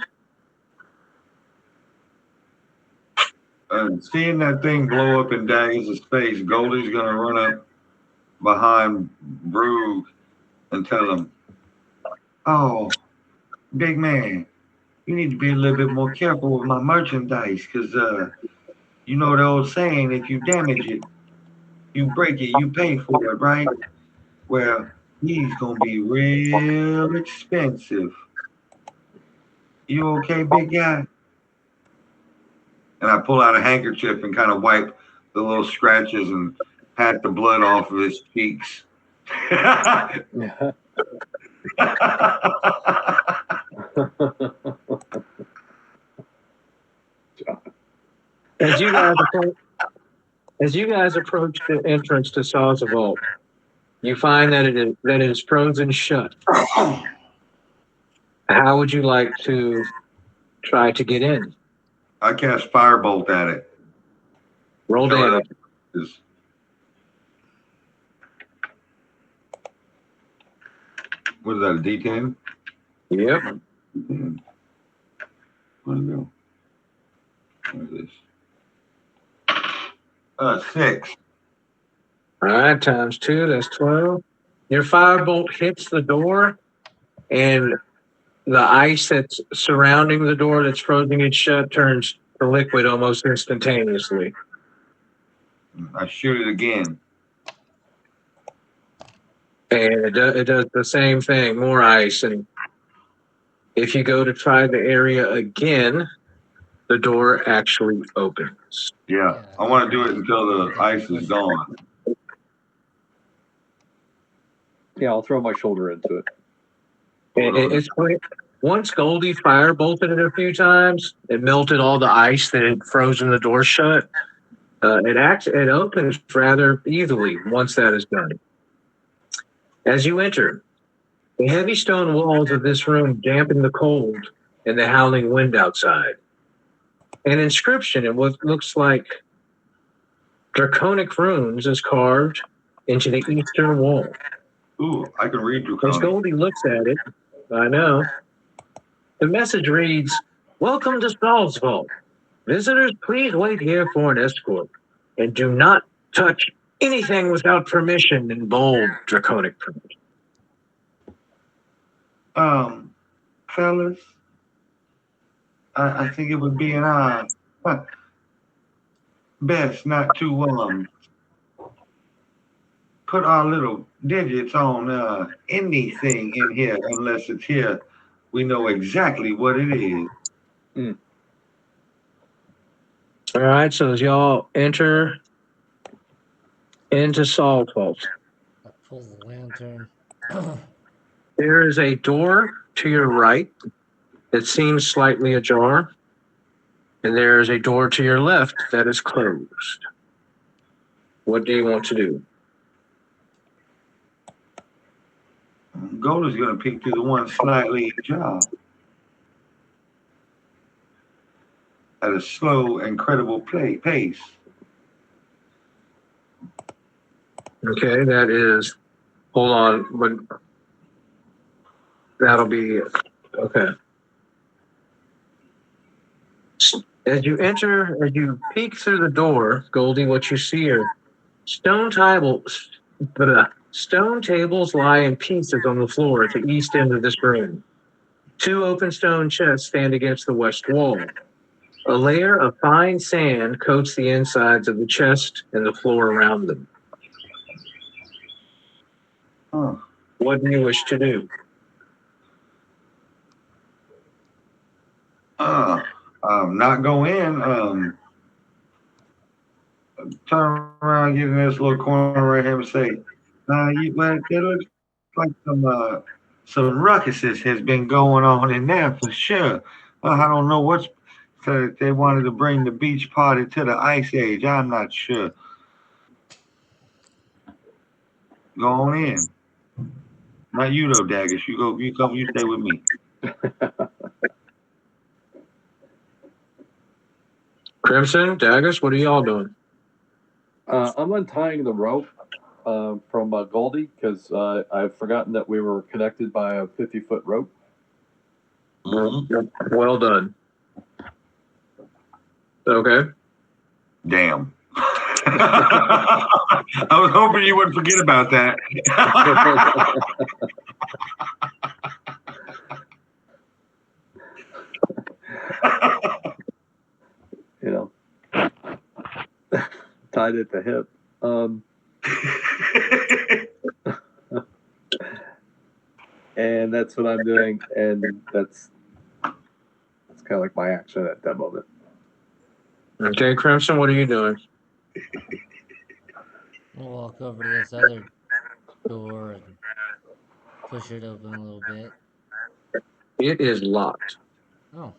Seeing that thing blow up in Dagger's face, Goldie's going to run up behind Brug and tell him, oh, big man, you need to be a little bit more careful with my merchandise because, you know the old saying, if you damage it, you break it, you pay for it, right? Well, he's going to be real expensive. You okay, big guy? And I pull out a handkerchief and kind of wipe the little scratches and pat the blood off of his cheeks. As you guys approach the entrance to Saw's Vault, you find that it is frozen shut. How would you like to try to get in? I cast firebolt at it. Roll Sure. damage. Is- What is that, a D10? Yep. Where'd it go? What is this? 6. All right, times 2, that's 12. Your firebolt hits the door, and the ice that's surrounding the door that's frozen it shut turns to liquid almost instantaneously. I shoot it again. And it does the same thing, more ice. And if you go to try the area again, the door actually opens. Yeah, I want to do it until the ice is gone. Yeah, I'll throw my shoulder into it. It's quick. Once Goldie firebolted it a few times, it melted all the ice that had frozen the door shut. It opens rather easily once that is done. As you enter, the heavy stone walls of this room dampen the cold and the howling wind outside. An inscription in what looks like draconic runes is carved into the eastern wall. Ooh, I can read As Draconic. Goldie looks at it, I know. The message reads, "Welcome to Saul's Vault. Visitors, please wait here for an escort and do not touch anything without permission," in bold draconic print. Fellas, I think it would be in our best not to put our little digits on anything in here unless it's here. We know exactly what it is. All right, so as y'all enter into Saul's Vault, I pull the lantern. there is a door to your right that seems slightly ajar, and there is a door to your left that is closed. What do you want to do? Goldie's going to peek through the one slightly ajar at a slow, incredible pace. Okay, that is, hold on, but that'll be it. Okay. As you peek through the door, Goldie, what you see are stone tables lie in pieces on the floor at the east end of this room. 2 open stone chests stand against the west wall. A layer of fine sand coats the insides of the chest and the floor around them. Huh. What do you wish to do? Not go in. Turn around, get in this little corner right here and say, it looks like some ruckuses has been going on in there for sure. I don't know what's. So they wanted to bring the beach party to the ice age. I'm not sure. Go on in. Not you though, Daggers. You come. You stay with me. Crimson, Daggers, what are y'all doing? I'm untying the rope from Goldie because I've forgotten that we were connected by a 50-foot rope. Well done. Okay. Damn. I was hoping you wouldn't forget about that. You know, tied at the hip. And that's what I'm doing, and that's kind of like my action at that moment. Okay, Crimson, what are you doing? I'll walk over to this other door and push it open a little bit. It is locked. Oh.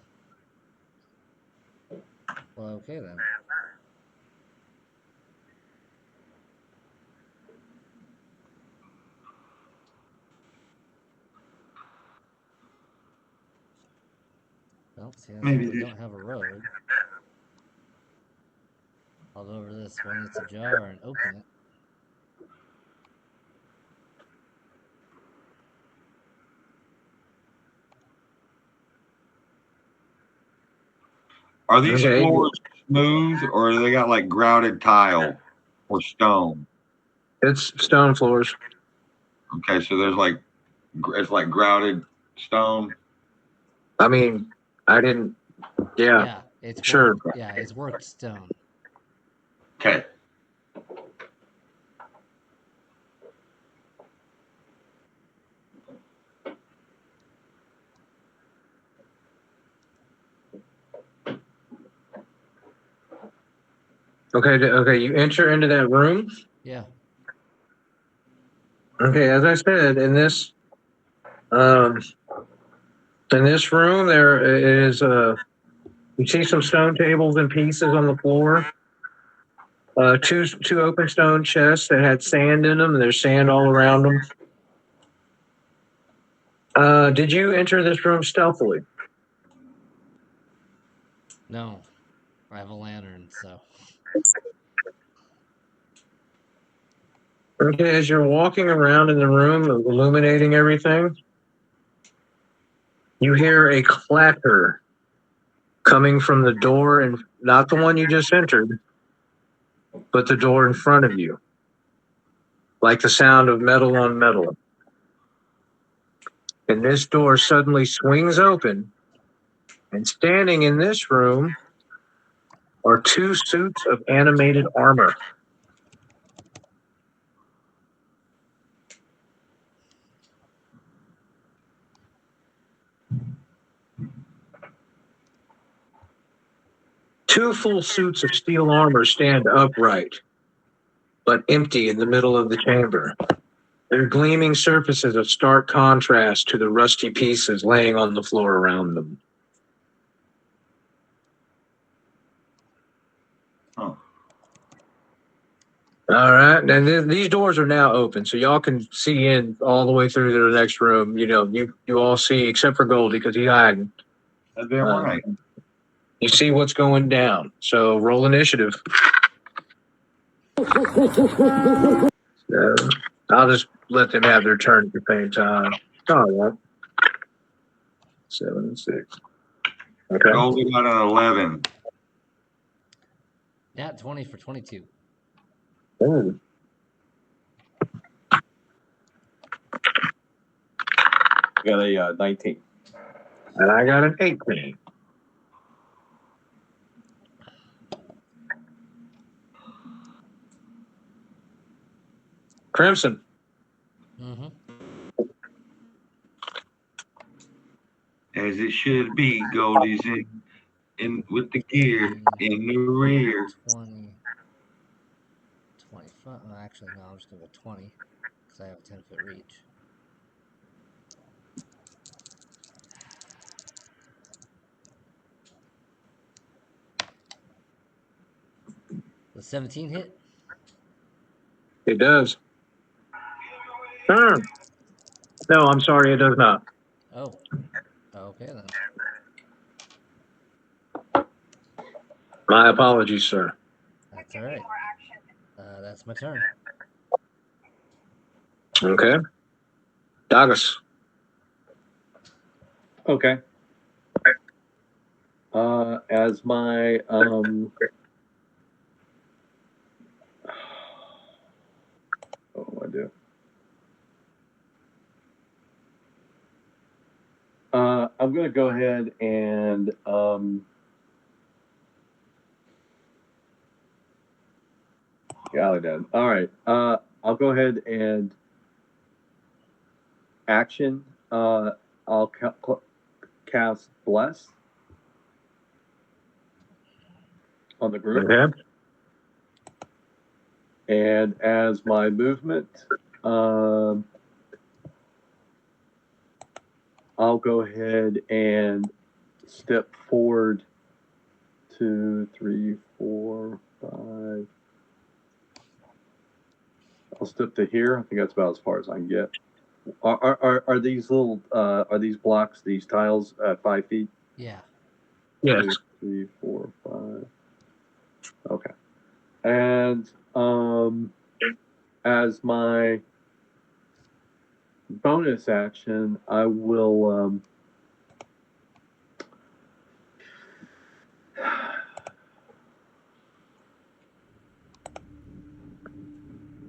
Well, okay then. Well, seeing as Maybe we this- don't have a road, I'll go over to this one that's ajar and open it. Are these Okay. floors smooth or do they got like grouted tile or stone? It's stone floors. Okay, so there's like it's like grouted stone. I mean, I didn't. Yeah. Yeah, it's sure. Worked, yeah, it's worked stone. Okay. Okay. Okay. You enter into that room. Yeah. Okay. As I said, in this room, there is you see some stone tables and pieces on the floor. Two open stone chests that had sand in them. There's sand all around them. Did you enter this room stealthily? No, I have a lantern, so. Okay, as you're walking around in the room, illuminating everything, you hear a clatter coming from the door, and not the one you just entered, but the door in front of you, like the sound of metal on metal. And this door suddenly swings open, and standing in this room are two suits of animated armor. Two full suits of steel armor stand upright, but empty in the middle of the chamber. Their gleaming surfaces a stark contrast to the rusty pieces laying on the floor around them. Oh. All right, and these doors are now open, so y'all can see in all the way through to the next room. You know, you all see, except for Goldie because he's hiding. That's damn right. You see what's going down. So roll initiative. So I'll just let them have their turn at the same time. All right. 7 and 6. Okay. Goldie got an 11. Nat 20 for 22. Ooh. I got a 19. And I got an 18. Crimson. Mm-hmm. As it should be, Goldie's in with the gear in the rear. 20. 25. Oh, actually, no, I'm just going to go 20 because I have a 10-foot reach. The 17 hit? It does. No, I'm sorry, it does not. Oh. Okay, then. My apologies, sir. That's all right. That's my turn. Okay. Douglas. Okay. As my what do I do? I'm gonna go ahead and golly done. All right. I'll go ahead and action. I'll cast Bless on the group. Okay. And as my movement, I'll go ahead and step forward 2, 3, 4, 5. I'll step to here. I think that's about as far as I can get. Are these little are these blocks, these tiles 5 feet? Yeah. Yes. 2, 3, 4, 5. Okay. And as my bonus action, I will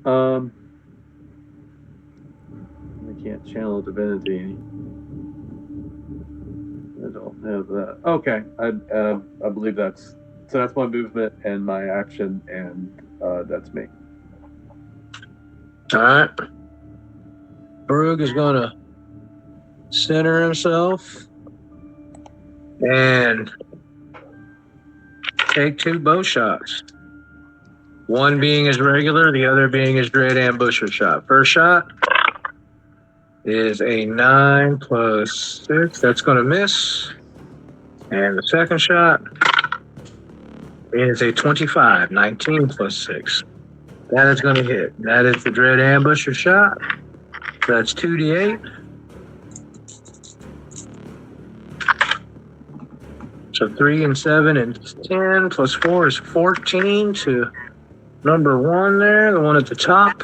I can't channel divinity. I don't have that. Okay, I believe that's my movement and my action, and that's me. All right. Brug is going to center himself and take 2 bow shots. One being his regular, the other being his dread ambusher shot. First shot is a 9 plus 6. That's going to miss. And the second shot is a 25, 19 plus 6. That is going to hit. That is the dread ambusher shot. That's 2d8. So 3 and 7 and 10 plus 4 is 14 to number 1 there, the one at the top.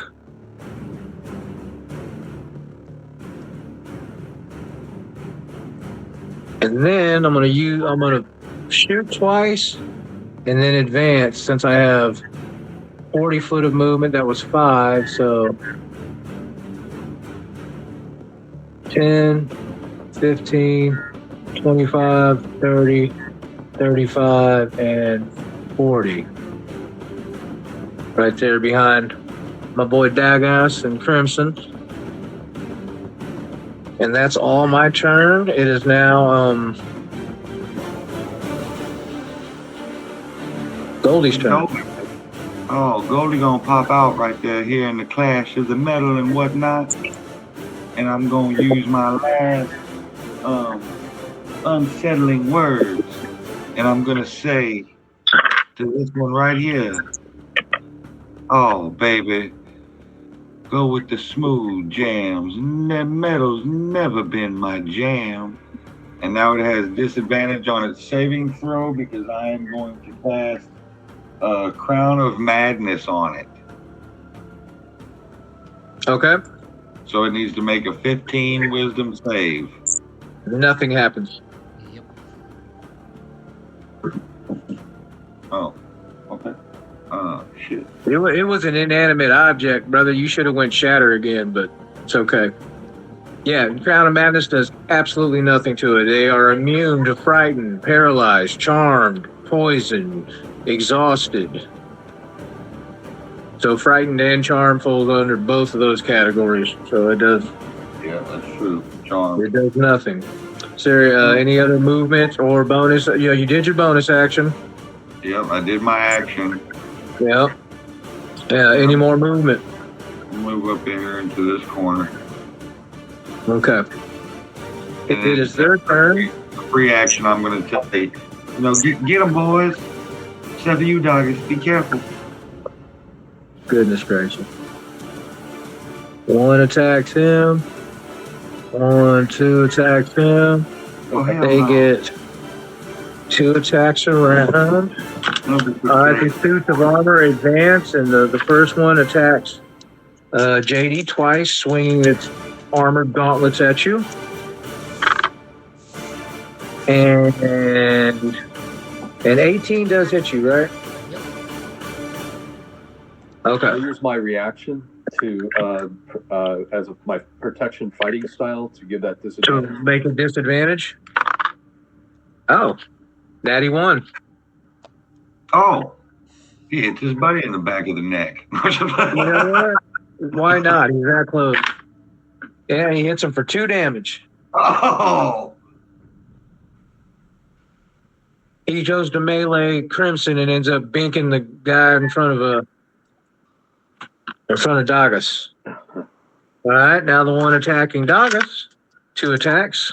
And then I'm gonna shoot twice and then advance since I have 40 foot of movement. That was 5, so 10, 15, 25, 30, 35, and 40. Right there behind my boy Dagas and Crimson. And that's all my turn. It is now Goldie's turn. Oh, Goldie gonna pop out right there here in the clash of the metal and whatnot. And I'm gonna use my last unsettling words. And I'm gonna say to this one right here, oh baby, go with the smooth jams. Metal's never been my jam. And now it has disadvantage on its saving throw because I am going to cast Crown of Madness on it. Okay. So it needs to make a 15 wisdom save. Nothing happens. Yep. Oh, okay. Shit. It was an inanimate object, brother. You should have went shatter again, but it's okay. Yeah, Crown of Madness does absolutely nothing to it. They are immune to frighten, paralyzed, charmed, poisoned, exhausted. So frightened and charmed falls under both of those categories. So it does. Yeah, that's true. Charm. It does nothing. Sir, any other movement or bonus? Yeah, you did your bonus action. Yep, I did my action. Yep. Yeah. Any more movement? Move up in here into this corner. Okay. It is their turn. Free action. I'm going to tell you. Get them, boys. Except for you, doggies. Be careful. Goodness gracious. 1 attacks him. 1, 2 attacks him. Oh, hell They no. get 2 attacks around. Alright, the suits of armor advance, and the first one attacks JD twice, swinging its armored gauntlets at you. And an 18 does hit you, right? Yep. Okay. I use my reaction to as my protection fighting style to give that To disadvantage. make a disadvantage? Oh, Natty 1. Oh, he hits his buddy in the back of the neck. You know what? Why not? He's that close. Yeah, he hits him for 2 damage. Oh, He goes to melee Crimson and ends up binking the guy in front of Dagas. All right, now the one attacking Dagas. 2 attacks.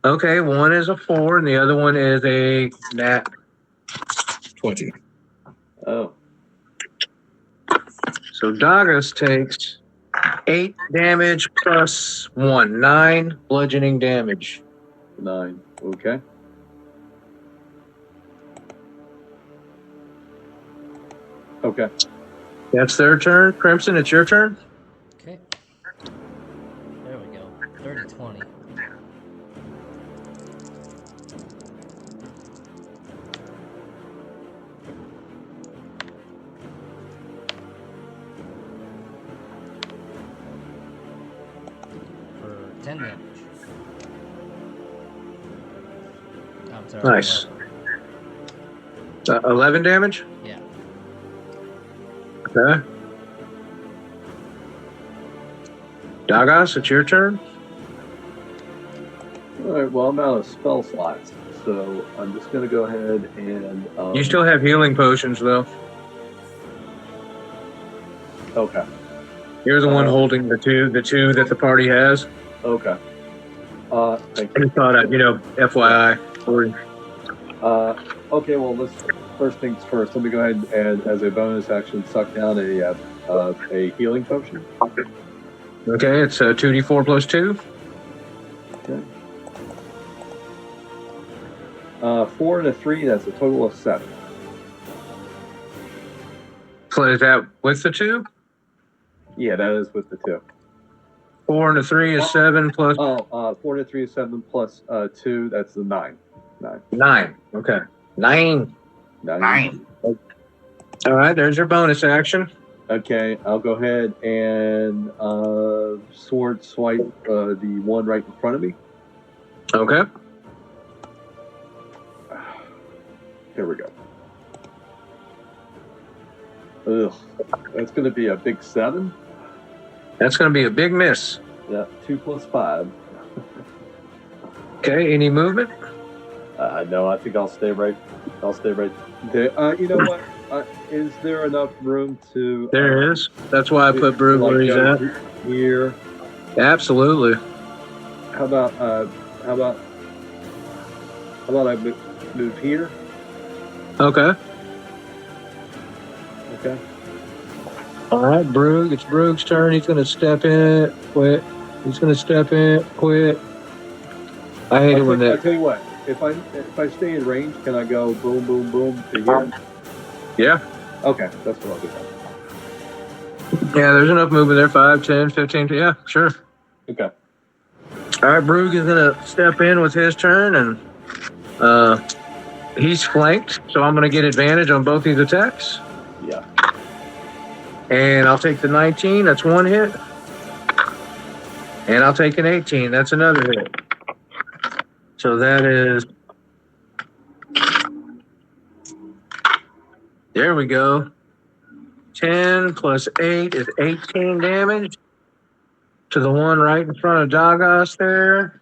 Okay, one is a 4 and the other one is a nat 20. Oh, So Dagas takes 8 damage plus 1, 9 bludgeoning damage. 9. Okay. Okay. That's their turn. Crimson, it's your turn. Okay. There we go. 30-20. For 10 damage. I'm sorry. Nice. 11 damage? Yeah. Okay. Dagos, it's your turn. All right. Well, I'm out of spell slots, so I'm just gonna go ahead and. You still have healing potions, though. Okay. You're the one holding the two that the party has. Okay. Thank I you. just thought I'd, FYI. For you. Okay. Well, let's first things first. Let me go ahead and, as a bonus action, suck down a healing potion. Okay, it's 2d4 plus 2. Okay. 4 and a 3. That's a total of 7. So is that with the 2? Yeah, that is with the 2. 4 and a 3 is 7 plus 4 and a 3 is 7 plus 2. That's the 9. 9. Okay. 9. 9. All right, there's your bonus action. Okay, I'll go ahead and sword swipe the one right in front of me. Okay. Here we go. Ugh, that's going to be a big 7. That's going to be a big miss. Yeah, 2 plus 5. Okay, any movement? No, I think I'll stay right there. You know what? Is there enough room to? There is. That's why I put Brug where he's go at. Here. Absolutely. How about I move here? Okay. Okay. All right, Brug. It's Brug's turn. He's going to step in, quit. He's going to step in, quit. I hate it when I'll that. tell you what. If I stay in range, can I go boom, boom, boom to here? Yeah. Okay, that's what I'll do. Yeah, there's enough movement there. 5, 10, 15. Yeah, sure. Okay. All right, Brug is going to step in with his turn, and he's flanked, so I'm going to get advantage on both these attacks. Yeah. And I'll take the 19. That's one hit. And I'll take an 18. That's another hit. So that is. There we go. 10 plus 8 is 18 damage to the one right in front of Dagos there.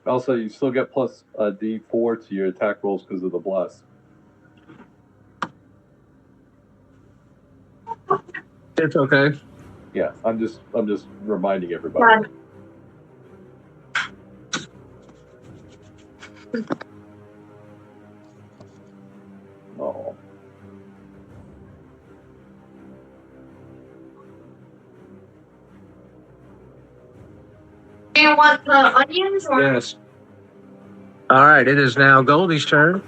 Also, you still get plus D4 to your attack rolls because of the bless. It's okay. Yeah, I'm just reminding everybody. Oh. You want the onions or? Yes. All right, it is now Goldie's turn.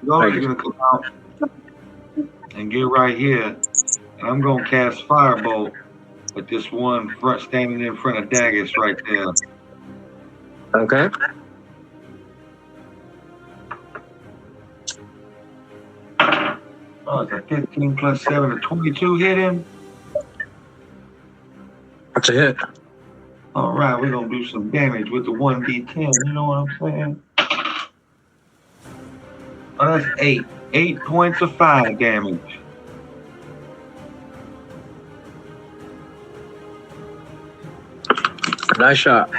Goldie's gonna come out and get right here, and I'm gonna cast Firebolt with this one standing in front of Daggus right there. Okay. Oh, it's a 15 plus 7, a 22 hit him. That's a hit. All right, we're gonna do some damage with the 1d10. You know what I'm saying? Oh, that's 8. 8 points of fire damage. Nice shot.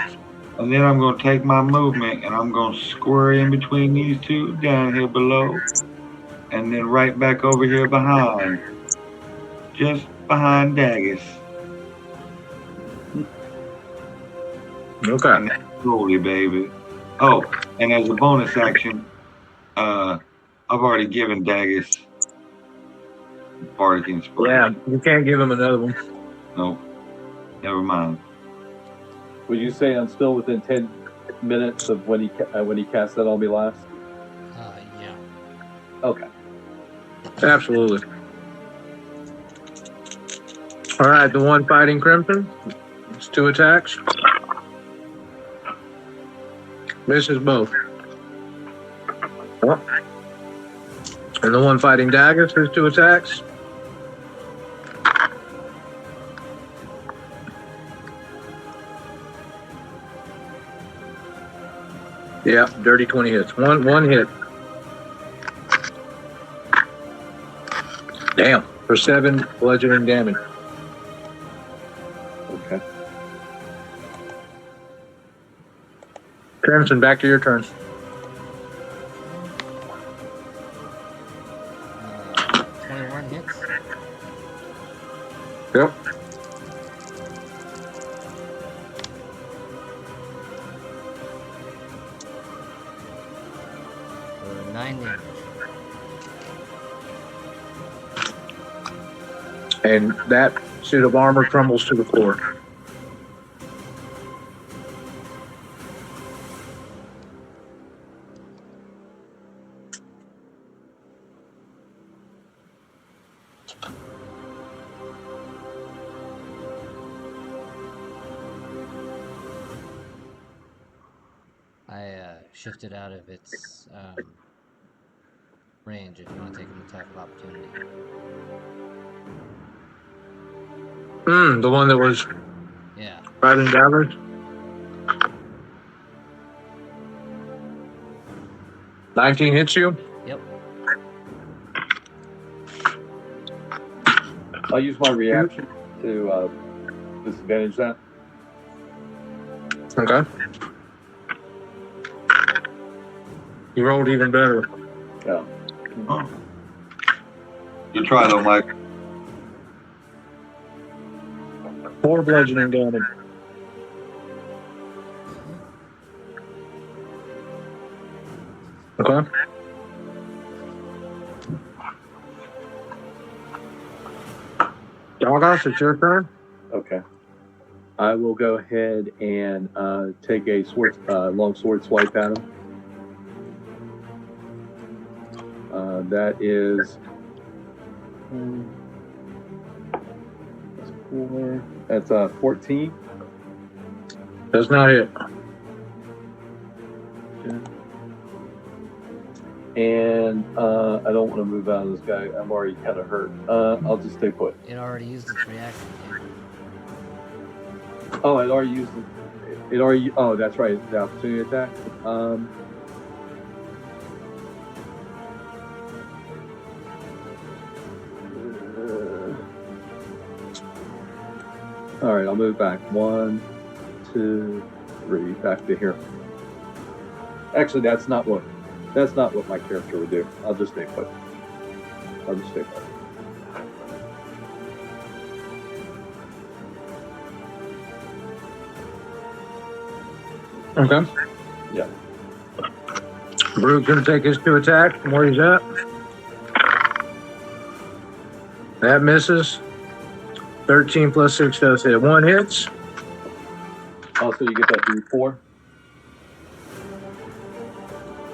And then I'm gonna take my movement and I'm gonna square in between these two down here below, and then right back over here behind, just behind Daggus. Okay. And that's Goldie, baby. Oh, and as a bonus action, I've already given Daggus Bardic Inspiration. Yeah, you can't give him another one. No, never mind. Would you say I'm still within 10 minutes of when he cast that on me last? Yeah. Okay. Absolutely. All right, the one fighting Crimson. It's 2 attacks. Misses both. Oh. And the one fighting Daggers has 2 attacks. Yeah, dirty 20 hits. One hit. Damn, for 7 bludgeoning damage. Okay. Crimson, back to your turn. 21 hits. Yep. For 9 damage. And that suit of armor crumbles to the floor. I shifted out of its range if you want to take an attack of opportunity. The one that was Yeah. fighting Daggers. 19 hits you. Yep. I'll use my reaction to disadvantage that. Okay. You rolled even better. Yeah. You try though, Mike. 4 bludgeoning damage. Okay. Doggos, it's your turn. Okay. I will go ahead and take a long sword swipe at him. That is that's 4. That's 14. Does not hit. And I don't want to move out of this guy. I'm already kind of hurt. I'll just stay put. It already used its reaction, dude. Oh, it already used it. It already. Oh, that's right. The opportunity attack. All right, I'll move back. 1, 2, 3, back to here. Actually, that's not what my character would do. I'll just stay put. Okay. Yeah. Brug's gonna take his 2 attacks from where he's at. That misses. 13 plus 6 does hit. 1 hits. Also, you get that D4.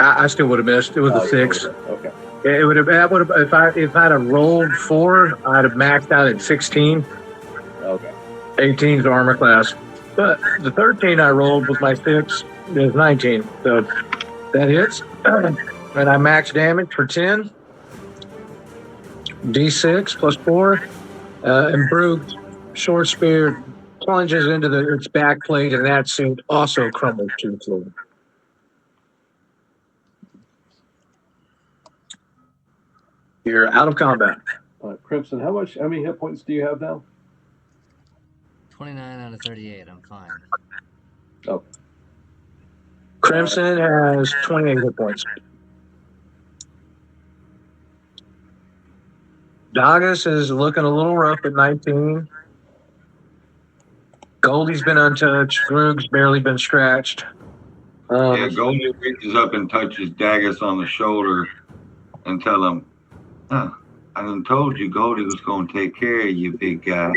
I still would have missed. It was Oh, a 6. Okay. It would have. That would have. If I'd have rolled 4, I'd have maxed out at 16. Okay. 18's armor class, but the 13 I rolled with my 6 is 19. So that hits, and I max damage for 10. D6 plus 4, and Brug's short spear plunges into its back plate, and that suit also crumbles to the floor. You're out of combat. Crimson, how many hit points do you have now? 29 out of 38. I'm fine. Oh. Crimson has 28 hit points. Doggos is looking a little rough at 19. Goldie's been untouched. Grug's barely been scratched. Yeah, Goldie reaches up and touches Daggers on the shoulder and tell him, I done told you Goldie was going to take care of you, big guy.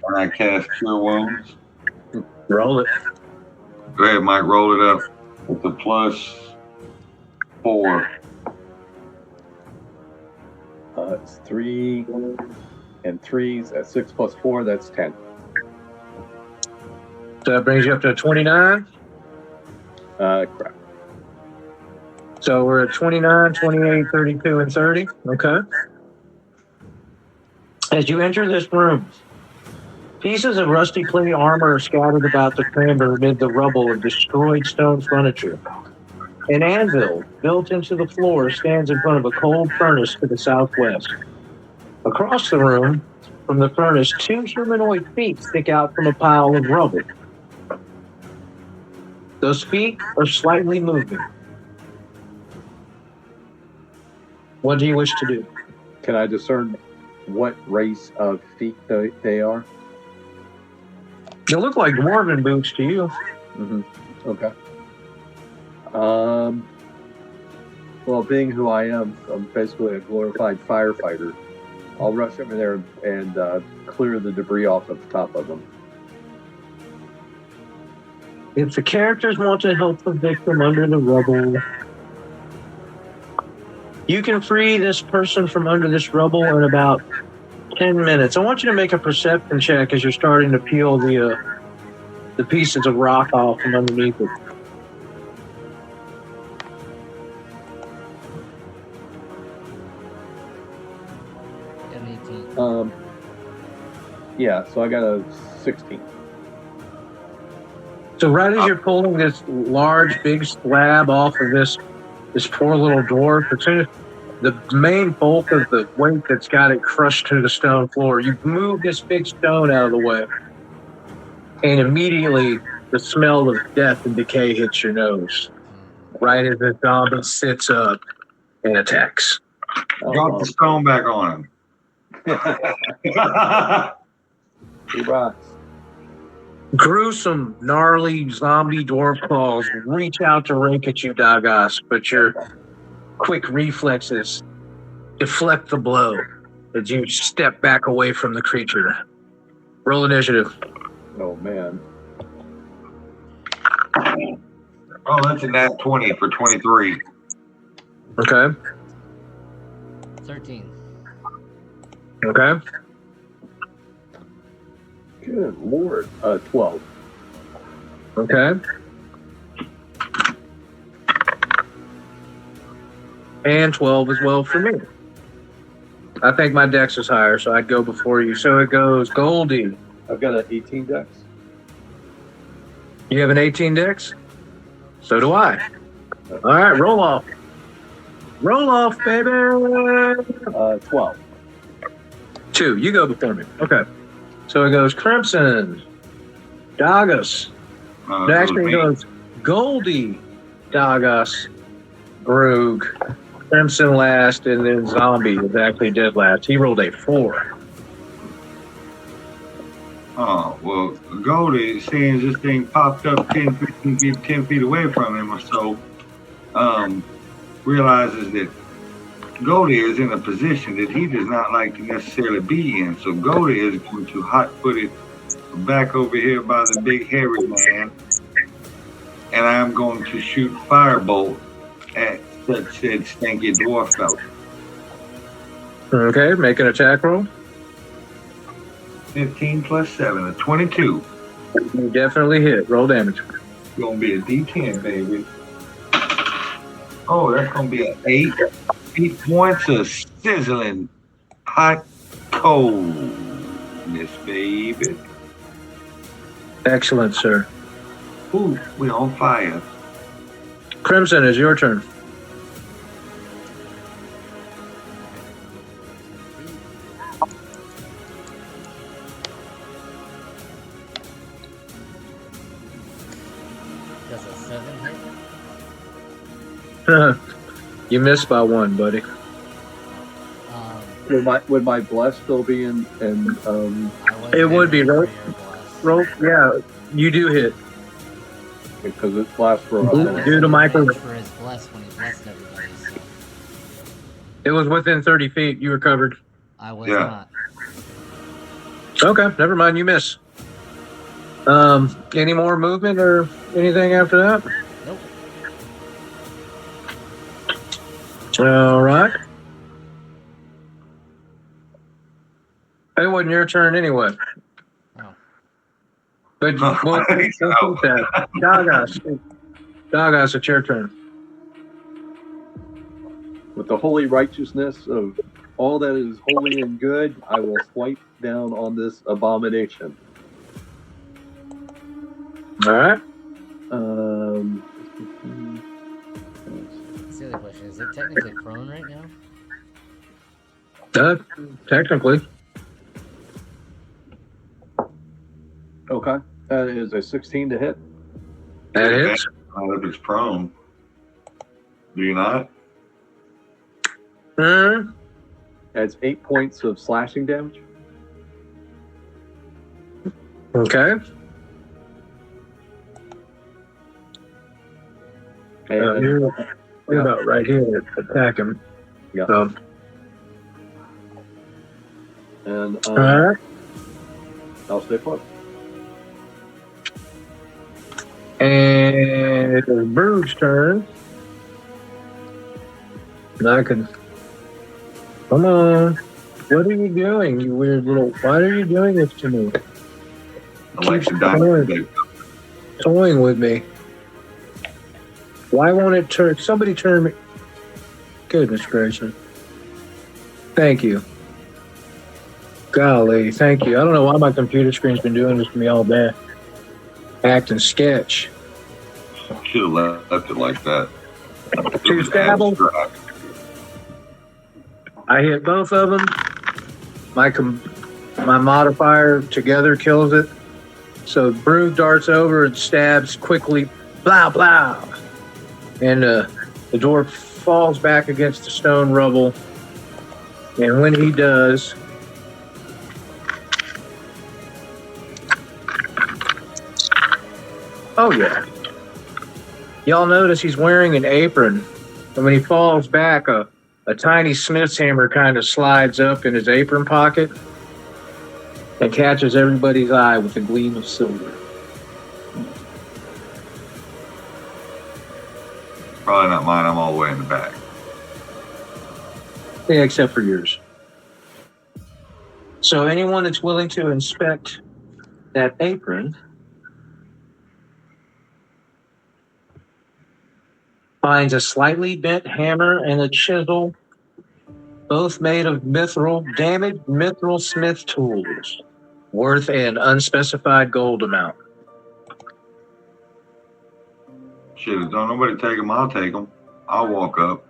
And I cast Cure Wounds. Roll it. Go ahead, Mike. Roll it up with the +4. It's 3 and 3s at 6 plus 4. That's 10. So that brings you up to 29. Crap. So we're at 29, 28, 32, and 30. Okay. As you enter this room, pieces of rusty plate armor are scattered about the chamber amid the rubble of destroyed stone furniture. An anvil built into the floor stands in front of a cold furnace to the southwest. Across the room, from the furnace, 2 humanoid feet stick out from a pile of rubble. Those feet are slightly moving. What do you wish to do? Can I discern what race of feet they are? They look like dwarven boots to you. Mm-hmm. Okay. Well, being who I am, I'm basically a glorified firefighter. I'll rush over there and clear the debris off of the top of them. If the characters want to help the victim under the rubble, you can free this person from under this rubble in about 10 minutes. I want you to make a perception check as you're starting to peel the pieces of rock off from underneath it. An 18. Yeah, so I got a 16. So right as you're pulling this large, big slab off of this poor little dwarf, as soon as the main bulk of the weight that's got it crushed to the stone floor, you move this big stone out of the way, and immediately the smell of death and decay hits your nose. Right as the zombie sits up and attacks. Drop the stone back on him. He rocks. Gruesome, gnarly zombie dwarf claws reach out to rake at you, Dagos, but your quick reflexes deflect the blow as you step back away from the creature. Roll initiative. Oh, man. Oh, that's a nat 20 for 23. Okay. 13. Okay. Good Lord. 12. Okay. And 12 as well for me. I think my dex is higher, so I'd go before you. So it goes Goldie. I've got an 18 dex. You have an 18 dex? So do I. All right, roll off. Roll off, baby. 12. 2. You go before me. Okay. So it goes Crimson, Dagos. Actually, it goes Goldie, Dagos, Brug, Crimson last, and then Zombie is actually dead last. He rolled a 4. Oh, well, Goldie, seeing as this thing popped up 10 feet away from him or so, realizes that Goldie is in a position that he does not like to necessarily be in. So Goldie is going to hot-foot it back over here by the big hairy man, and I'm going to shoot firebolt at such said stinky dwarf fella. Okay, make an attack roll. 15 plus 7, a 22. You definitely hit. Roll damage. Gonna be a D10, baby. Oh, that's gonna be an 8. 8 points of sizzling hot coldness, baby. Excellent, sir. Ooh, we on fire. Crimson, is your turn. Does a 7 hit? You missed by 1, buddy. Would my bless still be in It would be, right? Roll, yeah, you do hit. because it lasts for a Due minute. to Michael, For his bless when he blessed everybody, so it was within 30 feet. You were covered. I was Yeah. not. Okay, never mind. You miss. Any more movement or anything after that? Nope. All right. It wasn't your turn anyway. Oh. But we'll keep that. Dagos, it's your turn. With the holy righteousness of all that is holy and good, I will swipe down on this abomination. All right. That's the other question. Is it technically prone right now? Technically. Okay. That is a 16 to hit. That hits. If it's prone, do you not? Adds 8 points of slashing damage. Okay. And You're about right here to attack him. Yeah. So, and all right. I'll stay put. And it is Brood's turn. And I can. Come on. What are you doing, you weird little. Why are you doing this to me? I like to die. Toying with me. Why won't it turn? Somebody turn me. Goodness gracious. Thank you. Golly, thank you. I don't know why my computer screen's been doing this to me all day. Acting sketch. Should have left it like that. Two stabble. I hit both of them. My modifier together kills it. So Brood darts over and stabs quickly. Blah, blah. And the dwarf falls back against the stone rubble. And when he does, oh yeah. Y'all notice he's wearing an apron. And when he falls back, a tiny smith's hammer kind of slides up in his apron pocket and catches everybody's eye with a gleam of silver. Probably not mine. I'm all the way in the back. Yeah, except for yours. So anyone that's willing to inspect that apron finds a slightly bent hammer and a chisel, both made of damaged mithril smith tools, worth an unspecified gold amount. Shit, if don't nobody take them, I'll take them. I'll walk up,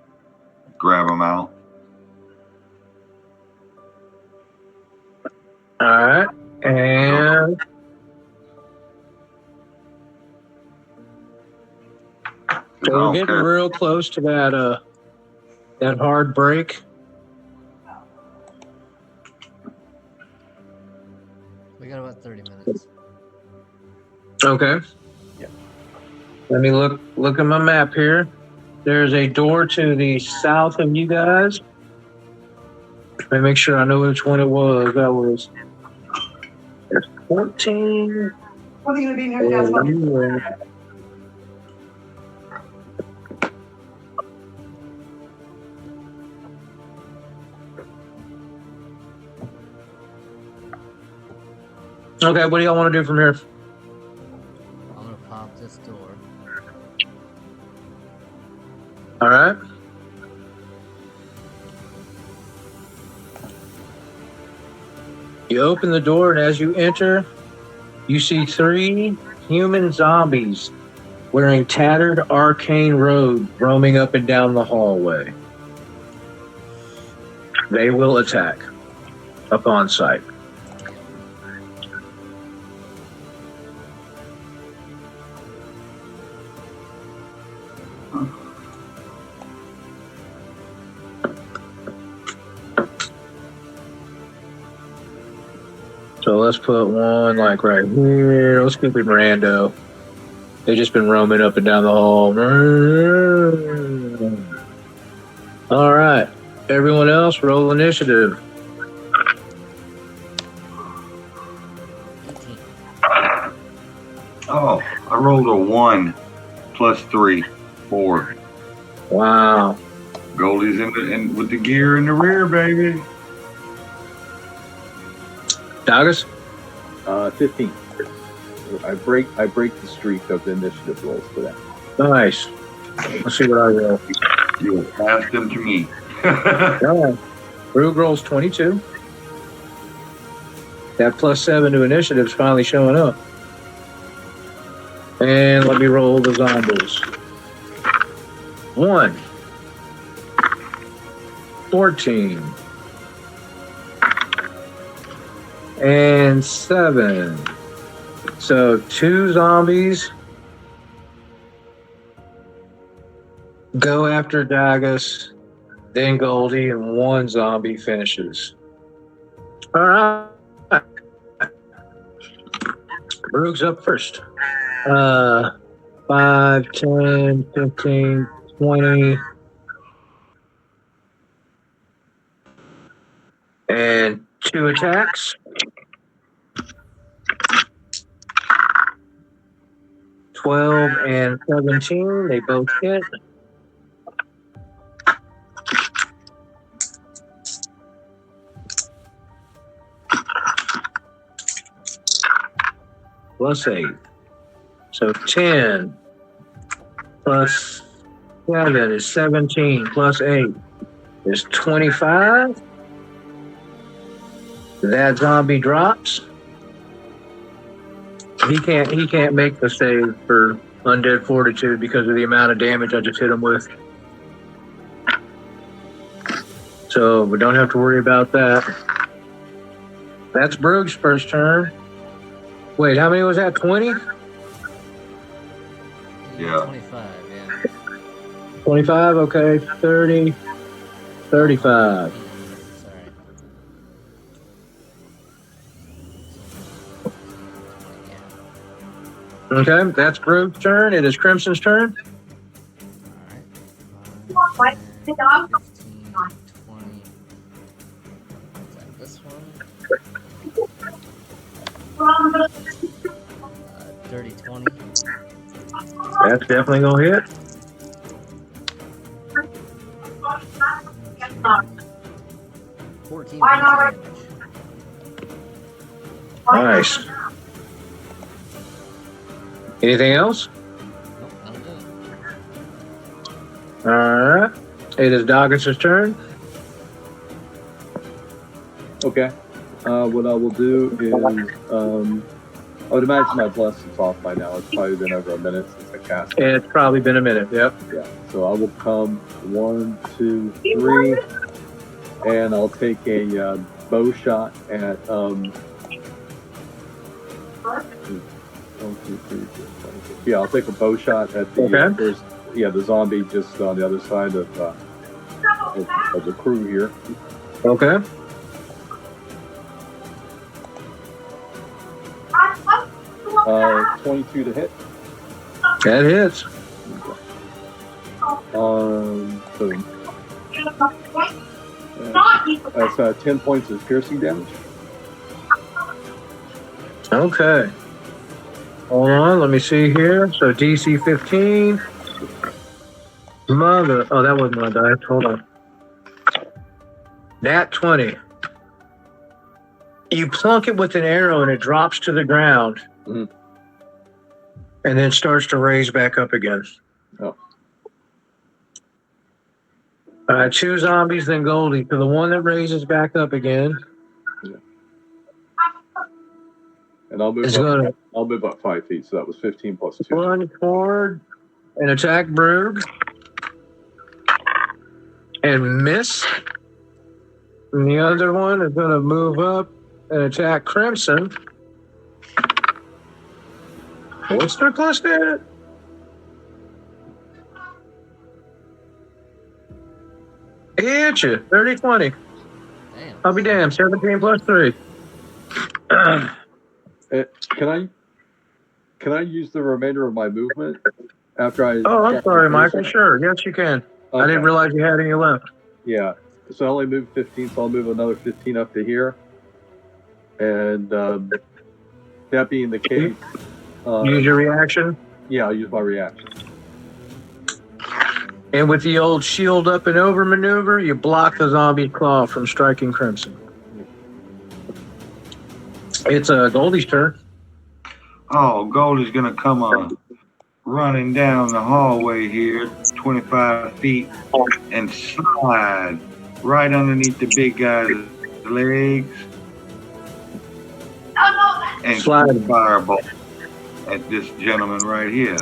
grab them out. All right, and so we're getting real close to that hard break. We got about 30 minutes. Okay. Yeah. Let me look at my map here. There's a door to the south of you guys. Let me make sure I know which one it was. That was 14. What are you gonna be in here? Yeah. Okay, what do y'all want to do from here? I'm gonna pop this door. All right. You open the door, and as you enter, you see 3 human zombies wearing tattered arcane robes roaming up and down the hallway. They will attack upon sight. So let's put one like right here. Let's keep it rando. They've just been roaming up and down the hall. All right. Everyone else, roll initiative. 18. Oh, I rolled a 1 plus 3, 4. Wow. Goldie's in with the gear in the rear, baby. Douglas? 15. I break the streak of the initiative rolls for that. Nice. Let's see what I roll. You will pass them to me. All right. Brug rolls 22. That +7 to initiative's finally showing up. And let me roll the zombies. 1. 14. And 7. So 2 zombies go after Dagus, then Goldie, and 1 zombie finishes. All right. Brug's up first. 5, 10, 15, 20. And 2 attacks. 12 and 17. They both hit. +8. So 10 plus 7 is 17 plus 8 is 25. That zombie drops. He can't make the save for undead fortitude because of the amount of damage I just hit him with. So we don't have to worry about that. That's Brug's first turn. Wait, how many was that? 20? Yeah. 25, yeah. 25, okay. 30, 35. Sorry. Yeah. Okay, that's Brug's turn. It is Crimson's turn. Alright. What? The dog? 15, 20. Is that this one? 30, 20. That's definitely gonna hit. Uh, 14 Why not? damage. Nice. Anything else? Nope, that'll do it. All right. It is Daggett's turn. Okay. What I will do is, I would imagine my blessing's off by now. It's probably been over a minute since I cast it. It's probably been a minute. Yep. Yeah. So I will come 1, 2, 3, and I'll take a bow shot at 1, 2, 3, 4, 5, 6. Yeah, I'll take a bow shot at the Okay. first. Yeah, the zombie just on the other side of the crew here. Okay. 22 to hit. That hits. So that's 10 points of piercing damage. Okay. Hold on. Let me see here. So DC 15. Mother. Oh, that wasn't my dice. Hold on. Nat 20. You plunk it with an arrow and it drops to the ground. Mhm. And then starts to raise back up again. Oh. 2 zombies, then Goldie. So the one that raises back up again And I'll move is up. going to I'll move up 5 feet. So that was 15 plus 2. run forward and attack Brug. And miss. And the other one is going to move up and attack Crimson. What's their plus stat? He hit you. 30, 20. Damn. I'll be damned. 17 plus 3. Can I use the remainder of my movement after I? Oh, I'm sorry, Michael. Sure. Yes, you can. I didn't realize you had any left. Yeah. So I only moved 15, so I'll move another 15 up to here. And that being the case, Use your reaction. Yeah, I'll use my reaction. And with the old shield up and over maneuver, you block the zombie claw from striking Crimson. It's Goldie's turn. Oh, Goldie's gonna come running down the hallway here, 25 feet, and slide right underneath the big guy's legs and Slide. shoot a firebolt at this gentleman right here.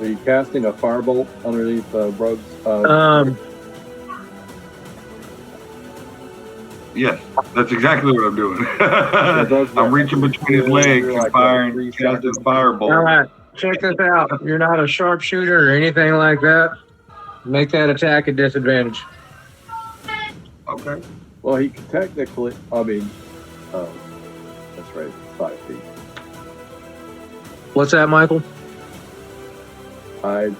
Are you casting a firebolt underneath Brug's? Yes, that's exactly what I'm doing. those- I'm reaching between his legs Like, and firing, 3 casting seconds. firebolt. All right, check this out. You're not a sharpshooter or anything like that. Make that attack a disadvantage. Okay. Well, he can technically. I mean, that's right. 5 feet. What's that, Michael? I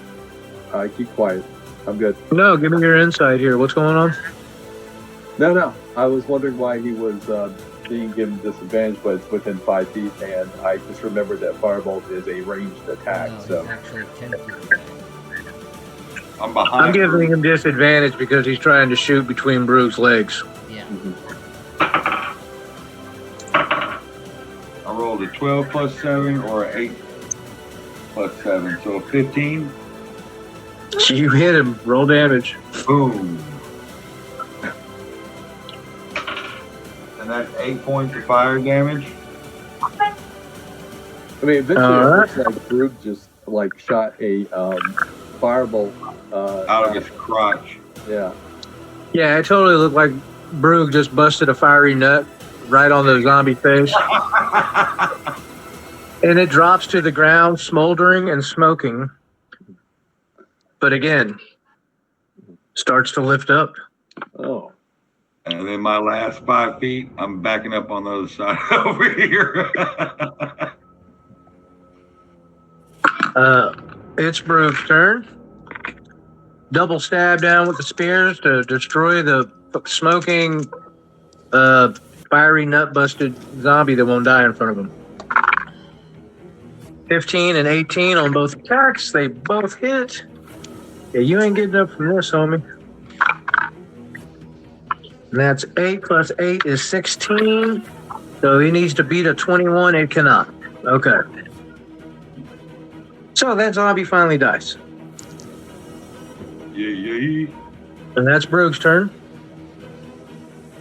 keep quiet. I'm good. No, give me your insight here. What's going on? No. I was wondering why he was being given disadvantage, but it's within 5 feet, and I just remembered that firebolt is a ranged attack. No, So he's actually 10 feet away. I'm behind. I'm giving him disadvantage because he's trying to shoot between Brug's legs. Yeah. I rolled a 12 plus 7 or an 8 plus 7. So 15. You hit him. Roll damage. Boom. And that's 8 points of fire damage. I mean, eventually, Alright. it looks like Brug just like shot a firebolt Out of his crotch. Yeah. Yeah, it totally looked like Brug just busted a fiery nut right on the zombie face. And it drops to the ground, smoldering and smoking. But again, starts to lift up. Oh. And then my last 5 feet, I'm backing up on the other side over here. It's Brug's turn. Double stab down with the spears to destroy the smoking, fiery nut busted zombie that won't die in front of him. 15 and 18 on both attacks. They both hit. Yeah, you ain't getting up from this, homie. And that's 8 plus 8 is 16. So he needs to beat a 21. It cannot. Okay. So that zombie finally dies. Yeah. And that's Brug's turn.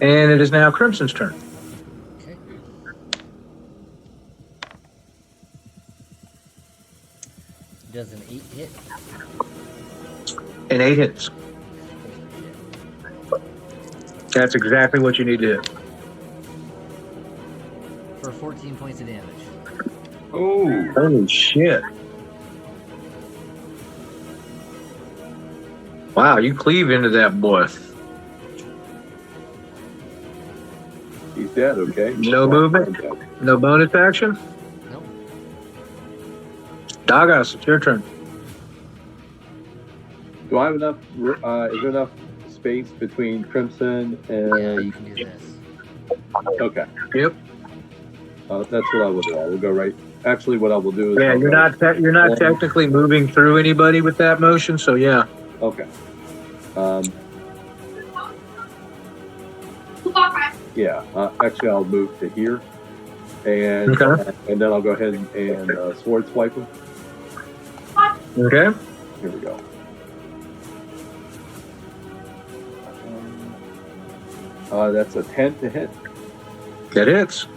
And it is now Crimson's turn. Okay. Does an 8 hit? And 8 hits. That's exactly what you need to hit. For 14 points of damage. Oh, Holy shit. Wow, you cleave into that boy. He's dead, okay? No movement? No bonus action? Nope. Doghouse, it's your turn. Do I have enough? Is there enough space between Crimson and? Yeah, you can do this. Okay. Yep. That's what I will do. I will go right. Actually, what I will do is. Yeah, I'll you're go- not technically moving through anybody with that motion, so yeah. Okay. Yeah. Actually, I'll move to here, and Okay. and then I'll go ahead and sword swipe him. Okay. Here we go. That's a 10 to hit. That hits.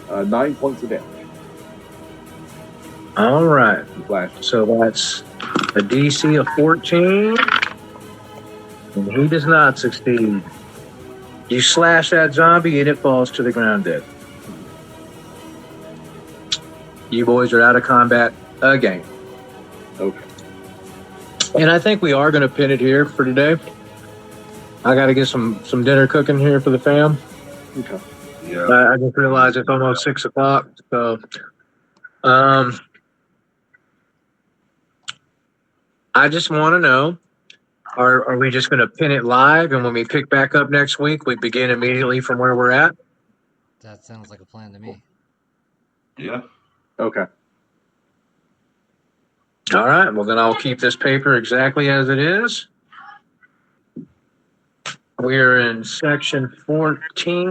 Uh, 9 points of damage. All right. Flash. So that's a DC of 14. And he does not succeed. You slash that zombie and it falls to the ground dead. You boys are out of combat again. Okay. And I think we are going to pin it here for today. I got to get some dinner cooking here for the fam. Okay. yeah. I just realized it's almost 6 o'clock. So, I just want to know Are we just gonna pin it live and when we pick back up next week, we begin immediately from where we're at? That sounds like a plan to me. Yeah. Okay. All right, well then I'll keep this paper exactly as it is. We are in section 14